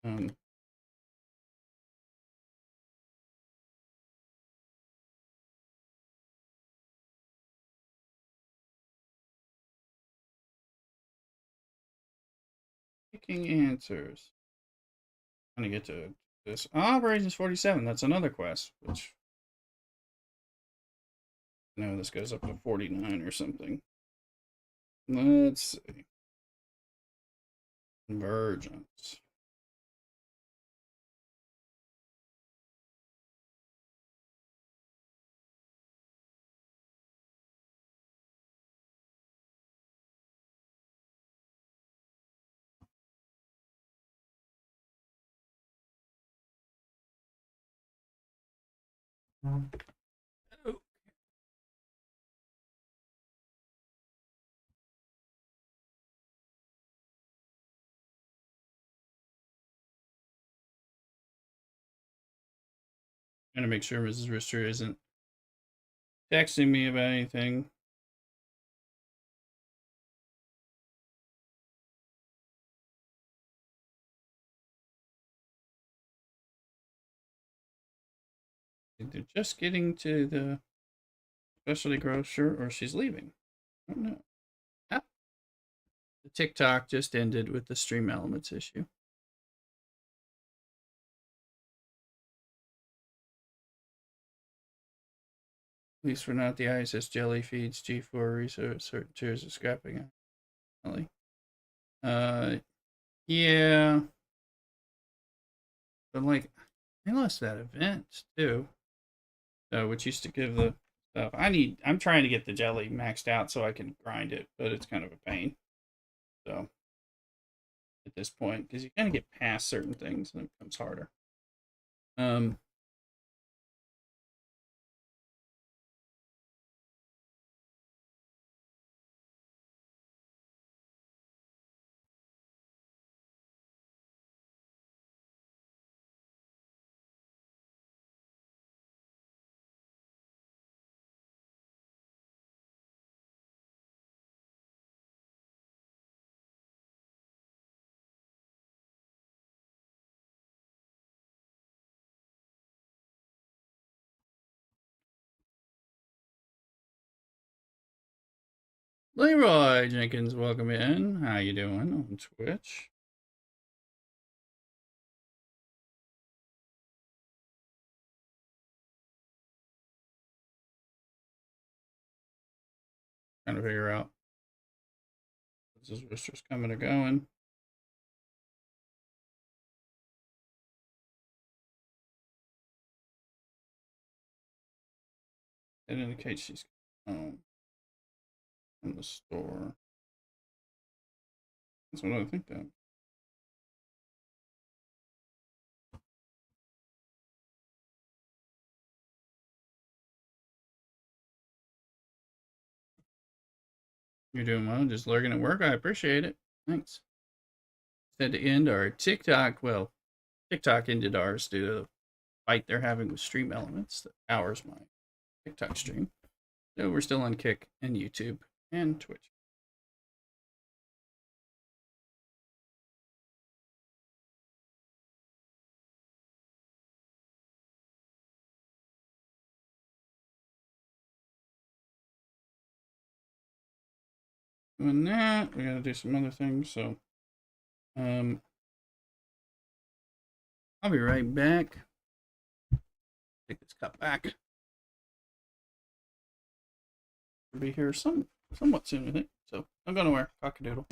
Um, Picking answers. Trying to get to this. Operations 47. That's another quest, which no, this goes up to 49 or something. Let's see. Convergence. Oh. Trying to make sure Mrs. Rister isn't texting me about anything. They're just getting to the specialty grocer or she's leaving. I don't know. Ah, the TikTok just ended with the stream elements issue. At least we're not the ISS jelly feeds G4 research certain tiers of scrapping. Uh, yeah, but like I lost that event too, which used to give the stuff. I'm trying to get the jelly maxed out so I can grind it, but it's kind of a pain. So at this point, because you kind of get past certain things and it becomes harder. Um, Leroy Jenkins, welcome in. How you doing on Twitch? Trying to figure out if this roster's coming or going. It indicates she's home from the store. That's what I think that. You're doing well, just lurking at work. I appreciate it. Thanks. Had to end our TikTok. Well, TikTok ended ours due to the fight they're having with Stream Elements that powers my TikTok stream. So we're still on Kick and YouTube and Twitch. Doing that, we gotta do some other things. So, um, I'll be right back. Take this cup back. I'll be here somewhat soon, I think. So, I'm going nowhere. Cockadoodle.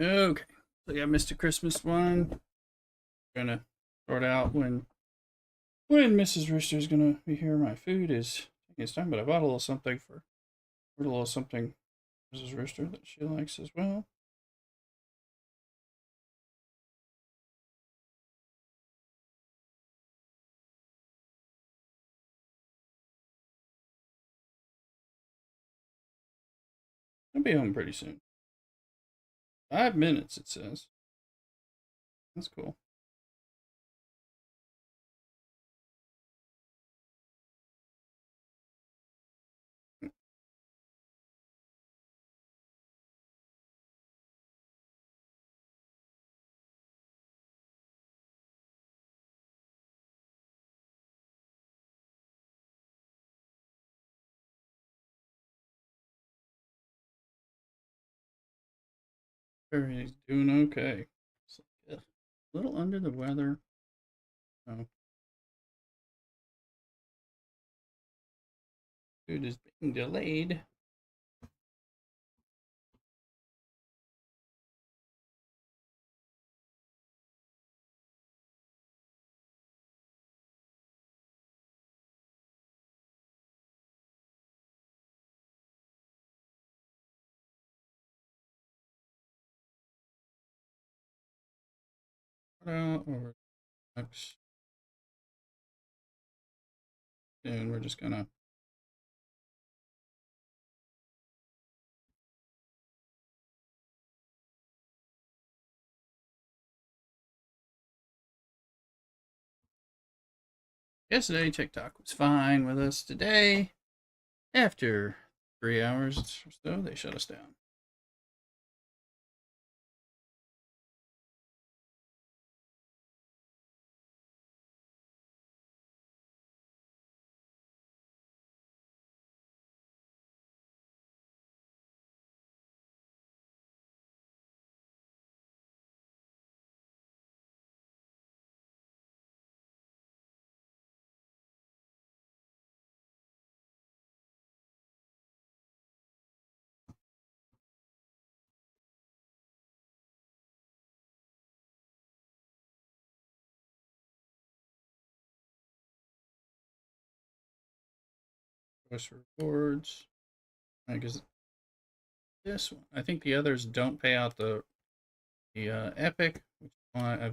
Okay. So yeah, Mr. Christmas one. Gonna sort out when Mrs. Rooster is gonna be here. My food is taking its time, but I bought a little something for a little something Mrs. Rooster that she likes as well. I'll be home pretty soon. 5 minutes, it says. That's cool. Everybody's doing okay. So, yeah, a little under the weather. Oh, food is being delayed. Or next, and we're just gonna. Yesterday, TikTok was fine with us. Today, after 3 hours or so, they shut us down. Voice rewards. I guess this one. I think the others don't pay out the Epic, which is why I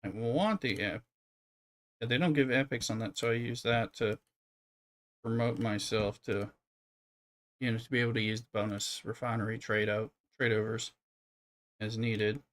want the app. They don't give epics on that, so I use that to promote myself to be able to use the bonus refinery trade overs as needed.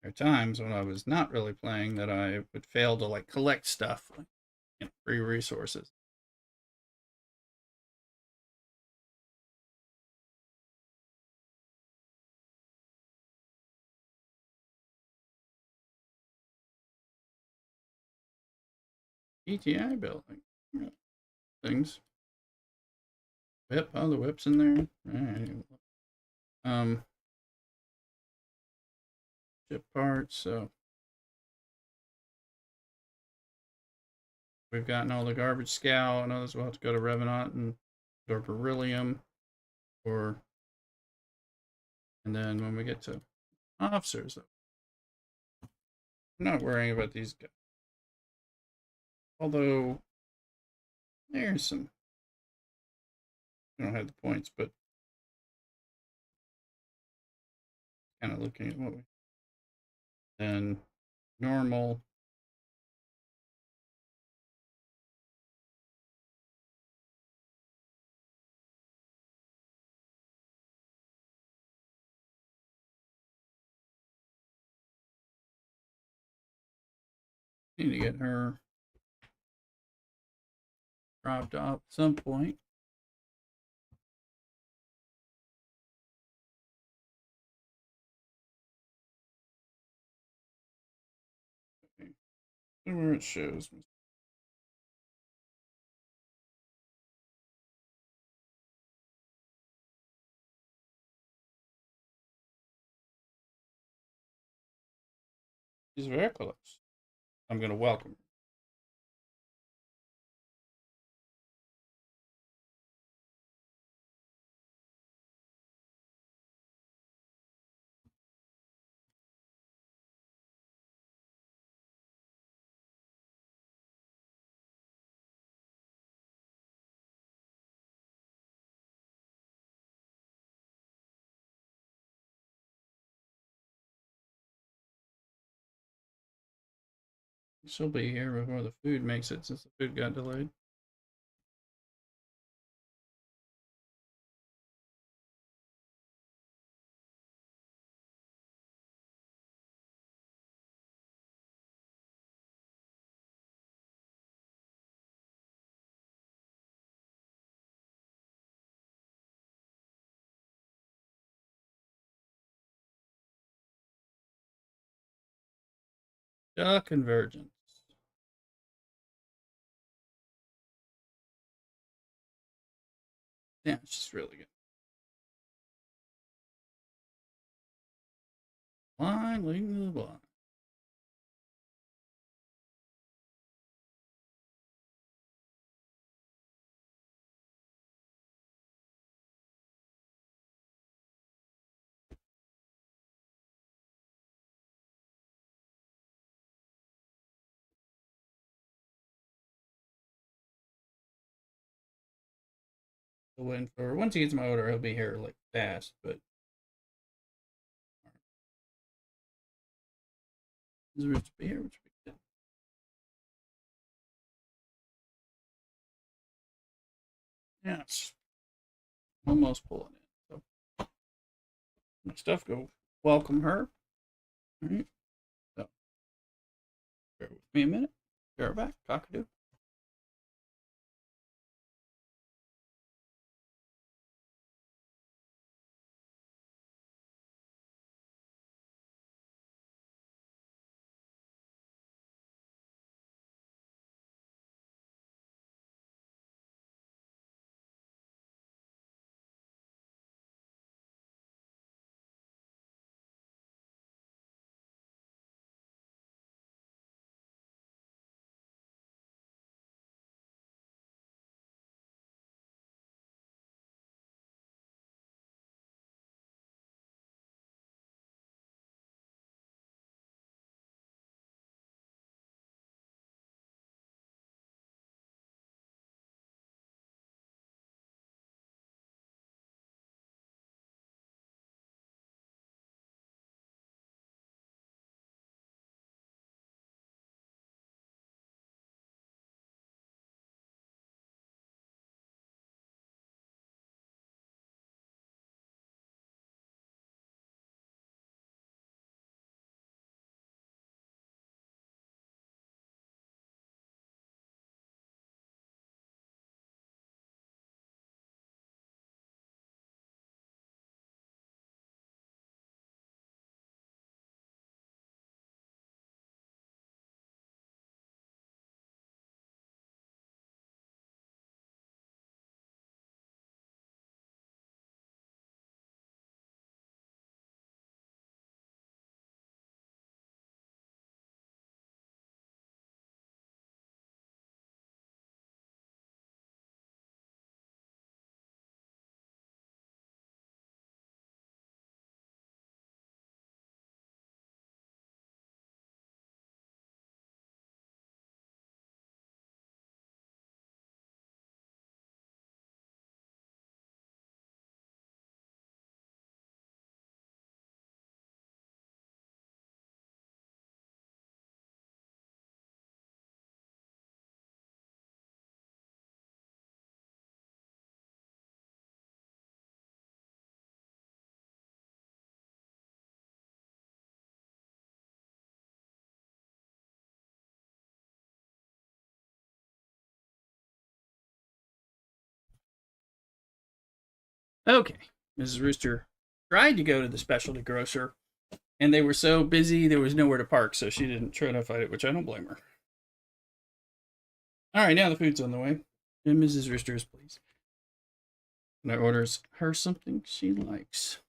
There are times when I was not really playing that I would fail to like collect stuff, like free resources. ETI building things. Whip, oh, the whip's in there. All right. Um, Ship parts. So we've gotten all the garbage scow, and others will have to go to Revenant and or Beryllium, or and then when we get to officers, I'm not worrying about these guys. Although there's some, I don't have the points, but kind of looking at what we then normal. Need to get her dropped off at some point. Okay. Where it shows. She's very close. I'm going to welcome her. She'll be here before the food makes it since the food got delayed. Convergence. Yeah, she's really good. Blind leading the blind. So waiting for once he gets my order, he'll be here like fast. But he's rich to be here, which would be good. Yeah, it's almost pulling in. So my stuff, go welcome her. All right. So bear with me a minute. Bear back, cockadoo. Okay, Mrs. Rooster tried to go to the specialty grocer, and they were so busy there was nowhere to park, so she didn't try to fight it, which I don't blame her. All right, now the food's on the way, and Mrs. Rooster is pleased. And I orders her something she likes.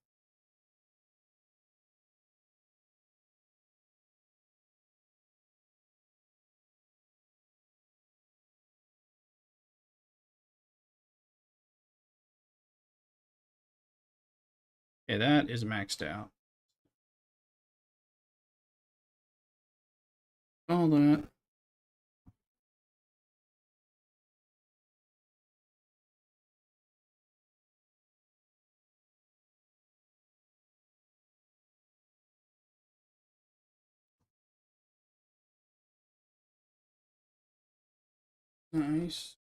Okay, that is maxed out. All that. Nice.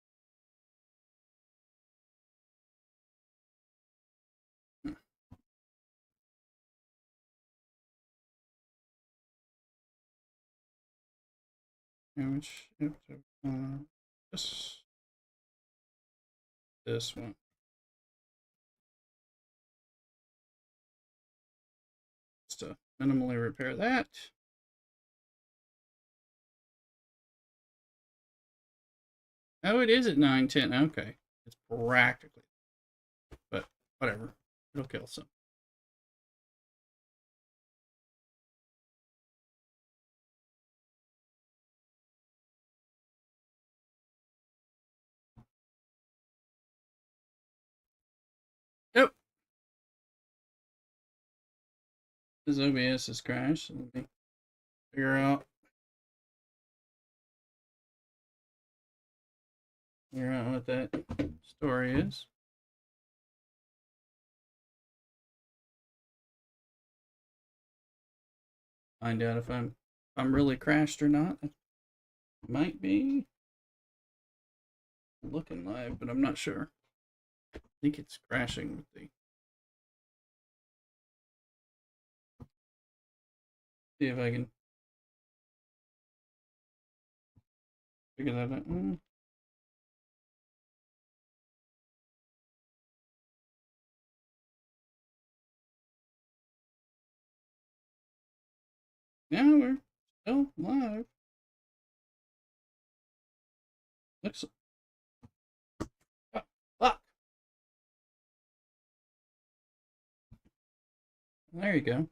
Damage. This. This one. Just to minimally repair that. Oh, it is at 910. Okay. It's practically. But whatever. It'll kill some. Yep. This OBS has crashed. So let me figure out what that story is. Find out if I'm really crashed or not. It might be looking live, but I'm not sure. I think it's crashing with the. See if I can figure that out. Now we're still live. Looks. Fuck. There you go.